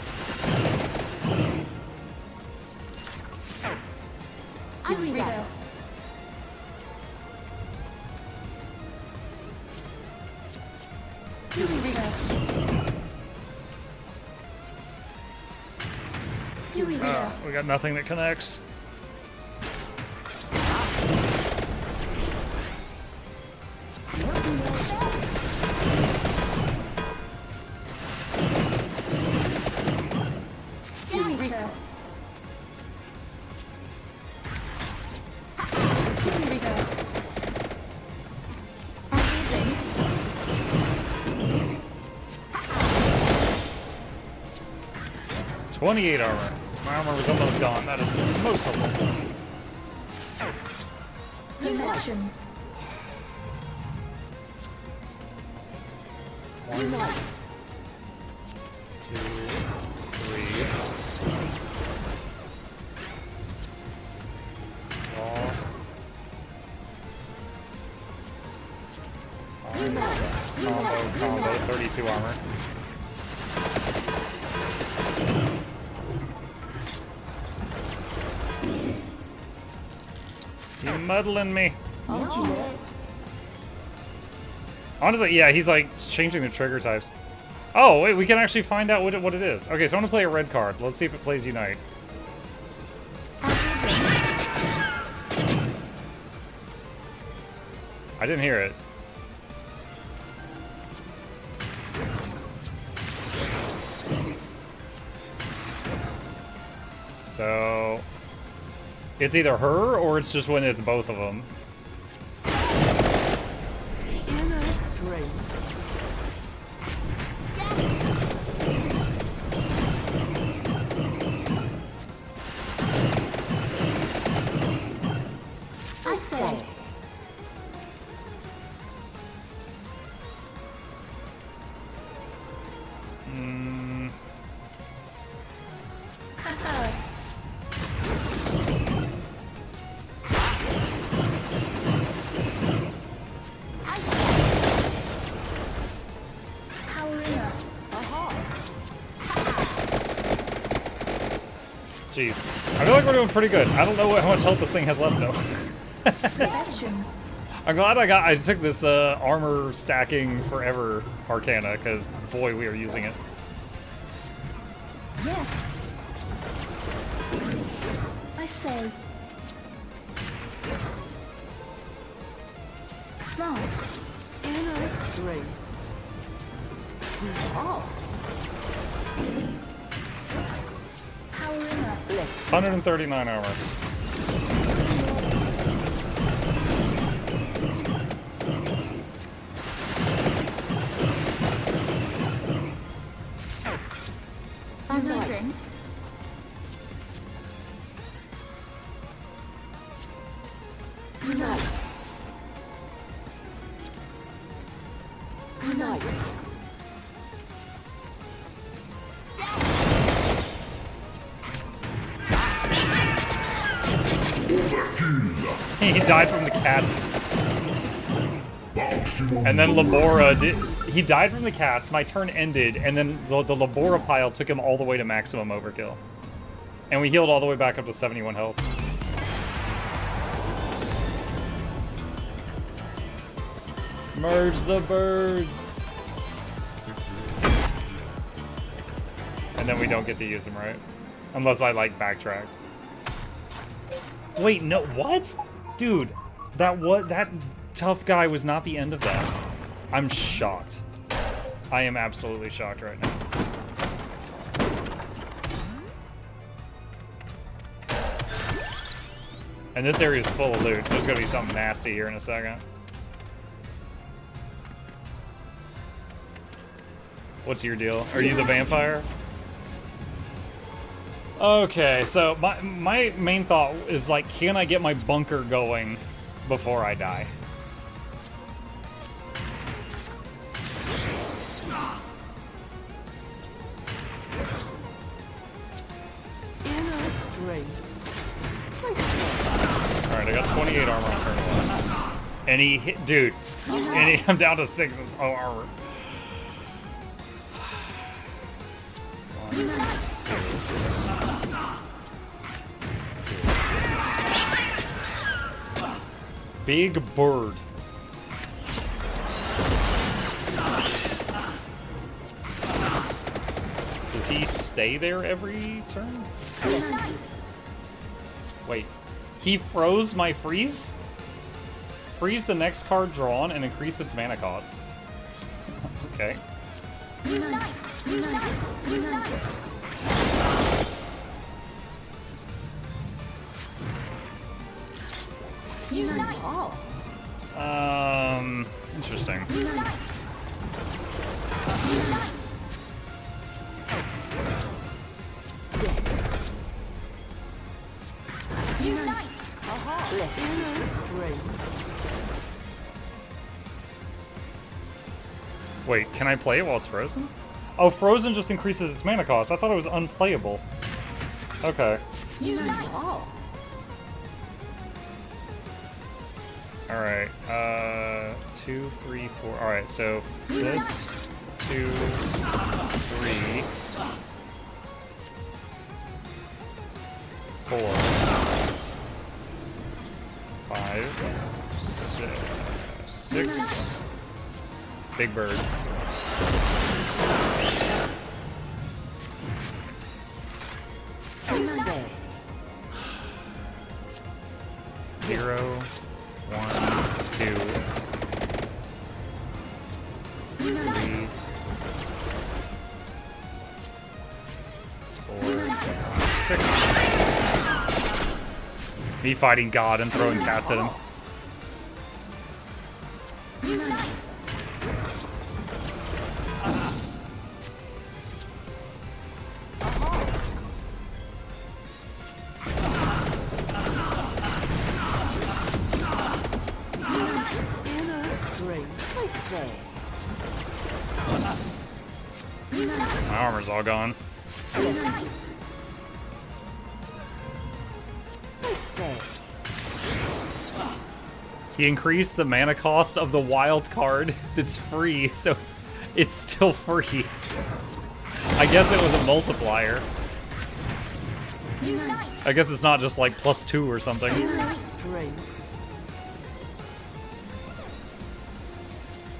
Here we go. Here we go. Here we go. We got nothing that connects. Here we go. Here we go. 28 armor. My armor was almost gone. That is most helpful. Connection. One, 2, 3. Draw. 5. Combo, 32 armor. You're muddling me. Honestly, yeah, he's like changing the trigger types. Oh, wait, we can actually find out what it is. Okay, so I'm gonna play a red card. Let's see if it plays Unite. I didn't hear it. So it's either her or it's just when it's both of them. Inner strength. I say. Jeez. I feel like we're doing pretty good. I don't know how much health this thing has left, though. I'm glad I took this armor stacking forever arcana, because boy, we are using it. Yes. I say. Smart. Inner strength. Smart. Power inner. Bliss. 139 armor. Amazing. Unite. Unite. He died from the cats. And then Labora did. He died from the cats, my turn ended, and then the Labora pile took him all the way to maximum overkill. And we healed all the way back up to 71 health. Merge the birds! And then we don't get to use them, right? Unless I, like, backtracked. Wait, no, what? Dude, that tough guy was not the end of that. I'm shocked. I am absolutely shocked right now. And this area is full of loot, so there's gonna be something nasty here in a second. What's your deal? Are you the vampire? Okay, so my main thought is, like, can I get my bunker going before I die? Inner strength. Alright, I got 28 armor on turn 1. And he hit, dude, and I'm down to 6 armor. Big bird. Does he stay there every turn? Wait, he froze my freeze? Freeze the next card drawn and increase its mana cost. Okay. Interesting. Yes. Unite. Aha. Inner strength. Wait, can I play it while it's frozen? Oh, frozen just increases its mana cost. I thought it was unplayable. Okay. Alright, 2, 3, 4. Alright, so this, 2, 3, 4, 5, 6. Big bird. Zero, 1, 2, 3, 4, 6. Me fighting God and throwing cats at him. My armor's all gone. He increased the mana cost of the wild card that's free, so it's still free. I guess it was a multiplier. I guess it's not just like +2 or something.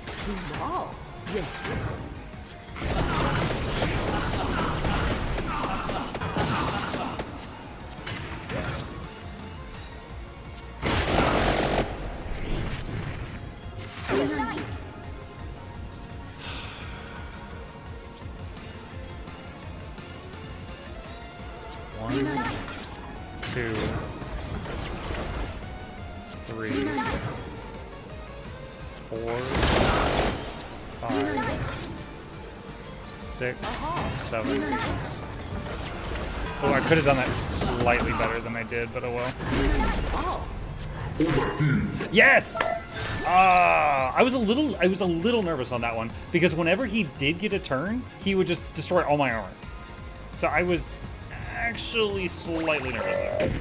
Smart, yes. One, 2, 3, 4, 5, 6, 7, 8. Oh, I could have done that slightly better than I did, but oh well. Yes! I was a little nervous on that one because whenever he did get a turn, he would just destroy all my armor. So I was actually slightly nervous there.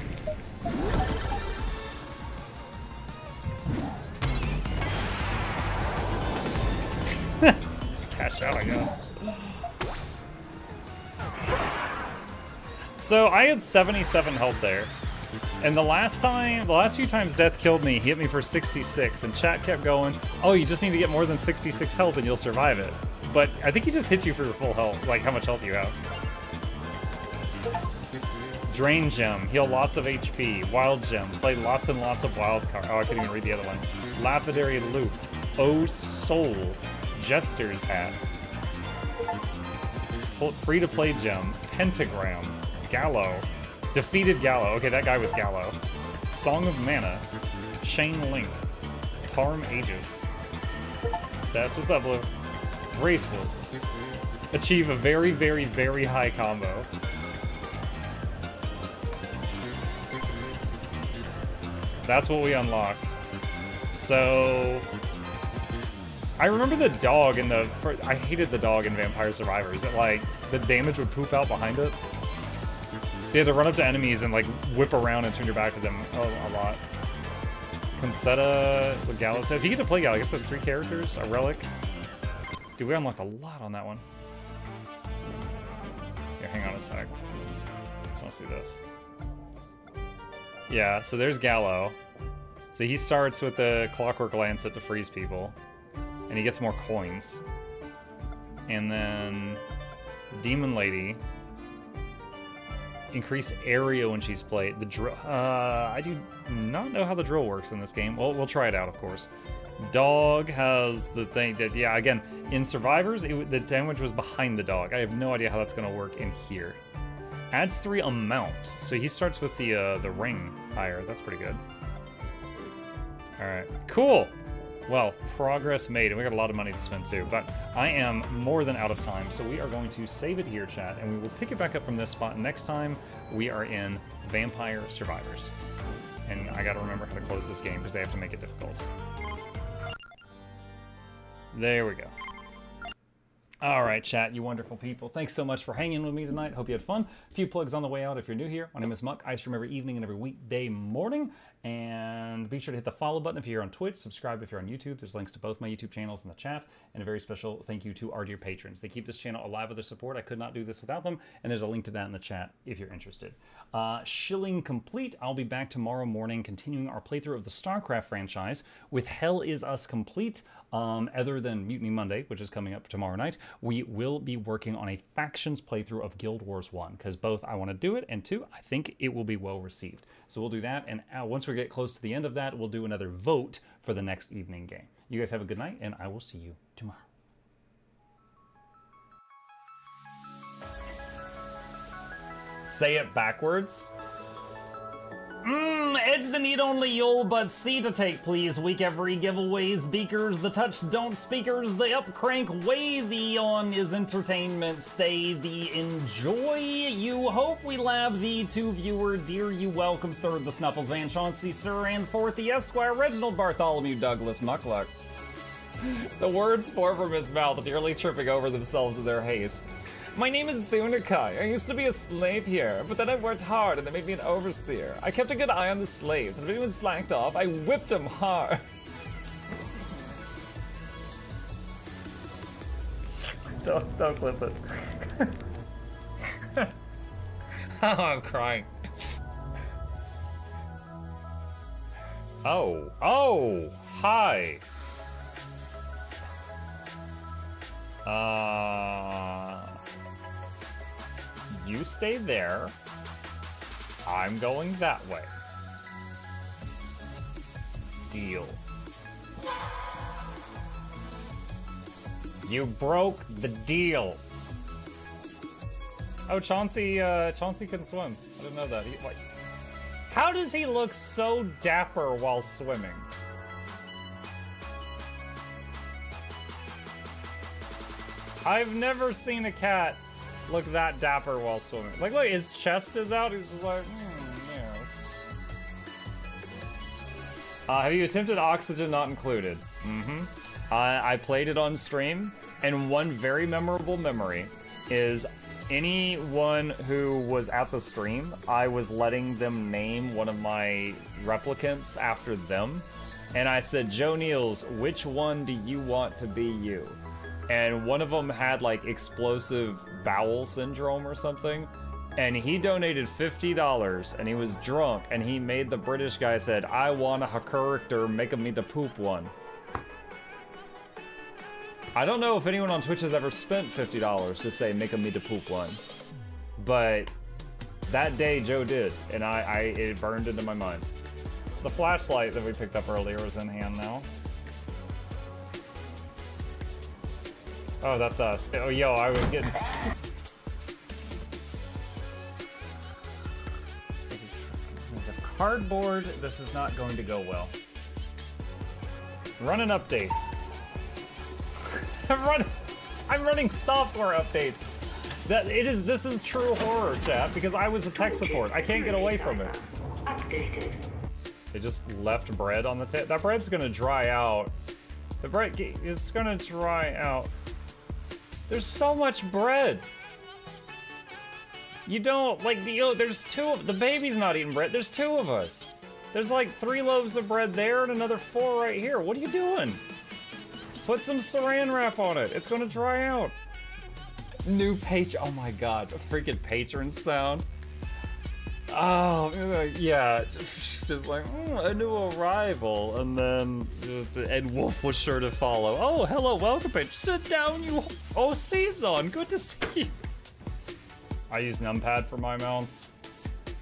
Cash out, I guess. So I had 77 health there. And the last few times Death killed me, he hit me for 66, and chat kept going, oh, you just need to get more than 66 health and you'll survive it. But I think he just hits you for your full health, like how much health you have. Drain Gem, heal lots of HP. Wild Gem, play lots and lots of wild cards. Oh, I couldn't even read the other one. Lapidary Loop. Oh Soul. Jester's Hat. Free-to-play Gem. Pentagram. Gallo. Defeated Gallo. Okay, that guy was Gallo. Song of Mana. Chain Link. Parm Aegis. Test, what's up, Blue? Bracelet. Achieve a very, very, very high combo. That's what we unlocked. So I remember the dog in the... I hated the dog in Vampire Survivors. That, like, the damage would poop out behind it. So you had to run up to enemies and, like, whip around and turn your back to them a lot. Concetta with Gallo. So if you get to play Gallo, I guess that's 3 characters. A Relic. Dude, we unlocked a lot on that one. Here, hang on a sec. Just want to see this. Yeah, so there's Gallo. So he starts with the Clockwork Lancet to freeze people. And he gets more coins. And then Demon Lady. Increase area when she's played. The drill. I do not know how the drill works in this game. Well, we'll try it out, of course. Dog has the thing that, yeah, again, in Survivors, the damage was behind the dog. I have no idea how that's going to work in here. Adds 3 amount. So he starts with the ring higher. That's pretty good. All right, cool. Well, progress made, and we got a lot of money to spend too, but I am more than out of time, so we are going to save it here, chat, and we will pick it back up from this spot next time we are in Vampire Survivors. And I gotta remember how to close this game because they have to make it difficult. There we go. All right, chat, you wonderful people. Thanks so much for hanging with me tonight. Hope you had fun. A few plugs on the way out if you're new here. My name is Muck. I stream every evening and every weekday morning. And be sure to hit the follow button if you're on Twitch. Subscribe if you're on YouTube. There's links to both my YouTube channels in the chat. And a very special thank you to our dear patrons. They keep this channel alive with their support. I could not do this without them. And there's a link to that in the chat if you're interested. Shilling complete. I'll be back tomorrow morning continuing our playthrough of the StarCraft franchise with Hell Is Us complete. Other than Mutiny Monday, which is coming up tomorrow night, we will be working on a factions playthrough of Guild Wars 1, because both I want to do it, and 2, I think it will be well received. So we'll do that, and once we get close to the end of that, we'll do another vote for the next evening game. You guys have a good night, and I will see you tomorrow. Say it backwards. Edge the need only you'll but C to take, please. Week every giveaways, beakers, the touch don't speakers, the up crank way, the on is entertainment, stay the enjoy. You hope we lab the 2 viewer, dear you welcomes, third the Snuffles, Van Chauncey, Sir, and fourth the Esquire, Reginald Bartholomew, Douglas, Mukluk. The words pour from his mouth, nearly tripping over themselves in their haste. My name is Zunikai. I used to be a slave here, but then I worked hard and they made me an overseer. I kept a good eye on the slaves, and if anyone slacked off, I whipped them hard. Don't clip it. Oh, I'm crying. Oh. Oh! Hi! You stay there. I'm going that way. Deal. You broke the deal. Oh, Chauncey can swim. I didn't know that. Wait. How does he look so dapper while swimming? I've never seen a cat look that dapper while swimming. Like, look, his chest is out. He's just like, yeah. Have you attempted Oxygen Not Included? Mm-hmm. I played it on stream, and one very memorable memory is anyone who was at the stream, I was letting them name one of my replicants after them. And I said, Joe Niels, which one do you want to be you? And one of them had like explosive bowel syndrome or something. And he donated $50 and he was drunk and he made the British guy said, I want a character making me the poop one. I don't know if anyone on Twitch has ever spent $50 to say making me the poop one. But that day Joe did, and it burned into my mind. The flashlight that we picked up earlier is in hand now. Oh, that's us. Oh, yo, I was getting... Cardboard, this is not going to go well. Run an update. I'm running software updates. This is true horror, chat, because I was a tech support. I can't get away from it. Updated. They just left bread on the table. That bread's gonna dry out. The bread is gonna dry out. There's so much bread. You don't, like, there's the baby's not eating bread. There's 2 of us. There's like 3 loaves of bread there and another 4 right here. What are you doing? Put some saran wrap on it. It's gonna dry out. New page. Oh my god, a freaking patron sound. Oh, yeah. Just like, a new arrival. And then Ed Wolf was sure to follow. Oh, hello, welcome page. Sit down, you. Oh, Season, good to see you. I use numpad for my mounts.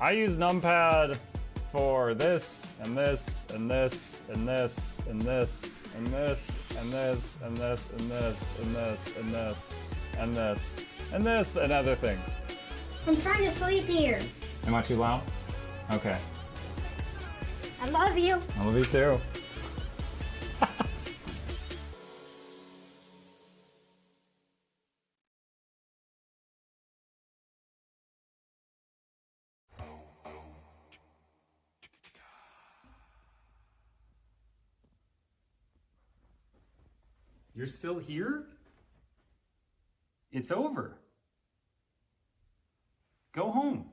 I use numpad for this, and this, and this, and this, and this, and this, and this, and this, and this, and this, and this, and this, and this, and other things. I'm trying to sleep here. Am I too loud? Okay. I love you. I love you too. You're still here? It's over. Go home.